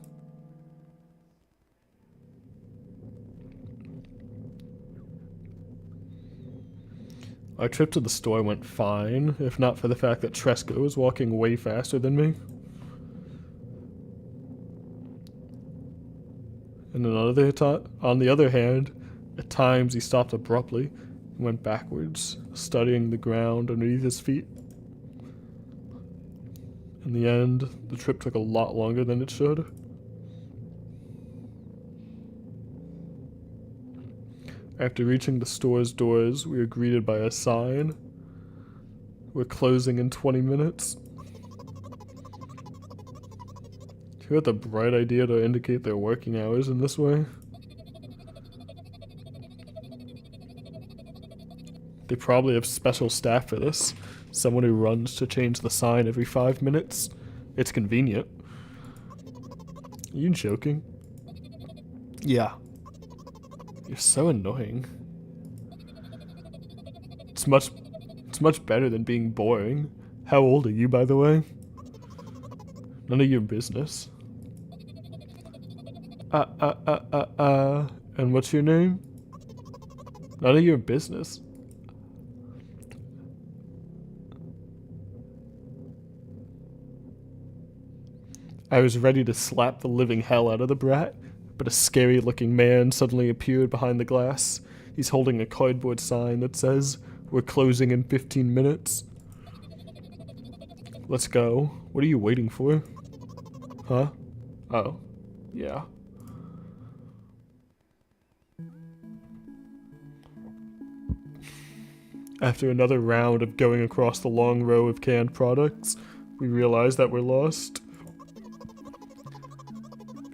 Our trip to the store went fine, if not for the fact that Tresco was walking way faster than me. And on the other hand, at times he stopped abruptly and went backwards, studying the ground underneath his feet. In the end, the trip took a lot longer than it should. After reaching the store's doors, we were greeted by a sign. We're closing in 20 minutes. Who had the bright idea to indicate their working hours in this way? They probably have special staff for this. Someone who runs to change the sign every 5 minutes. It's convenient. Are you joking? Yeah. You're so annoying. It's much better than being boring. How old are you, by the way? None of your business. And what's your name? None of your business. I was ready to slap the living hell out of the brat, but a scary-looking man suddenly appeared behind the glass. He's holding a cardboard sign that says, "We're closing in 15 minutes." Let's go. What are you waiting for? Huh? Oh. Yeah. After another round of going across the long row of canned products, we realize that we're lost.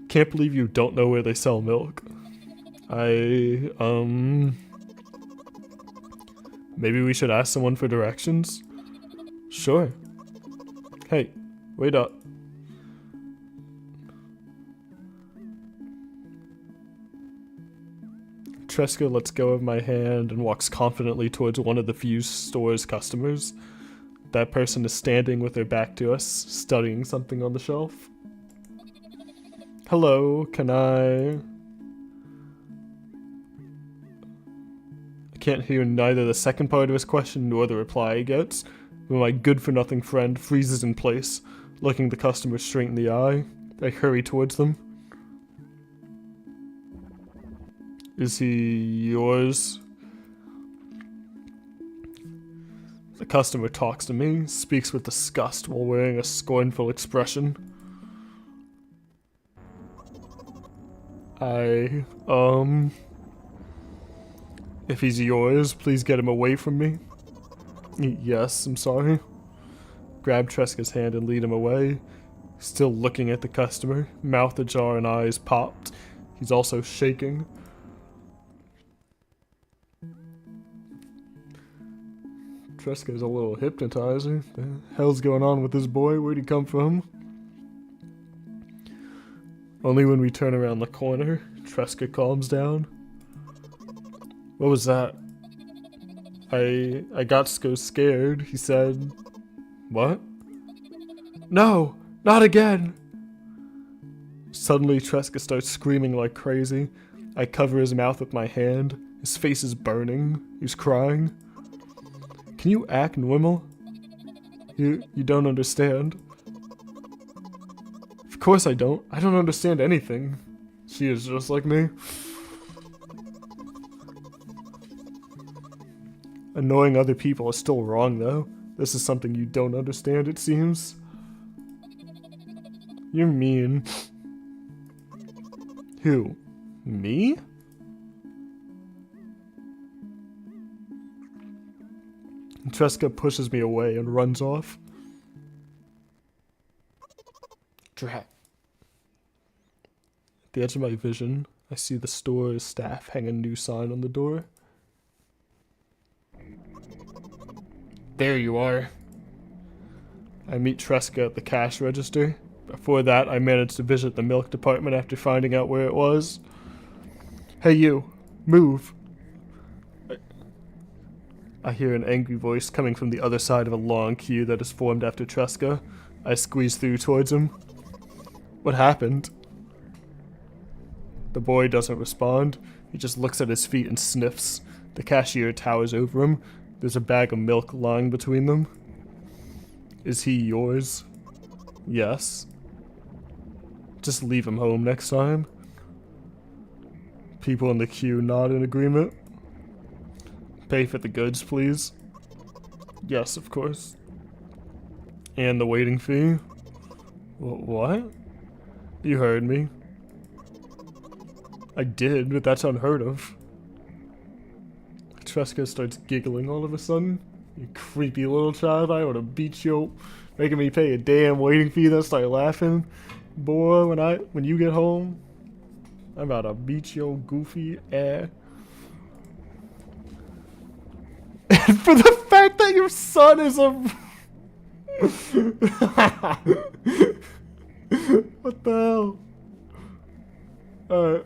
Can't believe you don't know where they sell milk. Maybe we should ask someone for directions? Sure. Hey, wait up. Tresca lets go of my hand and walks confidently towards one of the few store's customers. That person is standing with their back to us, studying something on the shelf. Hello, can I can't hear neither the second part of his question nor the reply he gets, but my good-for-nothing friend freezes in place, looking the customer straight in the eye. I hurry towards them. Is he yours? The customer talks to me, speaks with disgust while wearing a scornful expression. If he's yours, please get him away from me. Yes, I'm sorry. Grab Tresca's hand and lead him away. Still looking at the customer, mouth ajar and eyes popped. He's also shaking. Tresca's a little hypnotizer. The hell's going on with this boy? Where'd he come from? Only when we turn around the corner, Tresca calms down. What was that? I got so scared, he said. What? No! Not again! Suddenly, Tresca starts screaming like crazy. I cover his mouth with my hand. His face is burning. He's crying. Can you act normal? You don't understand. Of course I don't. I don't understand anything. She is just like me. Annoying other people is still wrong, though. This is something you don't understand, it seems. You're mean. Who? Me? Tresca pushes me away and runs off. Drat. At the edge of my vision, I see the store's staff hang a new sign on the door. There you are. I meet Tresca at the cash register. Before that, I managed to visit the milk department after finding out where it was. Hey you, move. I hear an angry voice coming from the other side of a long queue that is formed after Tresca. I squeeze through towards him. What happened? The boy doesn't respond. He just looks at his feet and sniffs. The cashier towers over him. There's a bag of milk lying between them. Is he yours? Yes. Just leave him home next time. People in the queue nod in agreement. Pay for the goods, please. Yes, of course. And the waiting fee. What? You heard me. I did, but that's unheard of. Tresca starts giggling all of a sudden. You creepy little child, I oughta beat you, making me pay a damn waiting fee, then start laughing. Boy, when you get home, I'm about to beat your goofy ass. And for the fact that your son is a... What the hell? Alright.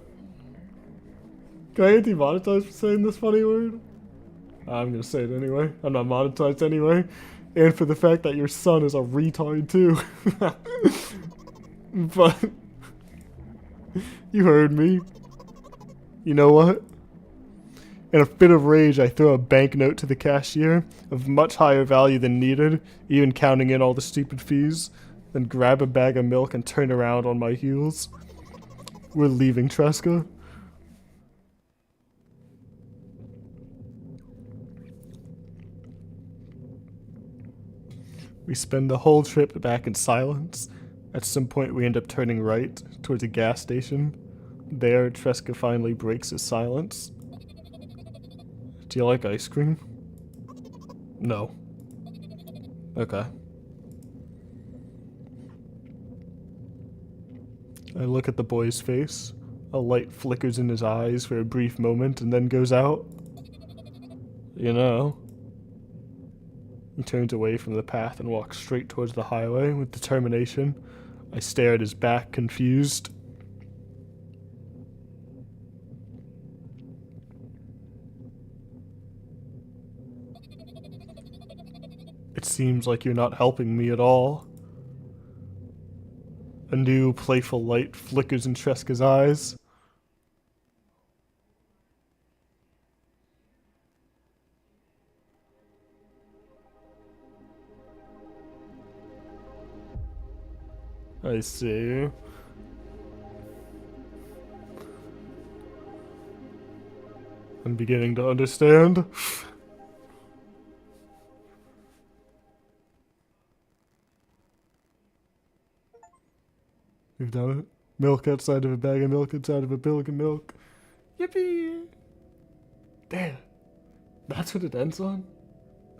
Can I get demonetized for saying this funny word? I'm gonna say it anyway. I'm not monetized anyway. And for the fact that your son is a retard too. But you heard me. You know what? In a fit of rage, I throw a banknote to the cashier of much higher value than needed, even counting in all the stupid fees, then grab a bag of milk and turn around on my heels. We're leaving Tresca. We spend the whole trip back in silence. At some point we end up turning right towards a gas station. There, Tresca finally breaks his silence. Do you like ice cream? No. Okay. I look at the boy's face. A light flickers in his eyes for a brief moment and then goes out. You know. He turns away from the path and walks straight towards the highway with determination. I stare at his back, confused. It seems like you're not helping me at all. A new, playful light flickers in Tresca's eyes. I see. I'm beginning to understand. You've done it. Milk outside of a bag of milk inside of a bag of milk. Yippee! Damn. That's what it ends on?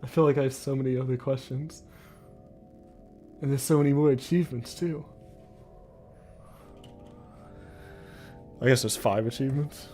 I feel like I have so many other questions. And there's so many more achievements, too. I guess there's 5 achievements.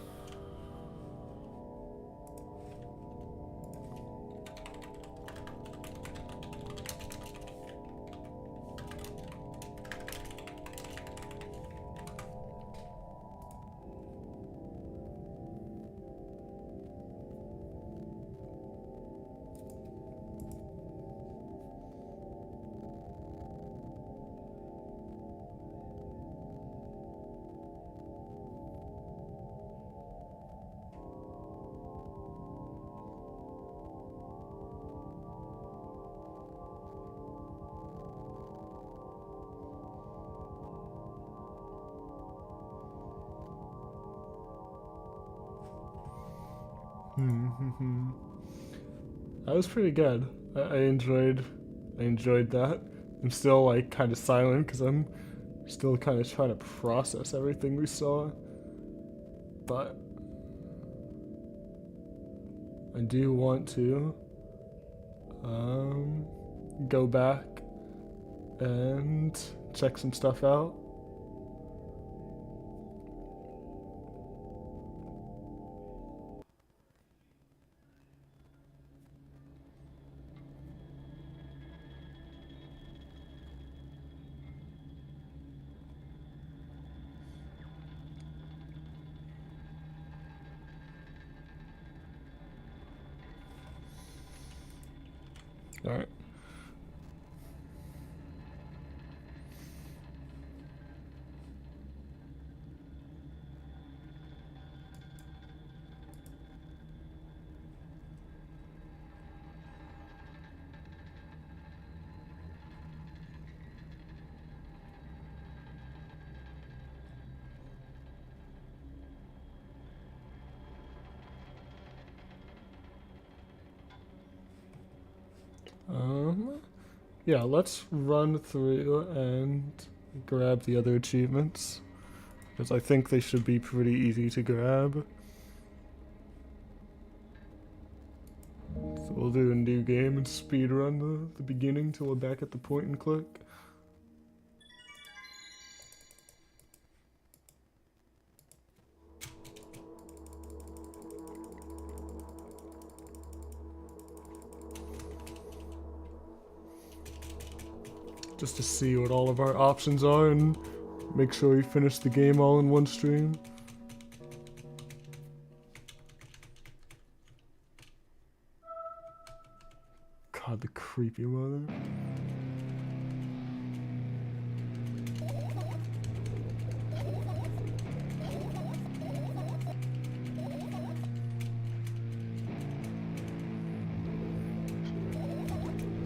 That was pretty good. I enjoyed that. I'm still like kind of silent because I'm still kind of trying to process everything we saw. But I do want to go back and check some stuff out. All right. Yeah, let's run through and grab the other achievements, because I think they should be pretty easy to grab. So we'll do a new game and speedrun the beginning till we're back at the point and click. Just to see what all of our options are and make sure we finish the game all in one stream. God, the creepy mother.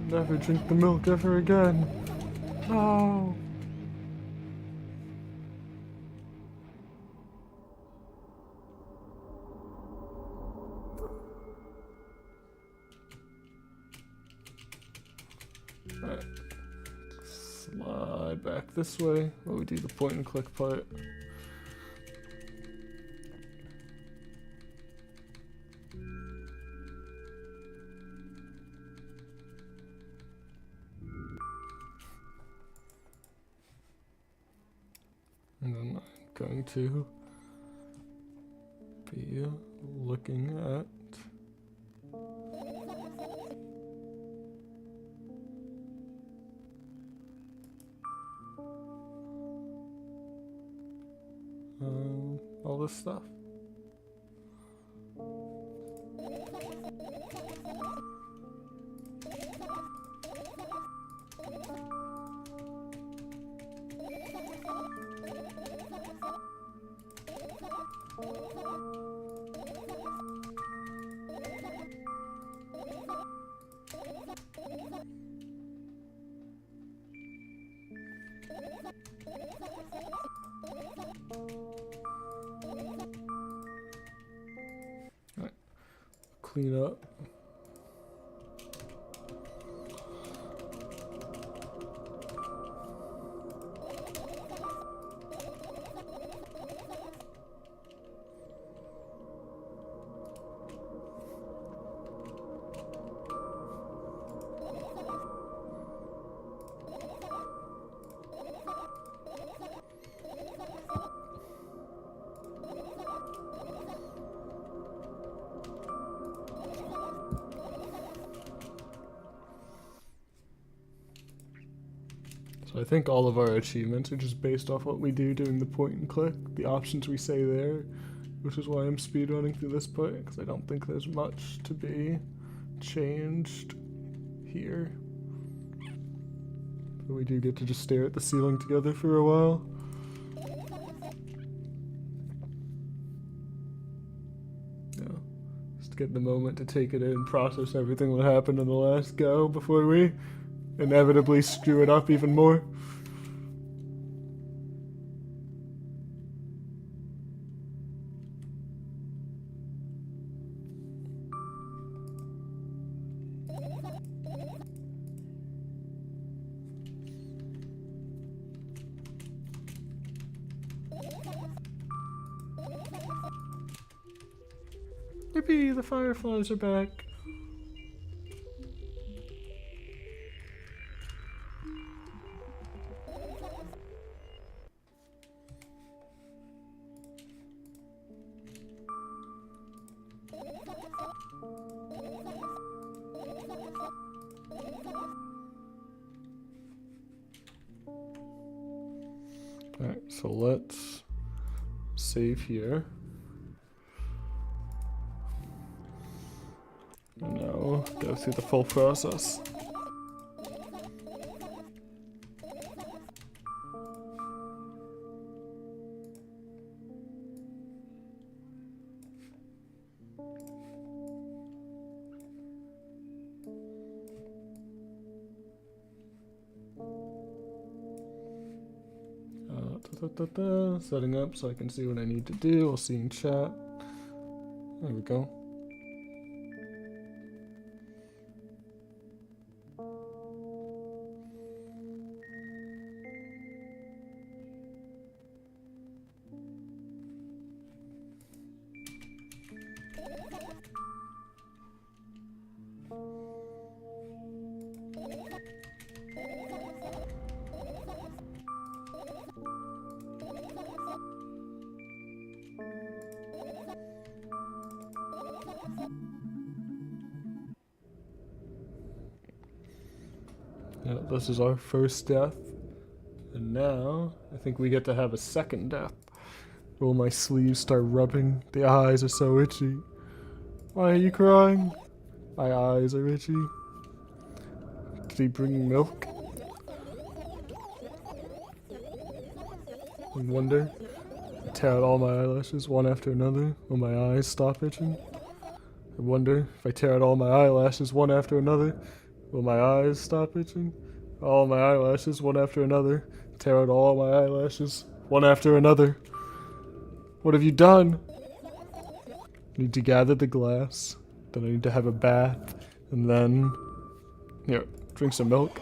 Never drink the milk ever again. No. Alright. Slide back this way while we do the point and click part. And then I'm going to be looking at all this stuff. Alright, clean up. So I think all of our achievements are just based off what we do doing the point and click, the options we say there, which is why I'm speedrunning through this part, because I don't think there's much to be changed here. But we do get to just stare at the ceiling together for a while. Yeah, just get the moment to take it in, process everything that happened in the last go before we inevitably screw it up even more. Yippee, the fireflies are back. Alright, so let's save here. And now go through the full process. Setting up so I can see what I need to do. I'll see in chat. There we go. Yeah, this is our first death. And now, I think we get to have a second death. Oh, my sleeves start rubbing. The eyes are so itchy. Why are you crying? My eyes are itchy. Did he bring milk? I wonder. I tear out all my eyelashes one after another. Will my eyes stop itching? I wonder if I tear out all my eyelashes one after another. Will my eyes stop itching? All my eyelashes one after another. Tear out all my eyelashes one after another. What have you done? I need to gather the glass. Then I need to have a bath. And then... Here, drink some milk.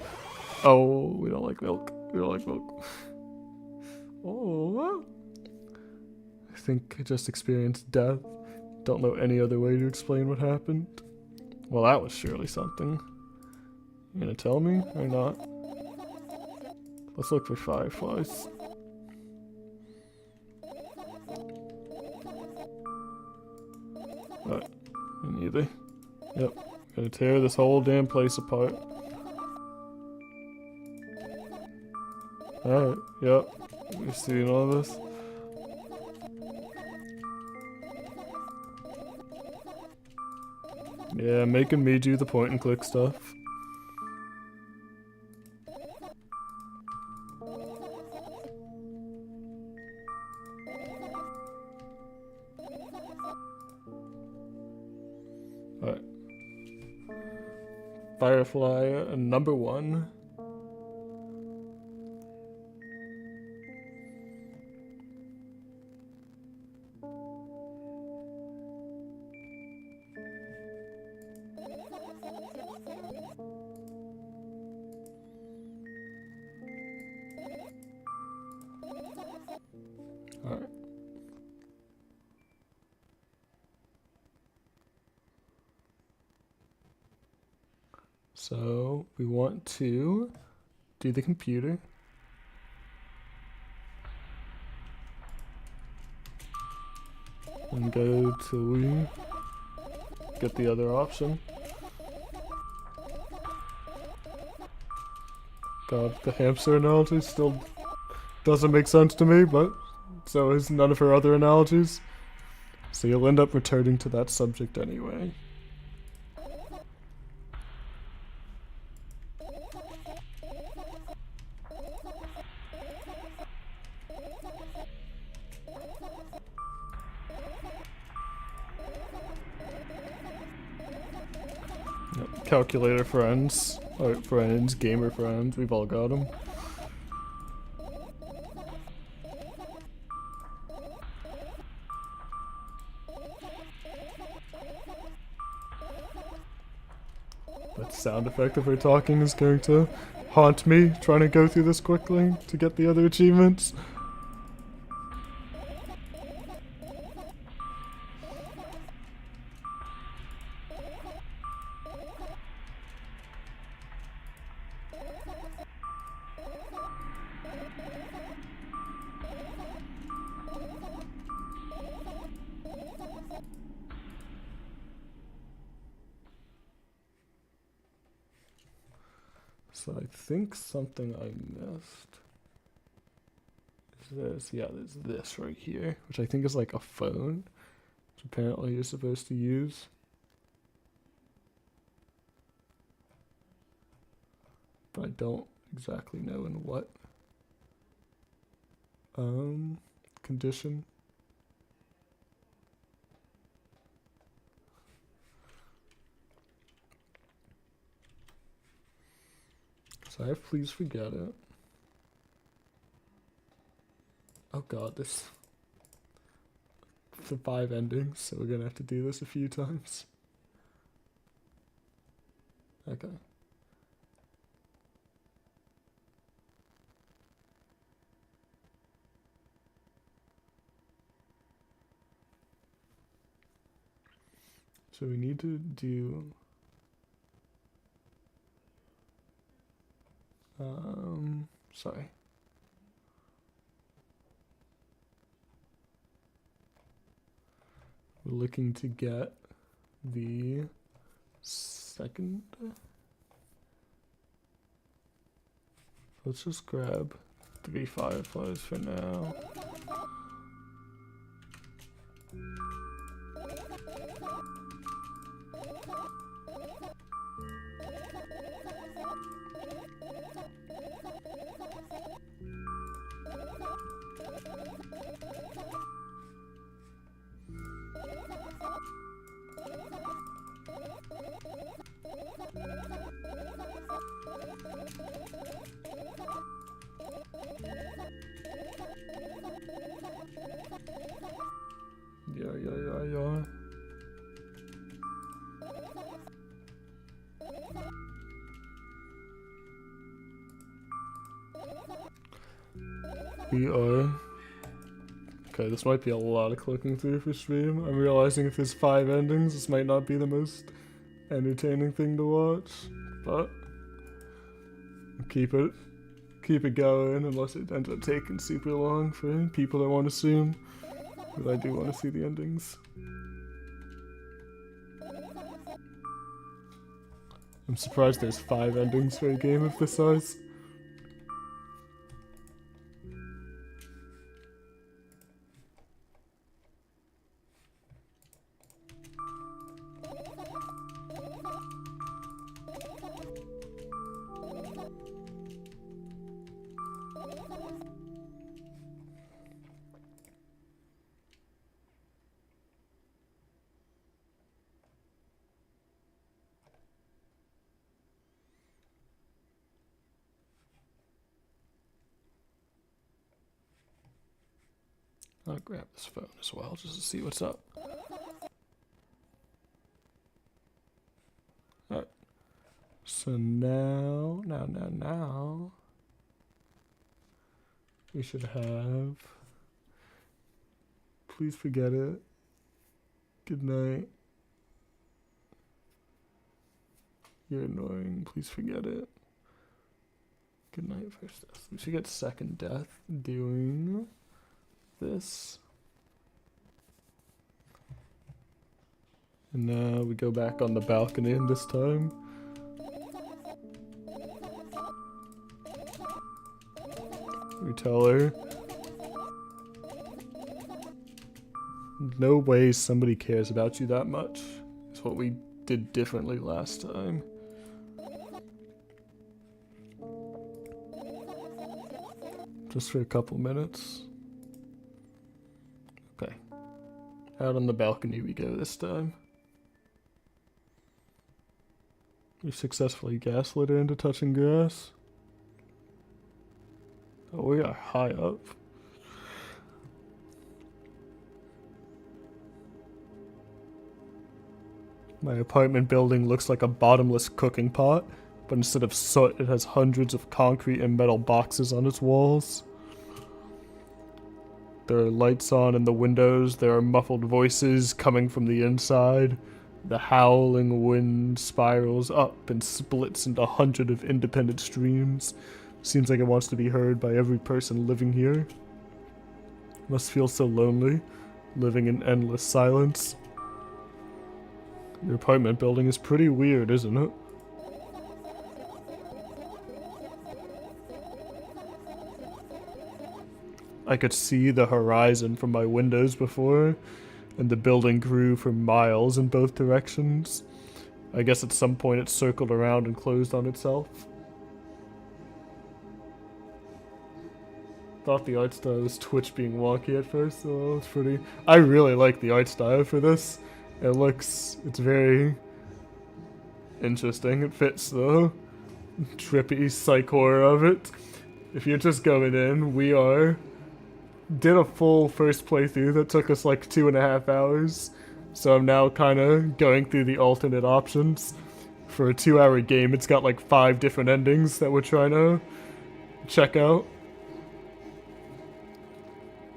Oh, we don't like milk. We don't like milk. Oh, I think I just experienced death. Don't know any other way to explain what happened. Well, that was surely something. You gonna tell me or not? Let's look for fireflies. Alright, me neither. Yep, gonna tear this whole damn place apart. Alright, yep. We've seen all this. Yeah, making me do the point and click stuff. Alright. Firefly number 1. Alright. So we want to do the computer. And go till we get the other option. God, the hamster analogy still doesn't make sense to me, but so is none of her other analogies. So you'll end up returning to that subject anyway. Yep. Calculator friends, art friends, gamer friends, we've all got them. That sound effect of her talking is going to haunt me, trying to go through this quickly to get the other achievements. So I think something I missed is this. Yeah, there's this right here, which I think is like a phone, which apparently you're supposed to use. But I don't exactly know in what condition. So I have please forget it. Oh god, this the 5 endings, so we're gonna have to do this a few times. Okay. So we need to do sorry. We're looking to get the second Let's just grab 3 fireflies for now. Yeah. We are... Okay, this might be a lot of clicking through for stream. I'm realizing if there's 5 endings, this might not be the most entertaining thing to watch, but keep it going unless it ends up taking super long for people that want to zoom. But I do want to see the endings. I'm surprised there's 5 endings for a game of this size. I'll grab this phone as well just to see what's up. Alright. So now, we should have Please Forget It. Good night. You're annoying. Please forget it. Good night, First Death. We should get Second Death doing this. And now we go back on the balcony this time. We tell her. No way somebody cares about you that much. It's what we did differently last time. Just for a couple minutes. Okay. Out on the balcony we go this time. We successfully gaslit her into touching grass. Oh, we are high up. My apartment building looks like a bottomless cooking pot, but instead of soot, it has hundreds of concrete and metal boxes on its walls. There are lights on in the windows, there are muffled voices coming from the inside. The howling wind spirals up and splits into 100 of independent streams. Seems like it wants to be heard by every person living here. Must feel so lonely, living in endless silence. Your apartment building is pretty weird, isn't it? I could see the horizon from my windows before, and the building grew for miles in both directions. I guess at some point it circled around and closed on itself. Thought the art style was Twitch being wonky at first, so it's pretty... I really like the art style for this. It's very interesting. It fits the trippy psych horror of it. If you're just going in, we did a full first playthrough that took us like 2.5 hours. So I'm now kind of going through the alternate options. For a 2-hour game, it's got like 5 different endings that we're trying to check out.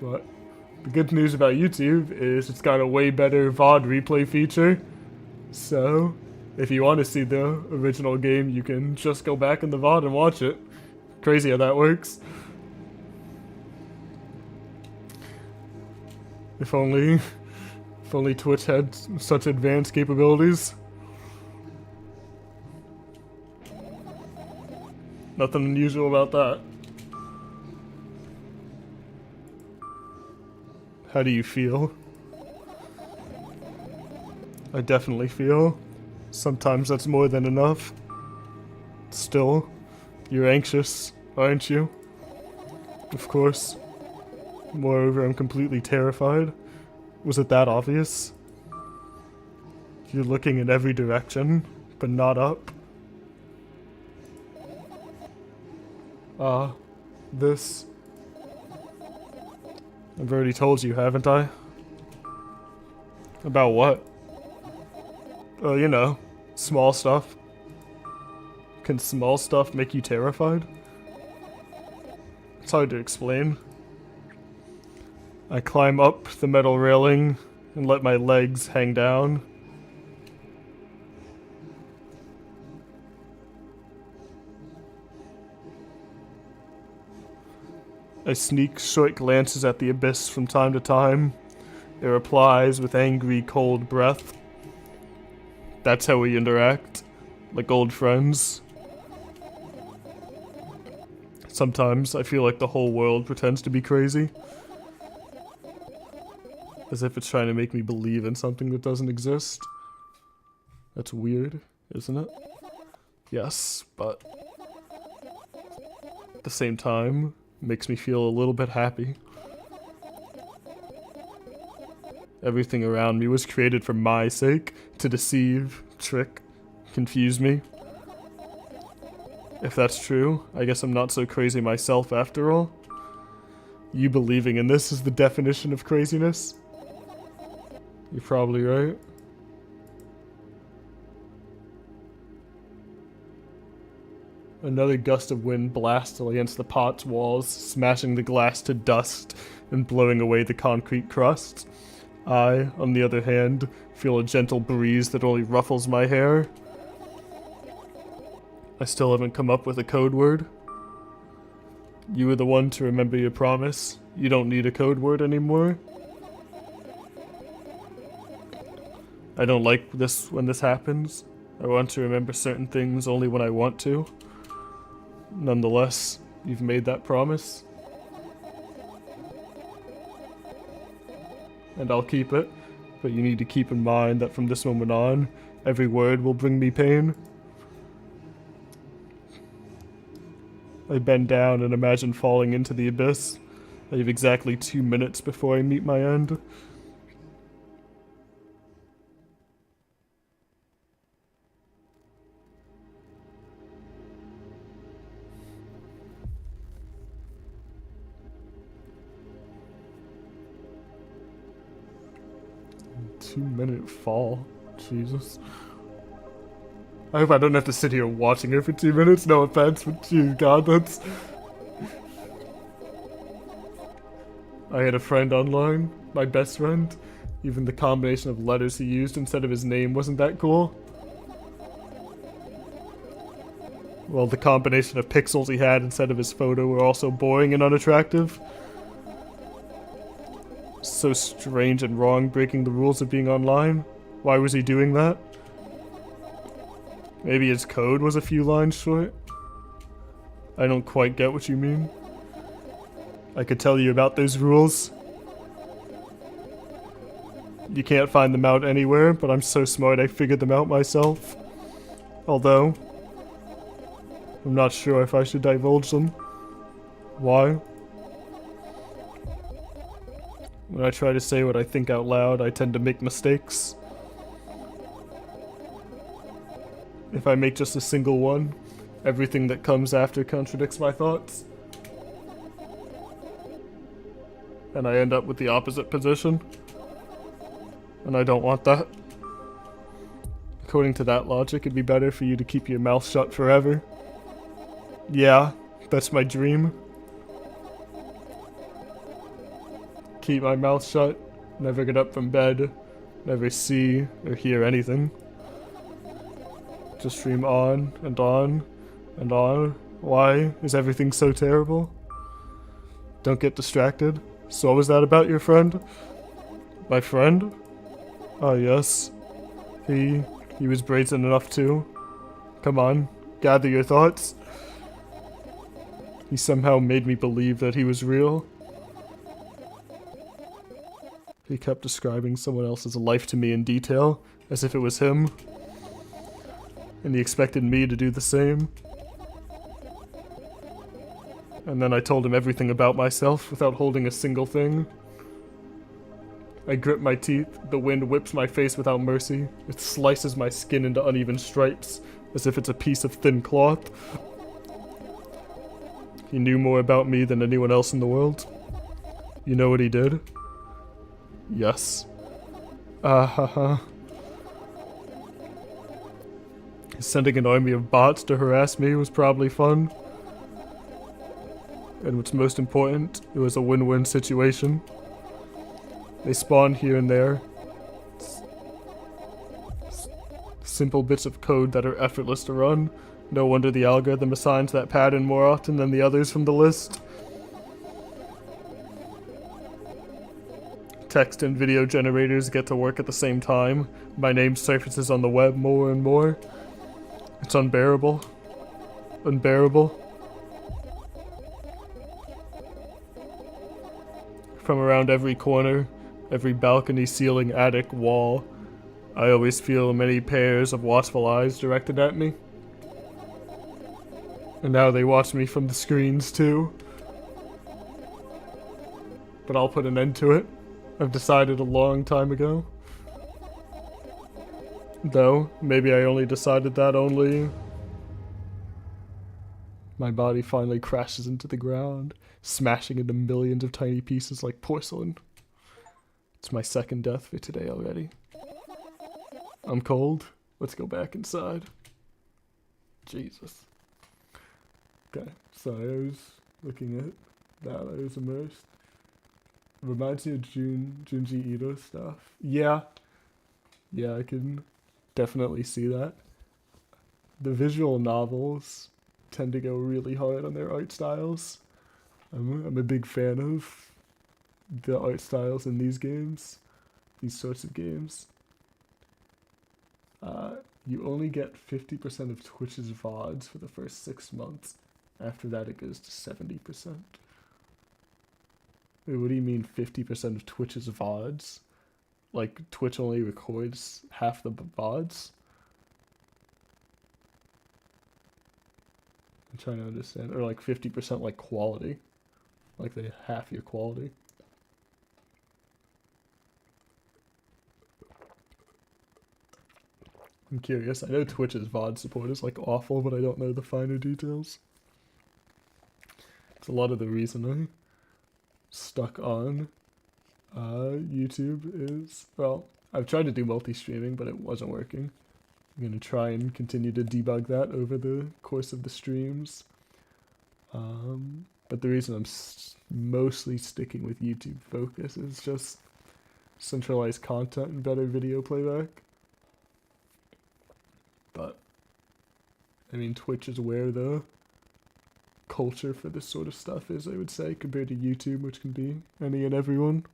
But the good news about YouTube is it's got a way better VOD replay feature. So if you want to see the original game, you can just go back in the VOD and watch it. Crazy how that works. If only Twitch had such advanced capabilities. Nothing unusual about that. How do you feel? I definitely feel. Sometimes that's more than enough. Still, you're anxious, aren't you? Of course. Moreover, I'm completely terrified. Was it that obvious? You're looking in every direction, but not up. This... I've already told you, haven't I? About what? Oh, you know, small stuff. Can small stuff make you terrified? It's hard to explain. I climb up the metal railing and let my legs hang down. I sneak short glances at the abyss from time to time. It replies with angry, cold breath. That's how we interact, like old friends. Sometimes I feel like the whole world pretends to be crazy. As if it's trying to make me believe in something that doesn't exist. That's weird, isn't it? Yes, but at the same time, it makes me feel a little bit happy. Everything around me was created for my sake, to deceive, trick, confuse me. If that's true, I guess I'm not so crazy myself after all. You believing in this is the definition of craziness? You're probably right. Another gust of wind blasts against the pot's walls, smashing the glass to dust and blowing away the concrete crust. I, on the other hand, feel a gentle breeze that only ruffles my hair. I still haven't come up with a code word. You were the one to remember your promise. You don't need a code word anymore. I don't like this when this happens. I want to remember certain things only when I want to. Nonetheless, you've made that promise. And I'll keep it, but you need to keep in mind that from this moment on, every word will bring me pain. I bend down and imagine falling into the abyss. I have exactly 2 minutes before I meet my end. Two-minute fall. Jesus. I hope I don't have to sit here watching her for 2 minutes. No offense, but geez, God, that's... I had a friend online, my best friend. Even the combination of letters he used instead of his name wasn't that cool. Well, the combination of pixels he had instead of his photo were also boring and unattractive. So strange and wrong, breaking the rules of being online. Why was he doing that? Maybe his code was a few lines short? I don't quite get what you mean. I could tell you about those rules. You can't find them out anywhere, but I'm so smart I figured them out myself. Although, I'm not sure if I should divulge them. Why? When I try to say what I think out loud, I tend to make mistakes. If I make just a single one, everything that comes after contradicts my thoughts. And I end up with the opposite position. And I don't want that. According to that logic, it'd be better for you to keep your mouth shut forever. Yeah, that's my dream. Keep my mouth shut, never get up from bed, never see or hear anything. Just dream on and on and on. Why is everything so terrible? Don't get distracted. So what was that about your friend? My friend? Ah, yes. He was brazen enough too. Come on, gather your thoughts. He somehow made me believe that he was real. He kept describing someone else's life to me in detail, as if it was him. And he expected me to do the same. And then I told him everything about myself without holding a single thing. I grip my teeth, the wind whips my face without mercy. It slices my skin into uneven stripes, as if it's a piece of thin cloth. He knew more about me than anyone else in the world. You know what he did? Yes. Ah ha ha. Sending an army of bots to harass me was probably fun. And what's most important, it was a win-win situation. They spawned here and there. Simple bits of code that are effortless to run. No wonder the algorithm assigns that pattern more often than the others from the list. Text and video generators get to work at the same time. My name surfaces on the web more and more. It's unbearable. Unbearable. From around every corner, every balcony, ceiling, attic, wall, I always feel many pairs of watchful eyes directed at me. And now they watch me from the screens too. But I'll put an end to it. I've decided a long time ago. Though, maybe I only decided that only... My body finally crashes into the ground, smashing into millions of tiny pieces like porcelain. It's my second death for today already. I'm cold. Let's go back inside. Jesus. Okay, so I was looking at that. I was immersed. Reminds me of Junji Ito stuff. Yeah, I can definitely see that. The visual novels tend to go really hard on their art styles. I'm a big fan of the art styles in these games, these sorts of games. You only get 50% of Twitch's VODs for the first 6 months. After that, it goes to 70%. Wait, what do you mean 50% of Twitch's VODs? Like, Twitch only records half the VODs? I'm trying to understand. Or like 50% like quality. Like they half your quality. I'm curious. I know Twitch's VOD support is like awful, but I don't know the finer details. It's a lot of the reason I stuck on YouTube is, well, I've tried to do multi-streaming, but it wasn't working. I'm going to try and continue to debug that over the course of the streams. But the reason I'm mostly sticking with YouTube focus is just centralized content and better video playback. But, I mean, Twitch is where the culture for this sort of stuff is, I would say, compared to YouTube, which can be any and everyone.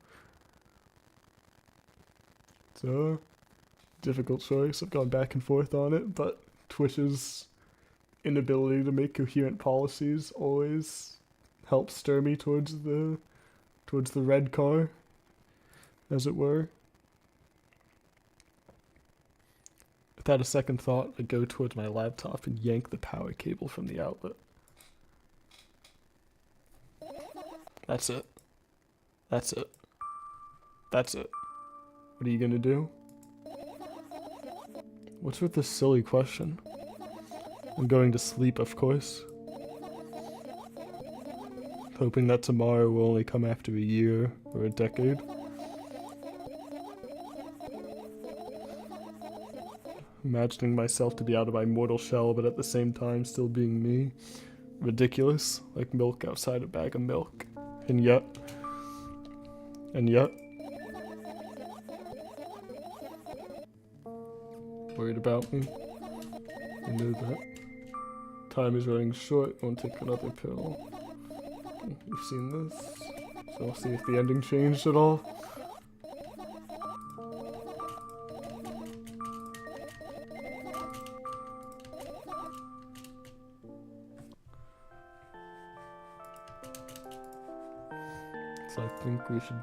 So, difficult choice. I've gone back and forth on it, but Twitch's inability to make coherent policies always helps stir me towards the red car, as it were. Without a second thought, I go towards my laptop and yank the power cable from the outlet. That's it. That's it. That's it. What are you gonna do? What's with this silly question? I'm going to sleep, of course. Hoping that tomorrow will only come after a year or a decade. Imagining myself to be out of my mortal shell, but at the same time still being me. Ridiculous, like milk outside a bag of milk. And yet... Worried about me? I know that. Time is running short, won't take another pill. You've seen this, so we'll see if the ending changed at all. So I think we should...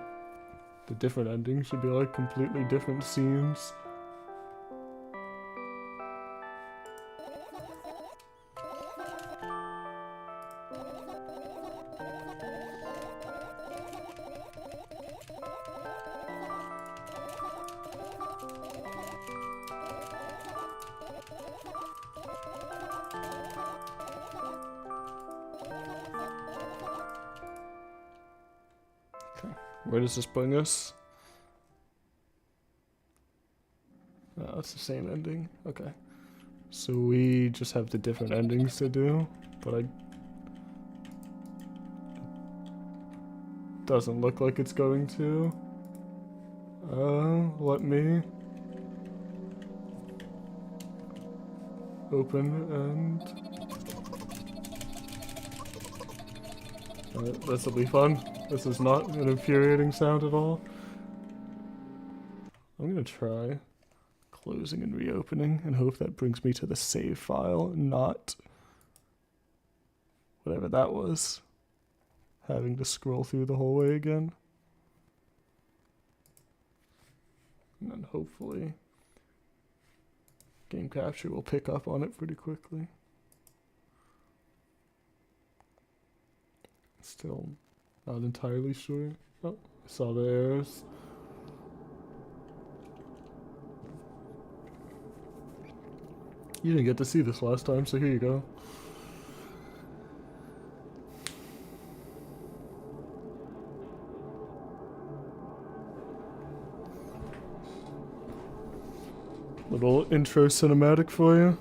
The different endings should be like completely different scenes. Where does this bring us? Oh, it's the same ending. Okay. So we just have the different endings to do, but it doesn't look like it's going to. Let me open and... this will be fun. This is not an infuriating sound at all. I'm gonna try closing and reopening and hope that brings me to the save file, not whatever that was. Having to scroll through the whole way again. And then hopefully game capture will pick up on it pretty quickly. Still not entirely sure. Oh, I saw the errors. You didn't get to see this last time, so here you go. Little intro cinematic for you.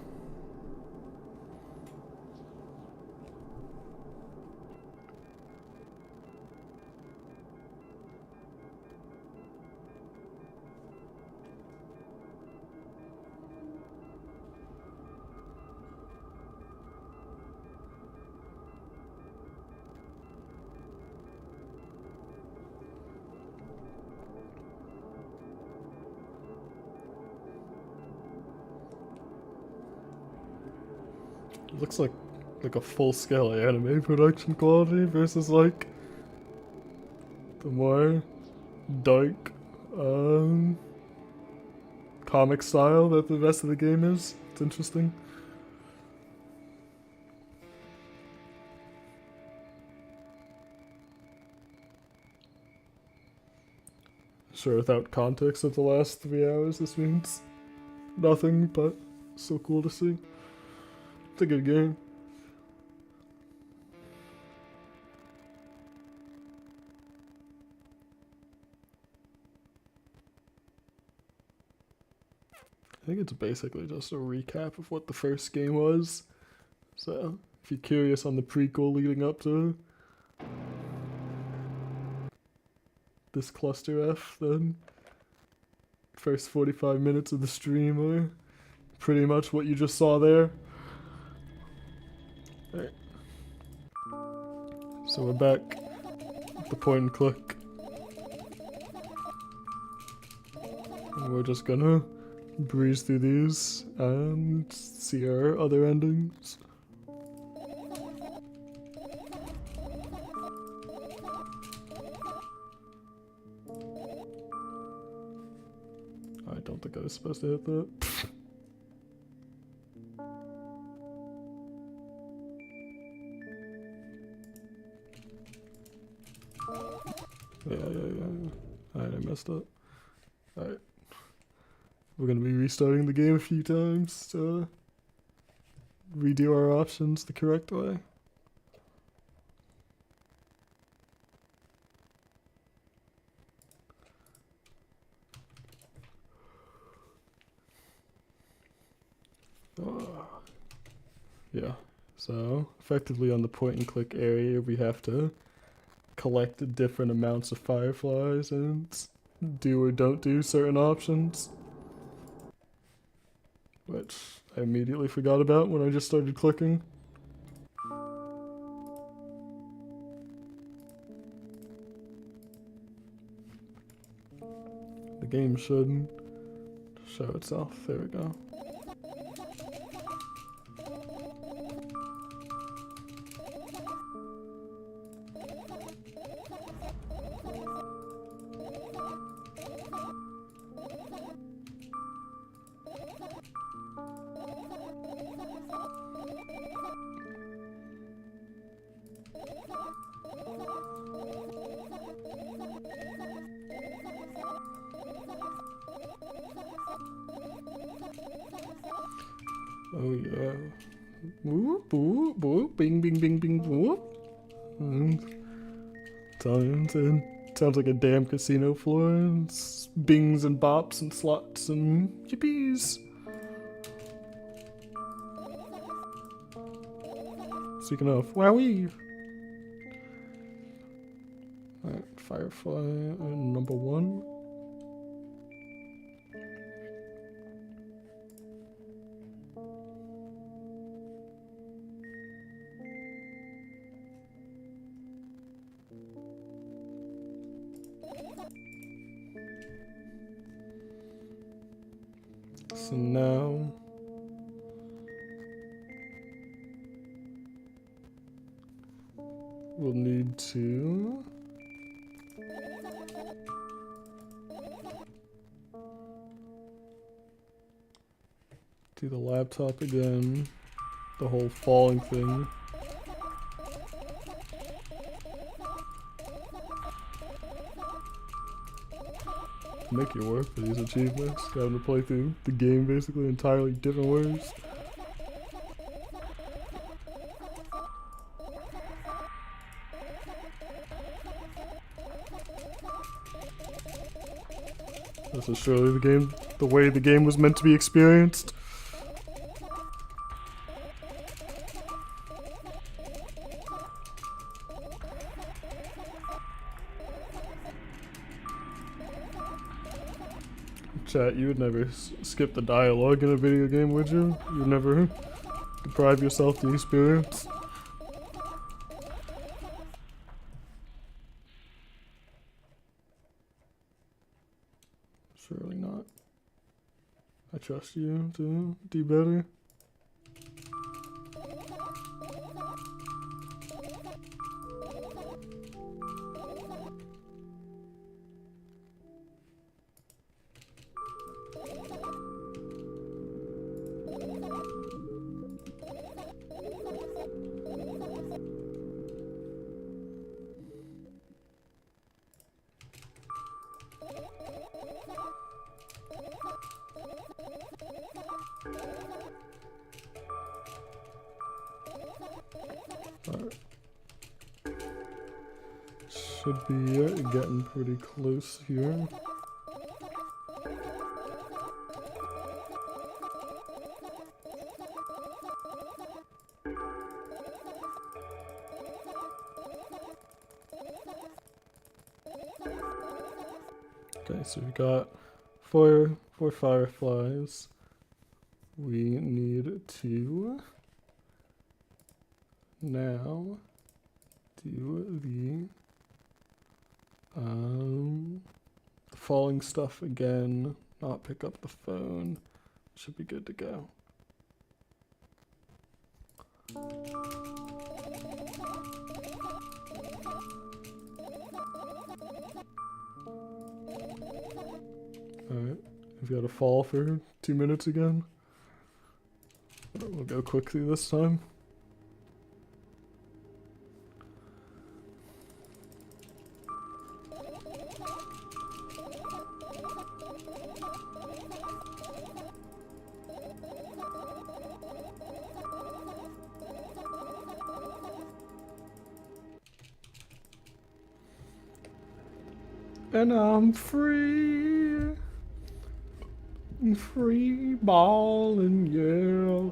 It looks like a full-scale anime production quality versus like the more dark comic style that the rest of the game is. It's interesting. Sure, without context of the last 3 hours, this means nothing, but still cool to see. It's a good game. I think it's basically just a recap of what the first game was. So, if you're curious on the prequel leading up to this cluster F, then first 45 minutes of the stream are pretty much what you just saw there. Alright. So we're back at the point and click. And we're just gonna breeze through these and see our other endings. I don't think I was supposed to hit that. Yeah. Alright, I messed up. Alright. We're gonna be restarting the game a few times to redo our options the correct way. Yeah, so effectively on the point and click area we have to collect different amounts of fireflies and do or don't do certain options. Which I immediately forgot about when I just started clicking. The game should show itself. There we go. Oh yeah. Whoop, whoop, whoop, bing, bing, bing, bing, whoop. Sounds like a damn casino floor. It's bings and bops and slots and yippies. Speaking of, wowee. Alright, Firefly number 1. So now we'll need to do the laptop again, the whole falling thing. To make it work for these achievements, having to play through the game basically entirely different ways. This is surely the way the game was meant to be experienced. Chat, you would never skip the dialogue in a video game, would you? You'd never deprive yourself the experience? Surely not. I trust you to do better. Alright. Should be getting pretty close here. Okay, so we got four fireflies. We need to now do the falling stuff again, not pick up the phone. Should be good to go. Alright, we've got to fall for 2 minutes again. We'll go quickly this time. And I'm free, free ballin', yeah.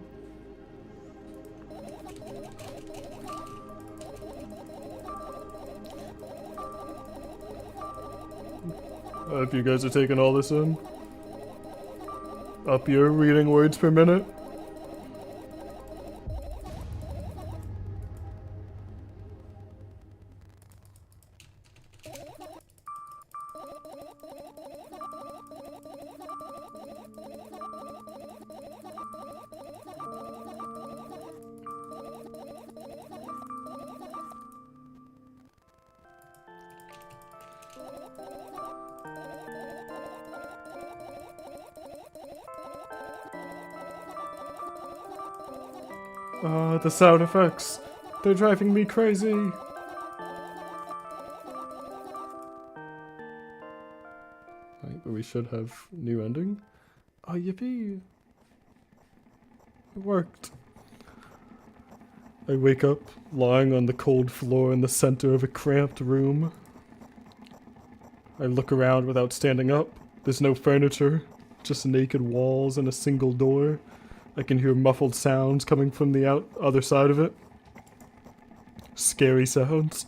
I hope you guys are taking all this in. Up your reading words per minute. The sound effects. They're driving me crazy. Right, but we should have new ending. Oh, yippee. It worked. I wake up, lying on the cold floor in the center of a cramped room. I look around without standing up. There's no furniture, just naked walls and a single door. I can hear muffled sounds coming from the other side of it. Scary sounds.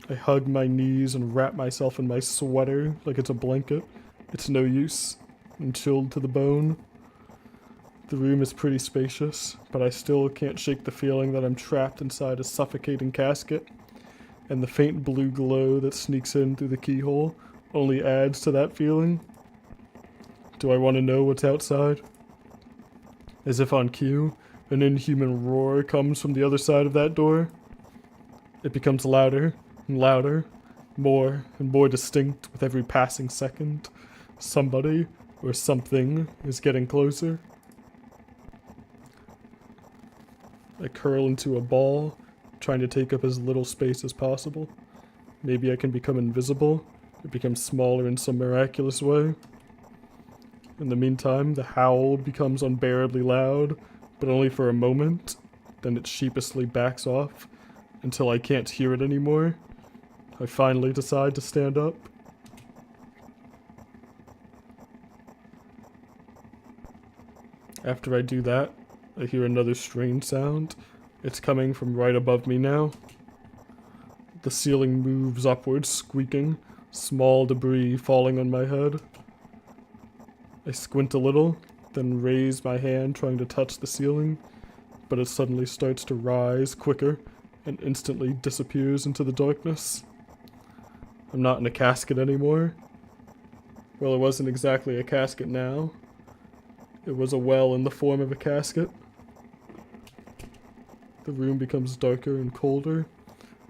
I hug my knees and wrap myself in my sweater like it's a blanket. It's no use. I'm chilled to the bone. The room is pretty spacious, but I still can't shake the feeling that I'm trapped inside a suffocating casket, and the faint blue glow that sneaks in through the keyhole only adds to that feeling. Do I want to know what's outside? As if on cue, an inhuman roar comes from the other side of that door. It becomes louder and louder, more and more distinct with every passing second. Somebody or something is getting closer. I curl into a ball, trying to take up as little space as possible. Maybe I can become invisible, or become smaller in some miraculous way. In the meantime, the howl becomes unbearably loud, but only for a moment. Then it sheepishly backs off, until I can't hear it anymore. I finally decide to stand up. After I do that, I hear another strange sound. It's coming from right above me now. The ceiling moves upwards, squeaking, small debris falling on my head. I squint a little, then raise my hand trying to touch the ceiling, but it suddenly starts to rise quicker and instantly disappears into the darkness. I'm not in a casket anymore. Well, it wasn't exactly a casket now. It was a well in the form of a casket. The room becomes darker and colder.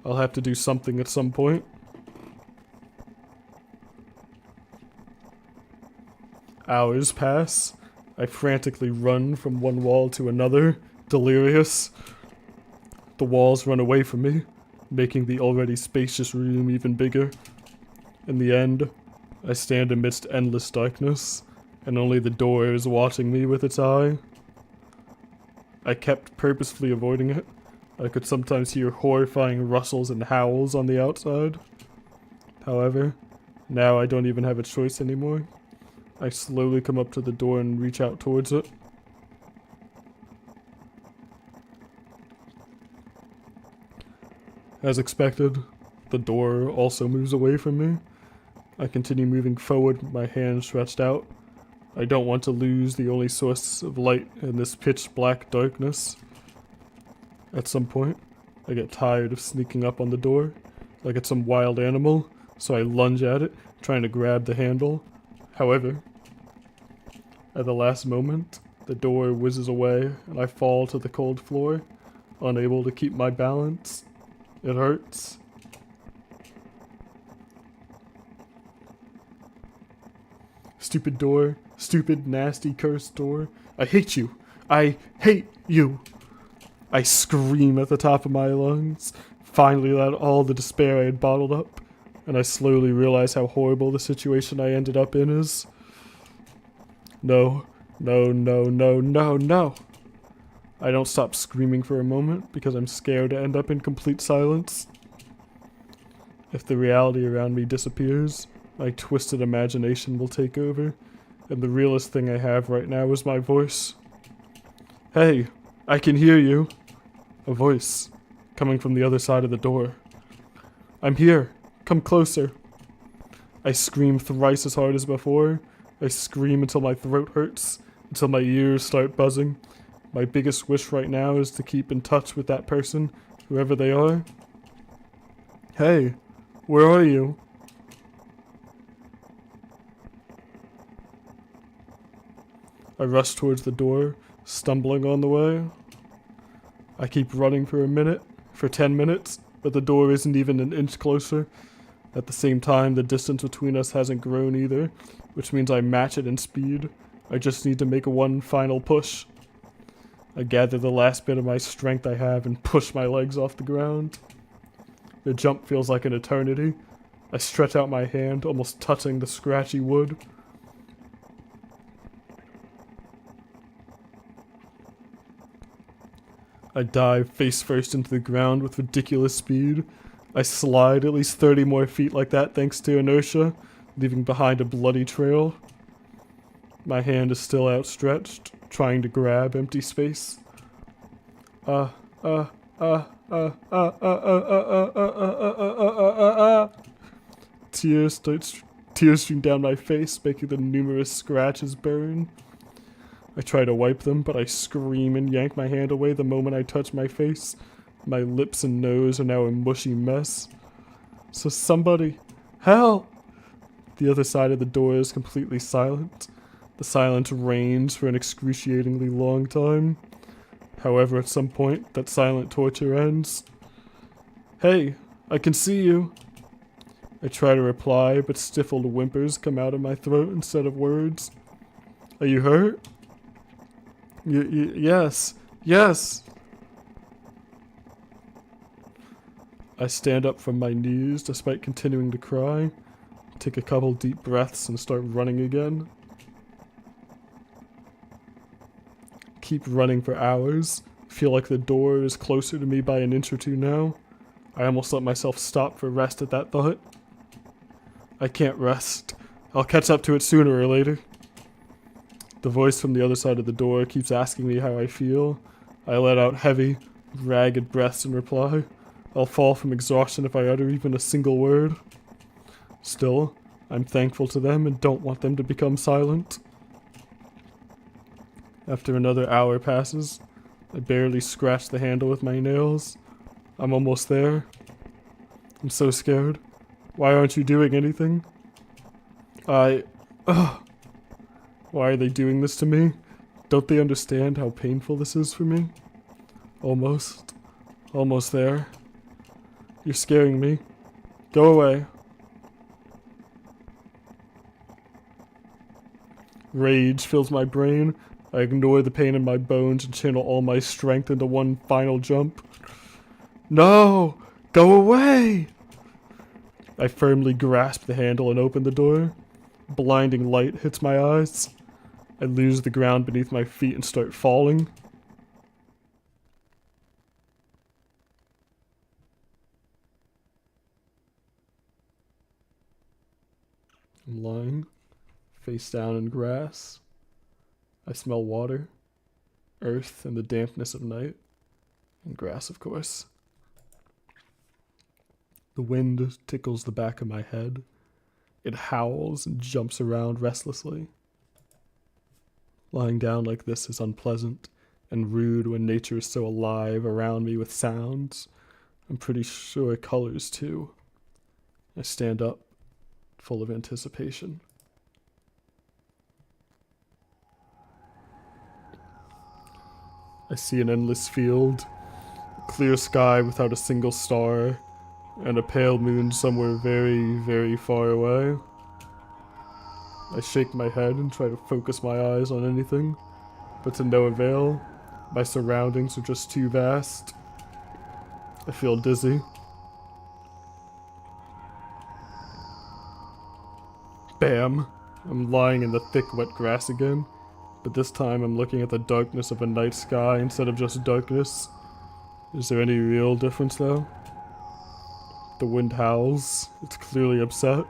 I'll have to do something at some point. Hours pass. I frantically run from one wall to another, delirious. The walls run away from me, making the already spacious room even bigger. In the end, I stand amidst endless darkness, and only the door is watching me with its eye. I kept purposefully avoiding it. I could sometimes hear horrifying rustles and howls on the outside. However, now I don't even have a choice anymore. I slowly come up to the door and reach out towards it. As expected, the door also moves away from me. I continue moving forward with my hand stretched out. I don't want to lose the only source of light in this pitch black darkness. At some point, I get tired of sneaking up on the door, like it's some wild animal, so I lunge at it, trying to grab the handle. However, at the last moment, the door whizzes away and I fall to the cold floor, unable to keep my balance. It hurts. Stupid door. Stupid, nasty, cursed door. I hate you. I hate you. I scream at the top of my lungs, finally let all the despair I had bottled up, and I slowly realize how horrible the situation I ended up in is. No, no, no, no, no, no. I don't stop screaming for a moment because I'm scared to end up in complete silence. If the reality around me disappears, my twisted imagination will take over, and the realest thing I have right now is my voice. Hey, I can hear you. A voice coming from the other side of the door. I'm here. Come closer. I scream thrice as hard as before. I scream until my throat hurts, until my ears start buzzing. My biggest wish right now is to keep in touch with that person, whoever they are. Hey, where are you? I rush towards the door, stumbling on the way. I keep running for a minute, for 10 minutes, but the door isn't even an inch closer. At the same time, the distance between us hasn't grown either, which means I match it in speed. I just need to make one final push. I gather the last bit of my strength I have and push my legs off the ground. The jump feels like an eternity. I stretch out my hand, almost touching the scratchy wood. I dive face first into the ground with ridiculous speed. I slide at least 30 more feet like that thanks to inertia, leaving behind a bloody trail. My hand is still outstretched, trying to grab empty space. Tears stream down my face, making the numerous scratches burn. I try to wipe them, but I scream and yank my hand away the moment I touch my face. My lips and nose are now a mushy mess. So somebody, help! The other side of the door is completely silent. The silence reigns for an excruciatingly long time. However, at some point, that silent torture ends. Hey, I can see you. I try to reply, but stifled whimpers come out of my throat instead of words. Are you hurt? Yes. Yes! I stand up from my knees despite continuing to cry, take a couple deep breaths and start running again. Keep running for hours. Feel like the door is closer to me by an inch or two now. I almost let myself stop for rest at that thought. I can't rest. I'll catch up to it sooner or later. The voice from the other side of the door keeps asking me how I feel. I let out heavy, ragged breaths in reply. I'll fall from exhaustion if I utter even a single word. Still, I'm thankful to them and don't want them to become silent. After another hour passes, I barely scratch the handle with my nails. I'm almost there. I'm so scared. Why aren't you doing anything? Why are they doing this to me? Don't they understand how painful this is for me? Almost. Almost there. You're scaring me. Go away. Rage fills my brain. I ignore the pain in my bones and channel all my strength into one final jump. No! Go away! I firmly grasp the handle and open the door. Blinding light hits my eyes. I lose the ground beneath my feet and start falling. I'm lying, face down in grass. I smell water, earth, and the dampness of night, and grass, of course. The wind tickles the back of my head. It howls and jumps around restlessly. Lying down like this is unpleasant and rude when nature is so alive around me with sounds. I'm pretty sure colors too. I stand up, full of anticipation. I see an endless field, a clear sky without a single star, and a pale moon somewhere very, very far away. I shake my head and try to focus my eyes on anything, but to no avail. My surroundings are just too vast. I feel dizzy. Bam! I'm lying in the thick, wet grass again, but this time I'm looking at the darkness of a night sky instead of just darkness. Is there any real difference though? The wind howls. It's clearly upset,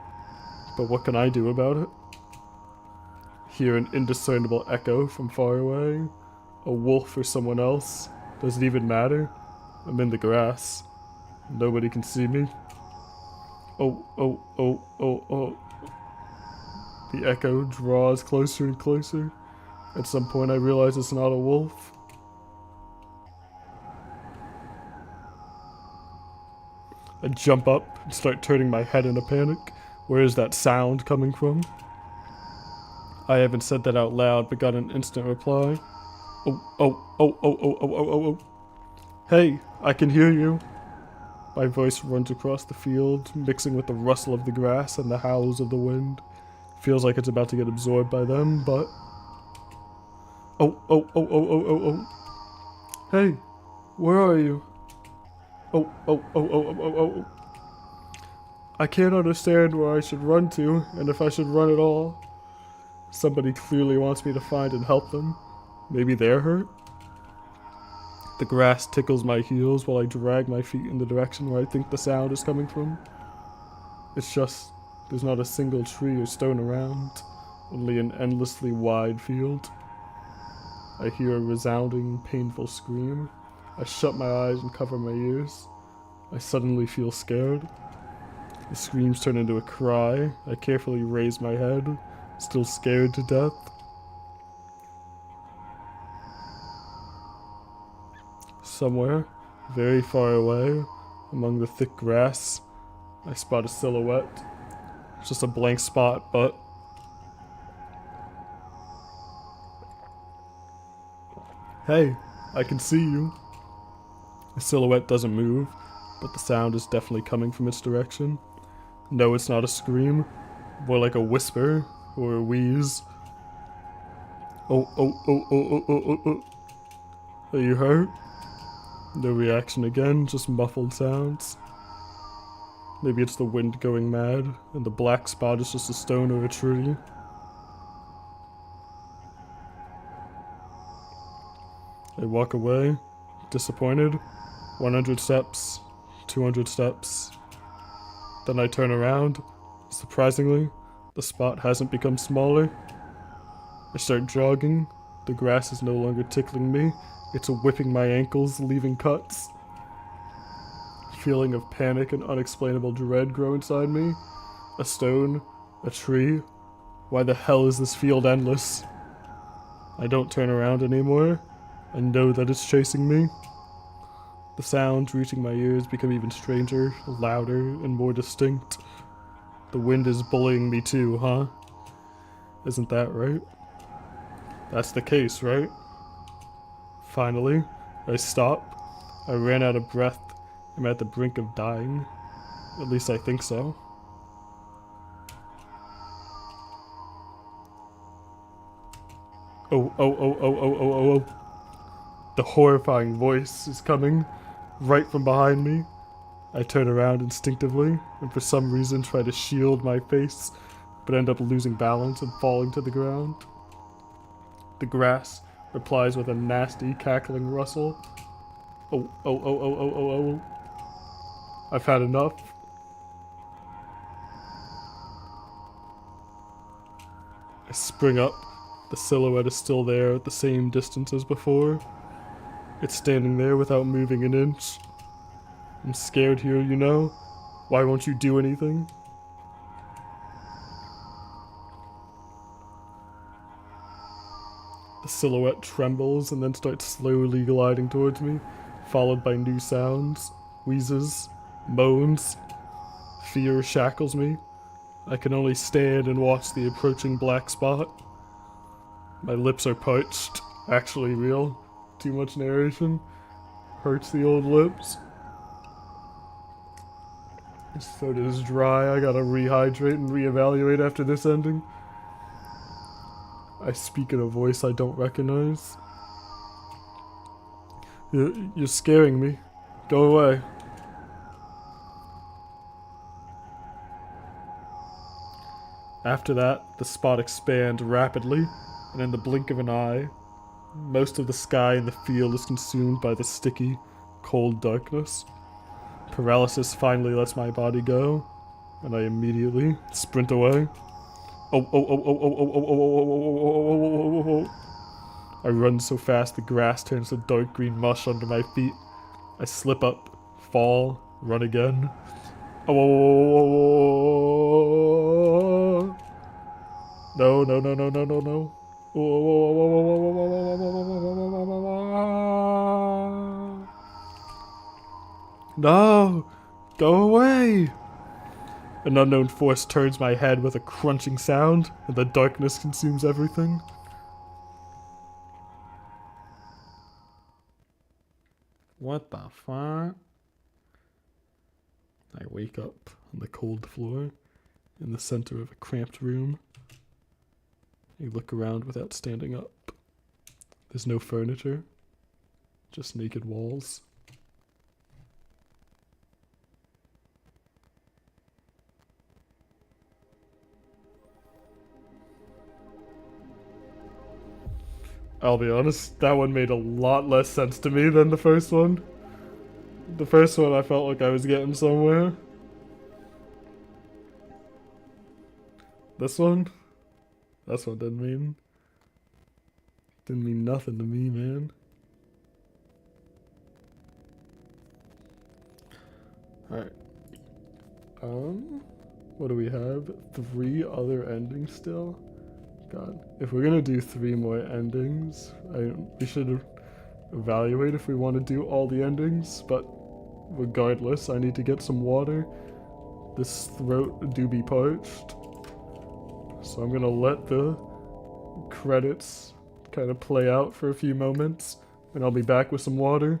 but what can I do about it? Hear an indiscernible echo from far away. A wolf or someone else. Does it even matter? I'm in the grass. Nobody can see me. Oh, oh, oh, oh, oh. The echo draws closer and closer. At some point I realize it's not a wolf. I jump up and start turning my head in a panic. Where is that sound coming from? I haven't said that out loud, but got an instant reply. Oh, oh, oh, oh, oh, oh, oh, oh, oh. Hey, I can hear you. My voice runs across the field, mixing with the rustle of the grass and the howls of the wind. Feels like it's about to get absorbed by them, but... Oh, oh, oh, oh, oh, oh, oh. Hey, where are you? Oh, oh, oh, oh, oh, oh, oh. I can't understand where I should run to, and if I should run at all. Somebody clearly wants me to find and help them. Maybe they're hurt? The grass tickles my heels while I drag my feet in the direction where I think the sound is coming from. It's just, there's not a single tree or stone around, only an endlessly wide field. I hear a resounding, painful scream. I shut my eyes and cover my ears. I suddenly feel scared. The screams turn into a cry. I carefully raise my head, still scared to death. Somewhere, very far away, among the thick grass, I spot a silhouette. It's just a blank spot, but... Hey, I can see you. The silhouette doesn't move, but the sound is definitely coming from its direction. No, it's not a scream, more like a whisper or a wheeze. Oh, oh, oh, oh, oh, oh, oh, oh. Are you hurt? No reaction again, just muffled sounds. Maybe it's the wind going mad, and the black spot is just a stone or a tree. I walk away, disappointed. 100 steps, 200 steps. Then I turn around. Surprisingly, the spot hasn't become smaller. I start jogging. The grass is no longer tickling me. It's whipping my ankles, leaving cuts. Feeling of panic and unexplainable dread grow inside me. A stone, a tree. Why the hell is this field endless? I don't turn around anymore. I know that it's chasing me. The sounds reaching my ears become even stranger, louder, and more distinct. The wind is bullying me too, huh? Isn't that right? That's the case, right? Finally, I stop. I ran out of breath. I'm at the brink of dying. At least I think so. Oh, oh, oh, oh, oh, oh, oh, oh. The horrifying voice is coming right from behind me. I turn around instinctively and for some reason try to shield my face, but end up losing balance and falling to the ground. The grass replies with a nasty, cackling rustle. Oh, oh, oh, oh, oh, oh, oh. I've had enough. I spring up. The silhouette is still there at the same distance as before. It's standing there without moving an inch. I'm scared here, you know? Why won't you do anything? The silhouette trembles and then starts slowly gliding towards me, followed by new sounds, wheezes, moans. Fear shackles me. I can only stand and watch the approaching black spot. My lips are parched. Actually real. Too much narration. Hurts the old lips. This soda is dry. I gotta rehydrate and reevaluate after this ending. I speak in a voice I don't recognize. You're scaring me. Go away. After that, the spot expands rapidly, and in the blink of an eye, most of the sky in the field is consumed by the sticky, cold darkness. Paralysis finally lets my body go, and I immediately sprint away. Oh, oh, oh, oh, oh, oh, oh, oh, oh, oh, oh, oh, oh. I run so fast the grass turns to dark green mush under my feet. I slip up, fall, run again. Oh, no, no, no, no, no, no, no. No, go away. An unknown force turns my head with a crunching sound, and the darkness consumes everything. What the fuck? I wake up on the cold floor in the center of a cramped room. I look around without standing up. There's no furniture, just naked walls. I'll be honest, that one made a lot less sense to me than the first one. The first one I felt like I was getting somewhere. This one? This one didn't mean nothing to me, man. Alright. What do we have? 3 other endings still? God, if we're gonna do 3 more endings, we should evaluate if we want to do all the endings, but regardless, I need to get some water. This throat do be parched. So I'm gonna let the credits kind of play out for a few moments, and I'll be back with some water.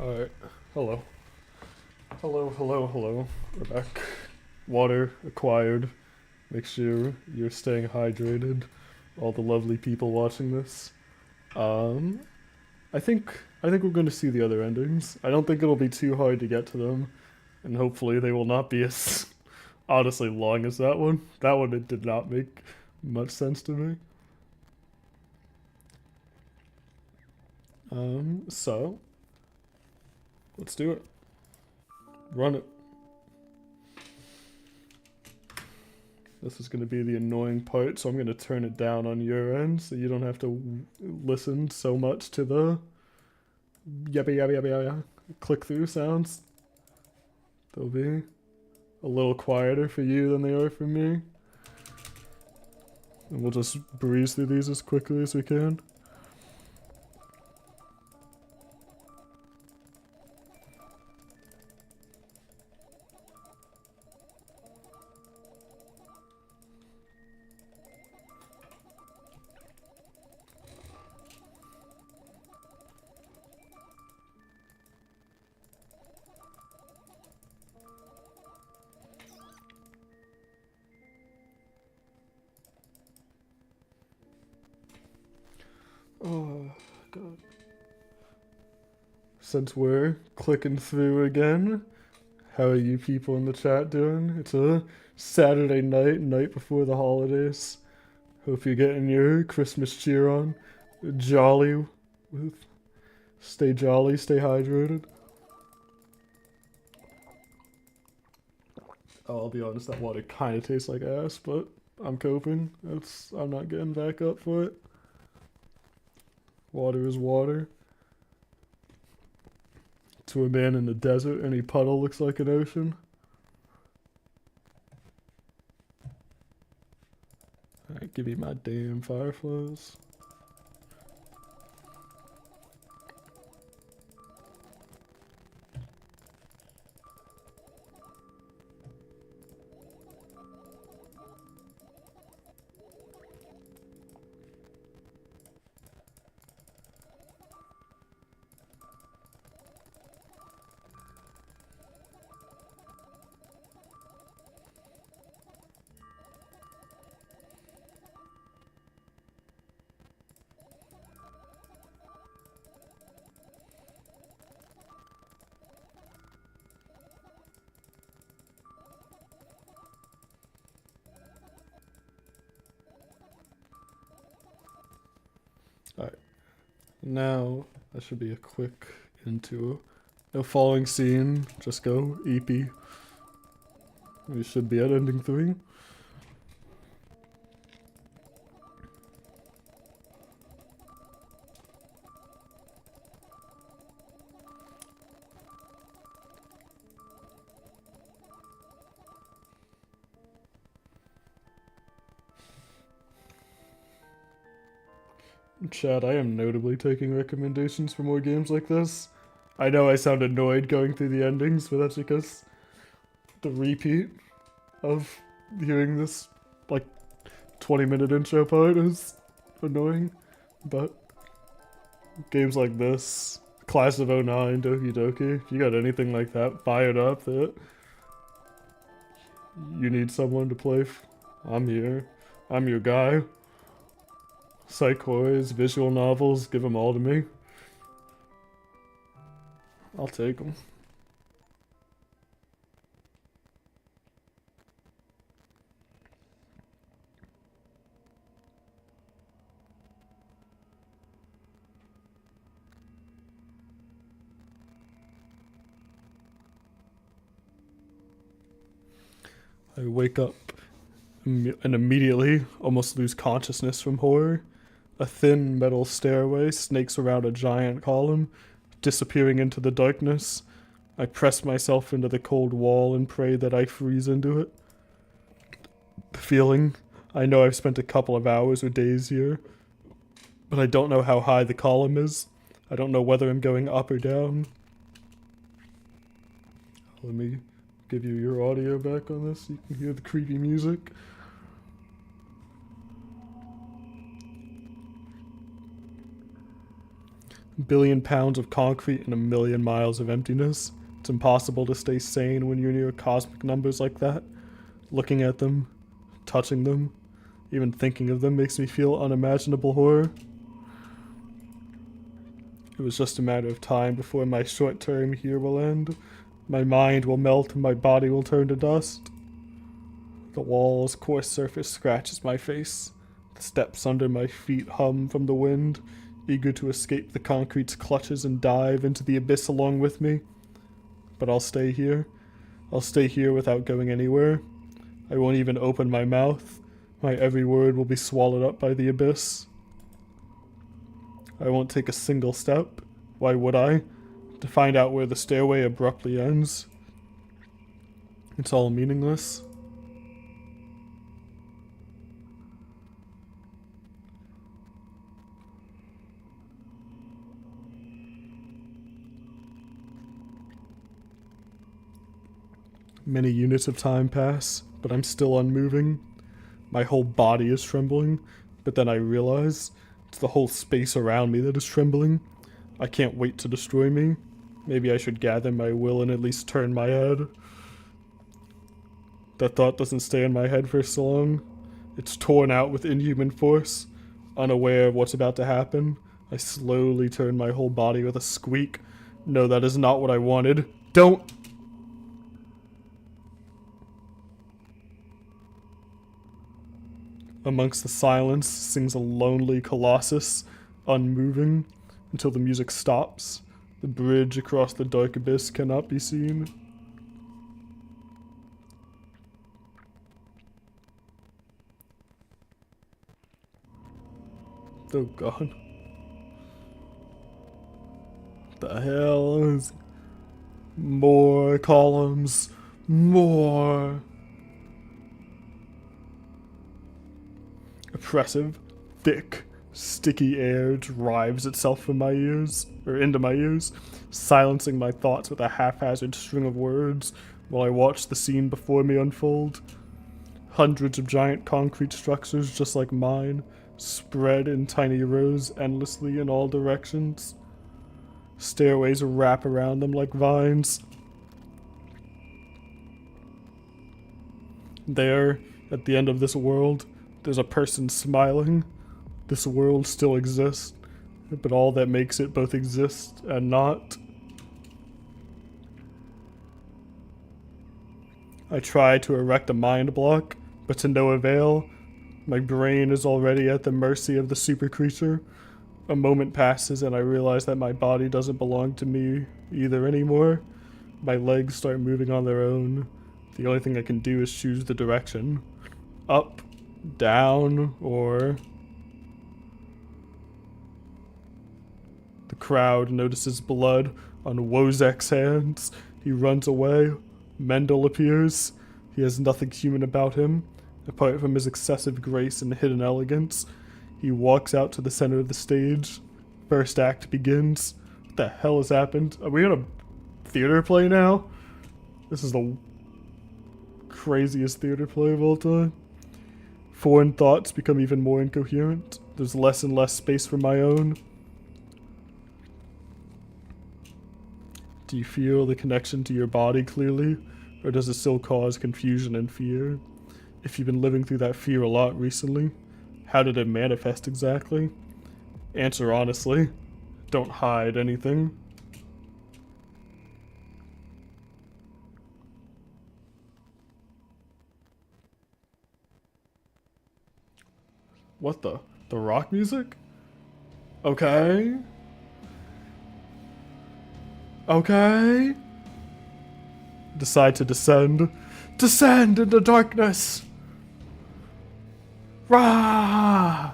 Alright, hello. Hello. We're back. Water acquired. Make sure you're staying hydrated. All the lovely people watching this. Um, I think we're going to see the other endings. I don't think it'll be too hard to get to them, and hopefully they will not be as honestly long as that one. That one it did not make much sense to me. So let's do it. Run it. This is going to be the annoying part, so I'm going to turn it down on your end so you don't have to listen so much to the yabba click through sounds. They'll be a little quieter for you than they are for me. And we'll just breeze through these as quickly as we can. Oh, God. Since we're clicking through again, how are you people in the chat doing? It's a Saturday night before the holidays. Hope you're getting your Christmas cheer on. Jolly. Stay jolly, stay hydrated. Oh, I'll be honest, that water kind of tastes like ass, but I'm coping. I'm not getting back up for it. Water is water. To a man in the desert, any puddle looks like an ocean. Alright, give me my damn fireflies. Alright. Now, that should be a quick into. No falling scene, just go EP. We should be at ending 3. Chad, I am notably taking recommendations for more games like this. I know I sound annoyed going through the endings, but that's because the repeat of hearing this, like, 20-minute intro part is annoying. But games like this, Class of '09, Doki Doki, if you got anything like that fired up that you need someone to play, I'm here. I'm your guy. Psychoids, visual novels, give them all to me. I'll take them. I wake up and immediately almost lose consciousness from horror. A thin metal stairway snakes around a giant column, disappearing into the darkness. I press myself into the cold wall and pray that I freeze into it. The feeling, I know I've spent a couple of hours or days here, but I don't know how high the column is. I don't know whether I'm going up or down. Let me give you your audio back on this so you can hear the creepy music. A billion pounds of concrete and a million miles of emptiness. It's impossible to stay sane when you're near cosmic numbers like that. Looking at them, touching them, even thinking of them makes me feel unimaginable horror. It was just a matter of time before my short term here will end. My mind will melt and my body will turn to dust. The wall's coarse surface scratches my face. The steps under my feet hum from the wind, eager to escape the concrete's clutches and dive into the abyss along with me. But I'll stay here. I'll stay here without going anywhere. I won't even open my mouth. My every word will be swallowed up by the abyss. I won't take a single step. Why would I? To find out where the stairway abruptly ends. It's all meaningless. Many units of time pass, but I'm still unmoving. My whole body is trembling, but then I realize it's the whole space around me that is trembling. I can't wait to destroy me. Maybe I should gather my will and at least turn my head. That thought doesn't stay in my head for so long. It's torn out with inhuman force, unaware of what's about to happen, I slowly turn my whole body with a squeak. No, that is not what I wanted. Don't! Amongst the silence sings a lonely colossus, unmoving, until the music stops. The bridge across the dark abyss cannot be seen. Oh god. The hell is... More columns. More. Oppressive, thick, sticky air drives itself from my ears, or into my ears, silencing my thoughts with a haphazard string of words while I watch the scene before me unfold. Hundreds of giant concrete structures just like mine, spread in tiny rows endlessly in all directions. Stairways wrap around them like vines. There, at the end of this world, there's a person smiling. This world still exists, but all that makes it both exist and not. I try to erect a mind block, but to no avail. My brain is already at the mercy of the super creature. A moment passes and I realize that my body doesn't belong to me either anymore. My legs start moving on their own. The only thing I can do is choose the direction. Up, down, or... The crowd notices blood on Wozek's hands. He runs away. Mendel appears. He has nothing human about him, apart from his excessive grace and hidden elegance. He walks out to the center of the stage. First act begins. What the hell has happened? Are we in a theater play now? This is the craziest theater play of all time. Foreign thoughts become even more incoherent. There's less and less space for my own. Do you feel the connection to your body clearly, or does it still cause confusion and fear? If you've been living through that fear a lot recently, how did it manifest exactly? Answer honestly. Don't hide anything. What the? The rock music? Okay. Okay. Decide to descend. Descend into darkness! Rah!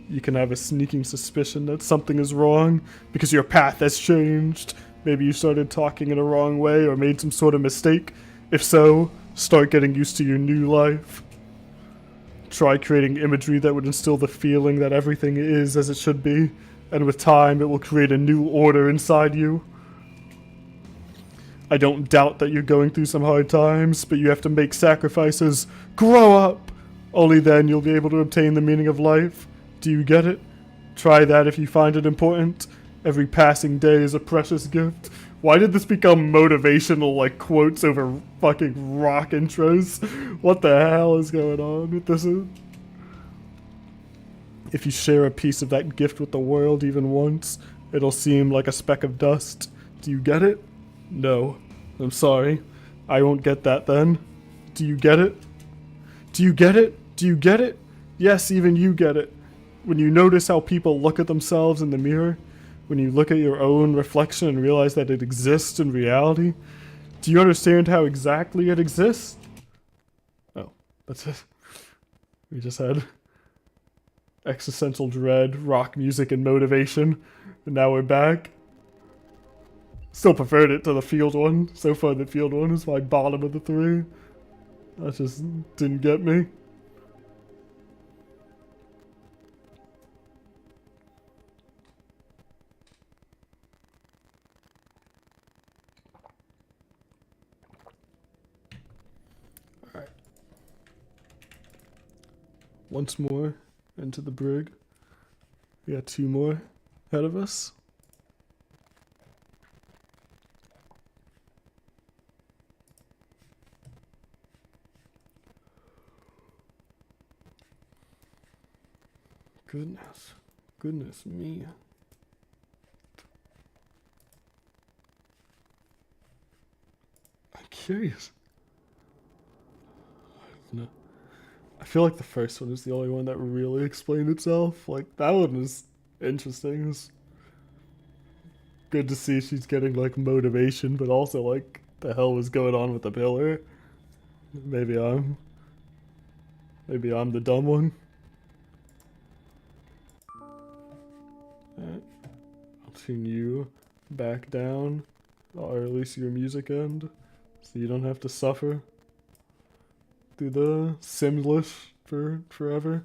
You can have a sneaking suspicion that something is wrong because your path has changed. Maybe you started talking in a wrong way or made some sort of mistake. If so, start getting used to your new life. Try creating imagery that would instill the feeling that everything is as it should be, and with time it will create a new order inside you. I don't doubt that you're going through some hard times, but you have to make sacrifices. Grow up! Only then you'll be able to obtain the meaning of life. Do you get it? Try that if you find it important. Every passing day is a precious gift. Why did this become motivational, like, quotes over fucking rock intros? What the hell is going on with this? If you share a piece of that gift with the world even once, it'll seem like a speck of dust. Do you get it? No. I'm sorry. I won't get that then. Do you get it? Do you get it? Do you get it? Yes, even you get it. When you notice how people look at themselves in the mirror, when you look at your own reflection and realize that it exists in reality, do you understand how exactly it exists? Oh, that's it. We just had existential dread, rock music, and motivation, and now we're back. Still preferred it to the field one. So far the field one is my bottom of the three. That just didn't get me. Alright. Once more into the brig. We got two more ahead of us. Goodness. Goodness me. I'm curious. I feel like the first one is the only one that really explained itself. Like, that one was interesting. It's good to see she's getting, like, motivation, but also, like, the hell was going on with the pillar? Maybe I'm the dumb one. Alright. I'll tune you back down, or at least your music end, so you don't have to suffer through the simlish for forever.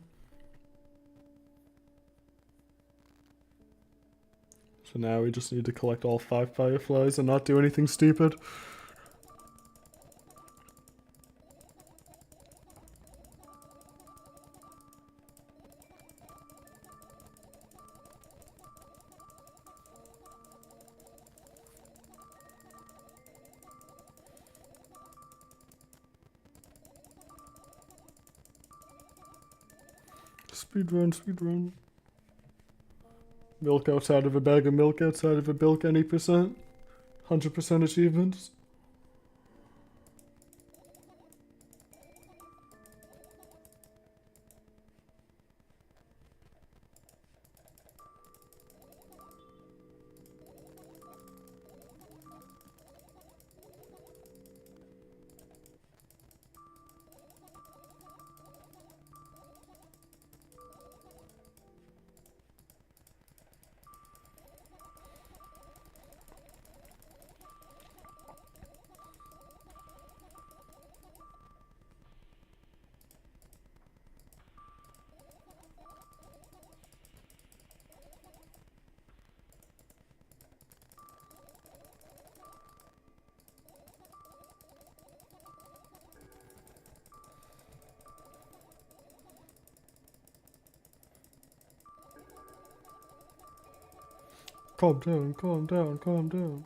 So now we just need to collect all 5 fireflies and not do anything stupid. Speedrun, speedrun. Milk outside of a bag of milk outside of a bilk any percent. 100% achievements. Calm down, calm down, calm down.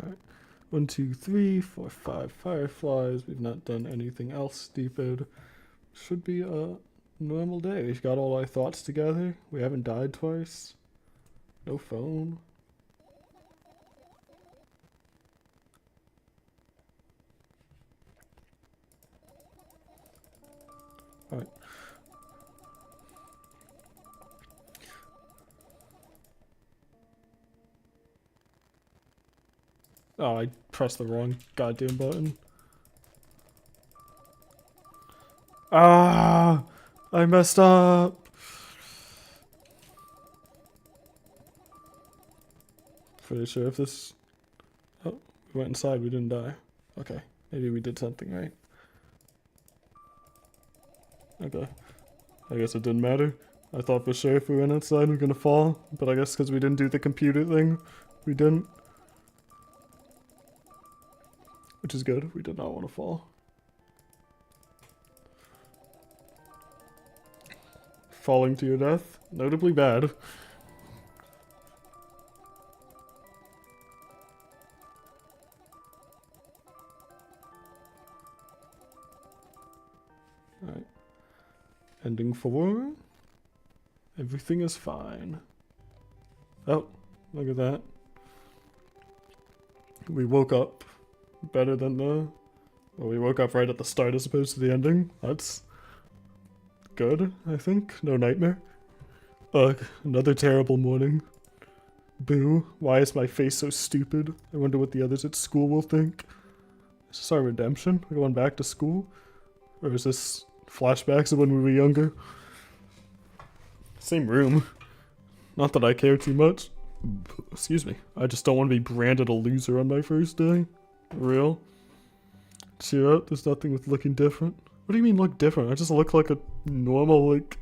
Alright. 1, 2, 3, 4, 5 fireflies. We've not done anything else stupid. Should be a normal day. We've got all our thoughts together. We haven't died twice. No phone. Alright. Oh, I pressed the wrong goddamn button. Ah! I messed up! Pretty sure if this... Oh, we went inside, we didn't die. Okay, maybe we did something right. Okay. I guess it didn't matter. I thought for sure if we went outside we were gonna fall, but I guess because we didn't do the computer thing, we didn't. Which is good, we did not want to fall. Falling to your death, notably bad. Alright. Ending 4. Everything is fine. Oh, look at that. We woke up better than the... Well, we woke up right at the start as opposed to the ending. That's good, I think. No nightmare. Ugh, another terrible morning. Boo. Why is my face so stupid? I wonder what the others at school will think. Is this our redemption? We're going back to school? Or is this flashbacks of when we were younger? Same room. Not that I care too much. Excuse me. I just don't want to be branded a loser on my first day. Real. Cheer up, there's nothing with looking different. What do you mean look different? I just look like a normal, like,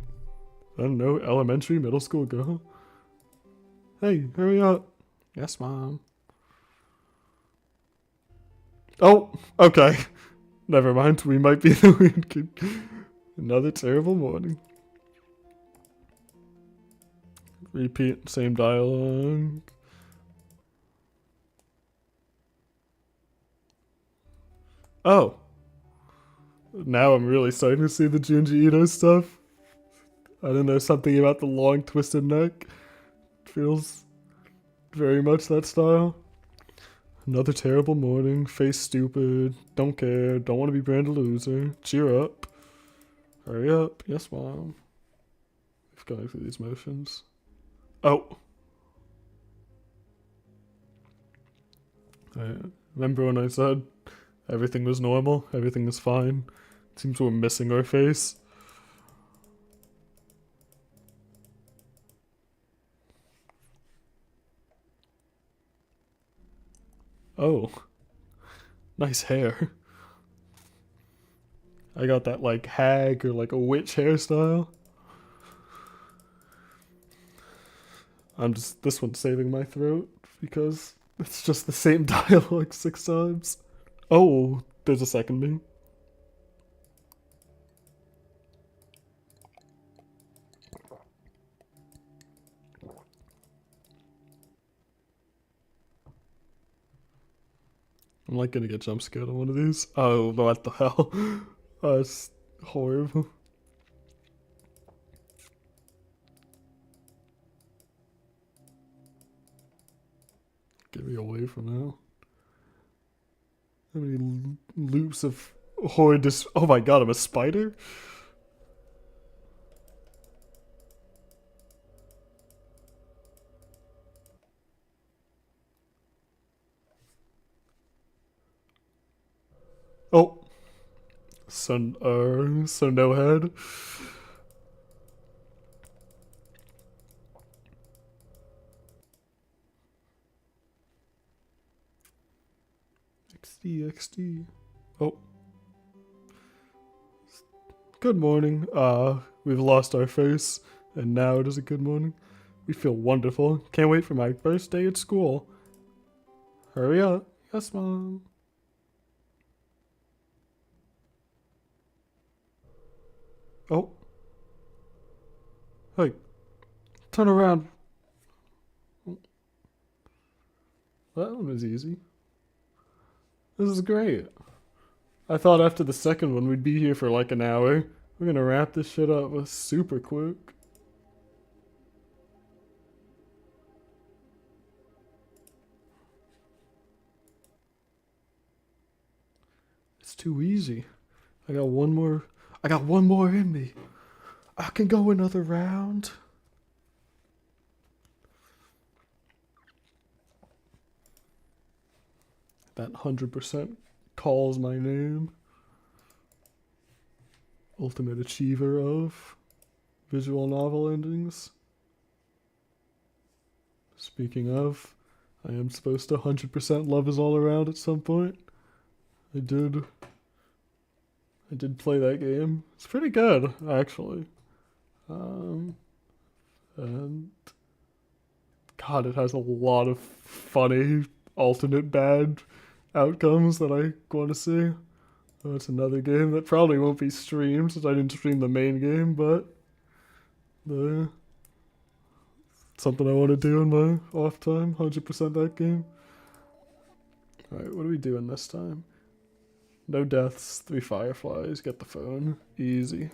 I don't know, elementary, middle school girl. Hey, hurry up. Yes, Mom. Oh, okay. Never mind, we might be the weird kid. Another terrible morning. Repeat, same dialogue. Oh. Now I'm really starting to see the Junji Ito stuff. I don't know, something about the long twisted neck. Feels very much that style. Another terrible morning, face stupid, don't care, don't want to be branded a loser. Cheer up. Hurry up. Yes, Mom. We've gone through these motions. Oh. I remember when I said everything was normal, everything was fine. It seems we're missing our face. Oh. Nice hair. I got that like hag or like a witch hairstyle. This one's saving my throat because it's just the same dialogue 6 times. Oh, there's a second me. I'm like gonna get jump scared on one of these. Oh, what the hell? It's horrible. Get me away from now. How many loops of horror oh my god, I'm a spider? Oh. So no head. XD. Oh. Good morning. We've lost our face, and now it is a good morning. We feel wonderful. Can't wait for my first day at school. Hurry up. Yes, Mom. Oh. Hey. Turn around. That one was easy. This is great. I thought after the second one we'd be here for like an hour. We're gonna wrap this shit up super quick. It's too easy. I got one more in me. I can go another round. That 100% calls my name. Ultimate achiever of visual novel endings. Speaking of, I am supposed to 100% love is all around at some point. I did play that game. It's pretty good, actually. And God, it has a lot of funny alternate bad outcomes that I want to see. Oh, it's another game that probably won't be streamed since I didn't stream the main game, but something I want to do in my off time. 100% that game. Alright, what are we doing this time? No deaths, 3 fireflies, get the phone. Easy.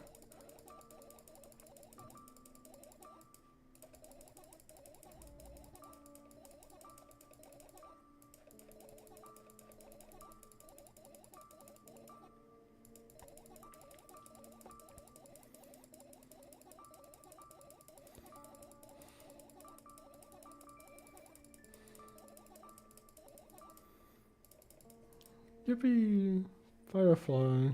Yippee! Firefly.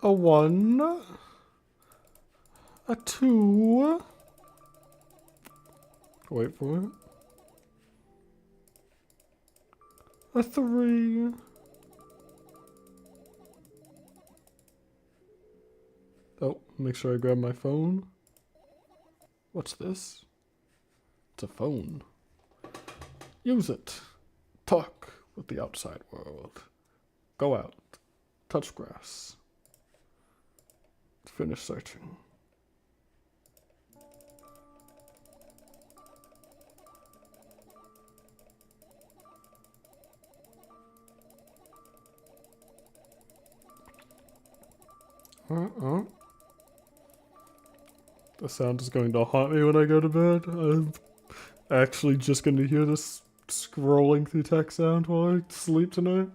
A 1. A 2. Wait for it. A 3. Oh, make sure I grab my phone. What's this? It's a phone. Use it. Talk with the outside world. Go out. Touch grass. Finish searching. The sound is going to haunt me when I go to bed. I'm actually just going to hear this scrolling through text sound while I sleep tonight.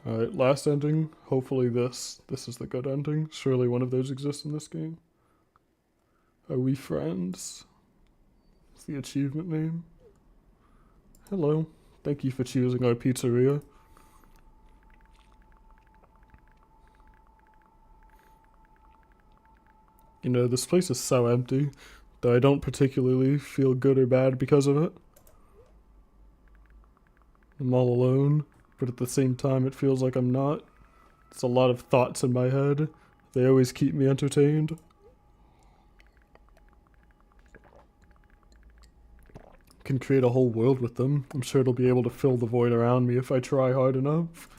Alright, last ending. Hopefully this is the good ending. Surely one of those exists in this game. Are we friends? It's the achievement name. Hello. Thank you for choosing our pizzeria. You know, this place is so empty, though I don't particularly feel good or bad because of it. I'm all alone, but at the same time it feels like I'm not. It's a lot of thoughts in my head. They always keep me entertained. Can create a whole world with them. I'm sure it'll be able to fill the void around me if I try hard enough.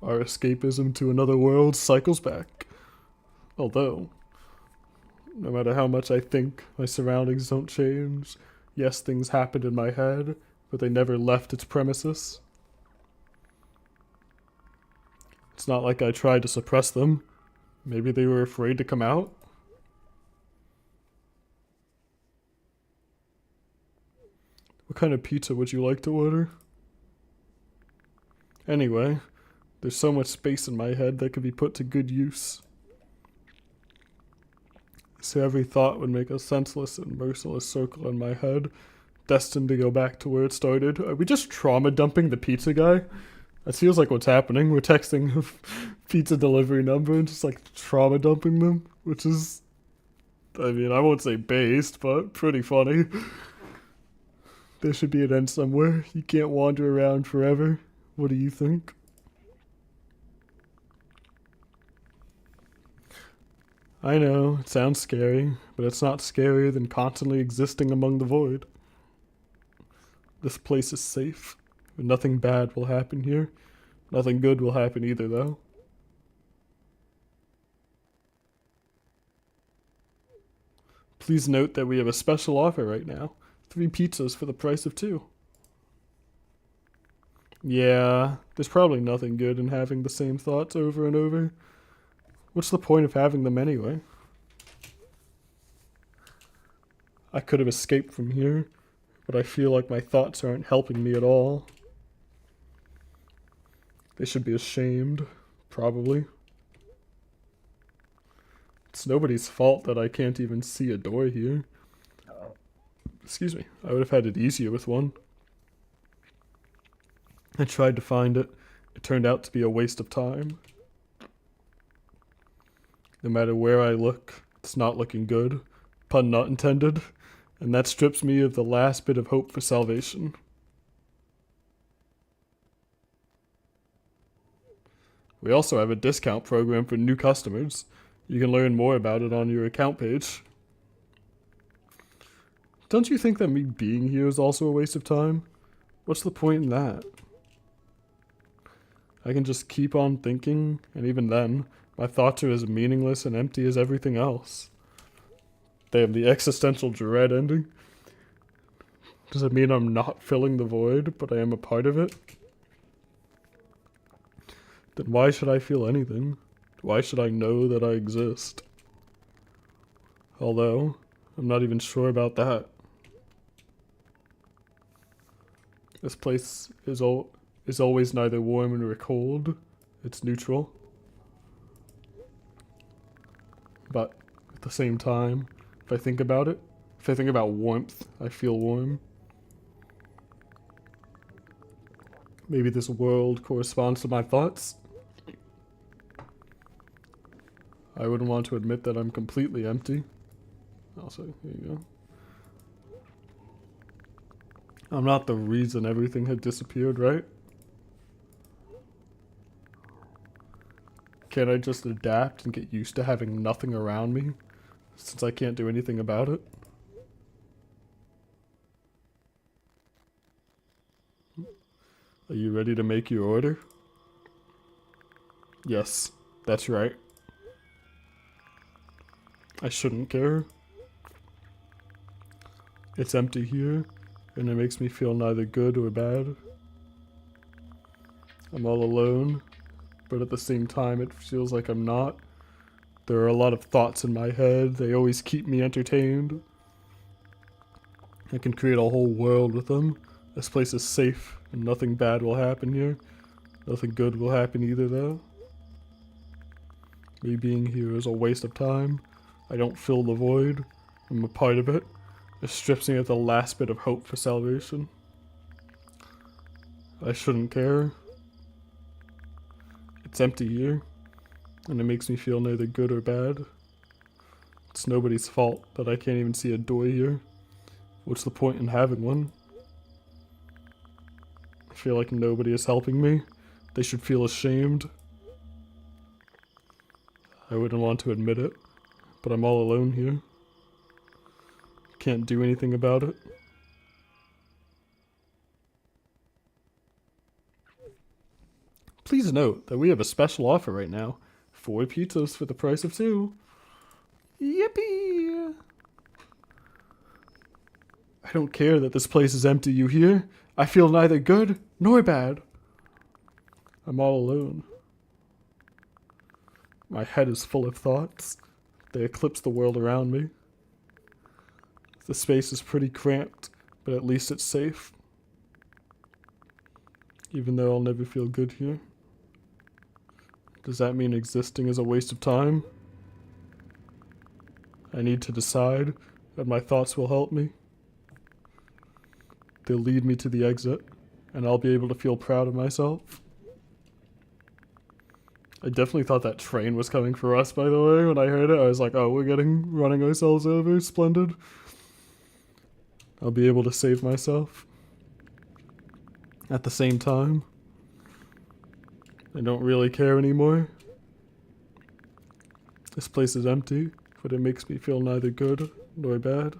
Our escapism to another world cycles back. Although, no matter how much I think my surroundings don't change, yes, things happened in my head, but they never left its premises. It's not like I tried to suppress them. Maybe they were afraid to come out? What kind of pizza would you like to order? Anyway, there's so much space in my head that could be put to good use. So every thought would make a senseless and merciless circle in my head, destined to go back to where it started. Are we just trauma dumping the pizza guy? That feels like what's happening. We're texting a pizza delivery number and just like trauma dumping them, which is, I mean, I won't say based, but pretty funny. There should be an end somewhere. You can't wander around forever. What do you think? I know, it sounds scary, but it's not scarier than constantly existing among the void. This place is safe. Nothing bad will happen here. Nothing good will happen either, though. Please note that we have a special offer right now. 3 pizzas for the price of 2. Yeah, there's probably nothing good in having the same thoughts over and over. What's the point of having them anyway? I could have escaped from here, but I feel like my thoughts aren't helping me at all. They should be ashamed, probably. It's nobody's fault that I can't even see a door here. Excuse me, I would have had it easier with one. I tried to find it. It turned out to be a waste of time. No matter where I look, it's not looking good. Pun not intended. And that strips me of the last bit of hope for salvation. We also have a discount program for new customers. You can learn more about it on your account page. Don't you think that me being here is also a waste of time? What's the point in that? I can just keep on thinking, and even then, my thoughts are as meaningless and empty as everything else. They have the existential dread ending. Does it mean I'm not filling the void, but I am a part of it? Then why should I feel anything? Why should I know that I exist? Although, I'm not even sure about that. This place is always neither warm nor cold. It's neutral. But at the same time, if I think about it, if I think about warmth, I feel warm. Maybe this world corresponds to my thoughts. I wouldn't want to admit that I'm completely empty. Also, here you go. I'm not the reason everything had disappeared, right? Can't I just adapt and get used to having nothing around me, since I can't do anything about it? Are you ready to make your order? Yes, that's right. I shouldn't care. It's empty here, and it makes me feel neither good or bad. I'm all alone, but at the same time it feels like I'm not. There are a lot of thoughts in my head. They always keep me entertained. I can create a whole world with them. This place is safe, and nothing bad will happen here. Nothing good will happen either, though. Me being here is a waste of time. I don't fill the void. I'm a part of it. It strips me of the last bit of hope for salvation. I shouldn't care. It's empty here, and it makes me feel neither good or bad. It's nobody's fault that I can't even see a door here. What's the point in having one? I feel like nobody is helping me. They should feel ashamed. I wouldn't want to admit it, but I'm all alone here. Can't do anything about it. Please note that we have a special offer right now. 4 pizzas for the price of 2. Yippee! I don't care that this place is empty, you hear? I feel neither good nor bad. I'm all alone. My head is full of thoughts. They eclipse the world around me. The space is pretty cramped, but at least it's safe. Even though I'll never feel good here. Does that mean existing is a waste of time? I need to decide, and my thoughts will help me. They'll lead me to the exit, and I'll be able to feel proud of myself. I definitely thought that train was coming for us, by the way. When I heard it, I was like, oh, we're running ourselves over. Splendid. I'll be able to save myself. At the same time, I don't really care anymore. This place is empty, but it makes me feel neither good nor bad.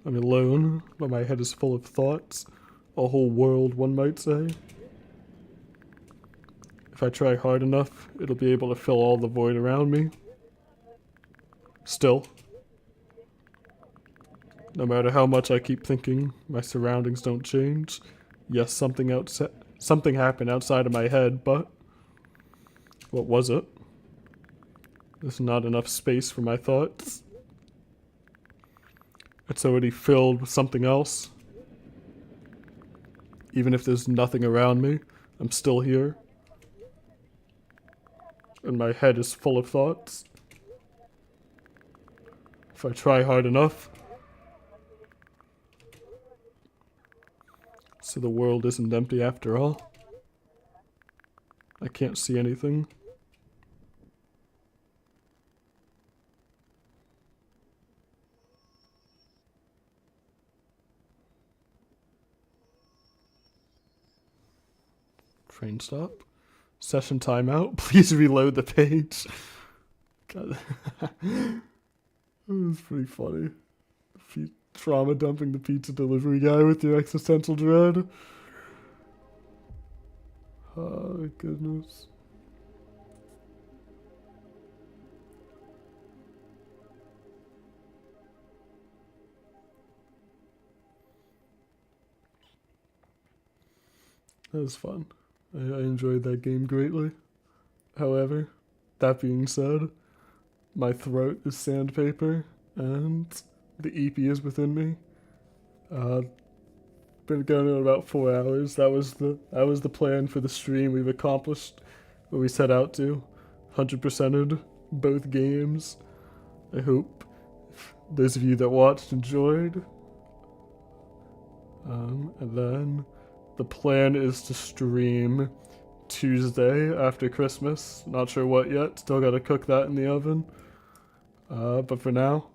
I'm alone, but my head is full of thoughts. A whole world, one might say. If I try hard enough, it'll be able to fill all the void around me. Still, no matter how much I keep thinking, my surroundings don't change. Yes, something happened outside of my head, but what was it? There's not enough space for my thoughts. It's already filled with something else. Even if there's nothing around me, I'm still here. And my head is full of thoughts. If I try hard enough. So the world isn't empty after all. I can't see anything. Train stop. Session timeout. Please reload the page. God. That was pretty funny. Trauma dumping the pizza delivery guy with your existential dread. Oh my goodness. That was fun. I enjoyed that game greatly. However, that being said, my throat is sandpaper and the EP is within me. been going on about 4 hours. That was the plan for the stream. We've accomplished what we set out to. 100%ed both games. I hope those of you that watched enjoyed. And then the plan is to stream Tuesday after Christmas. Not sure what yet. Still gotta cook that in the oven. But for now,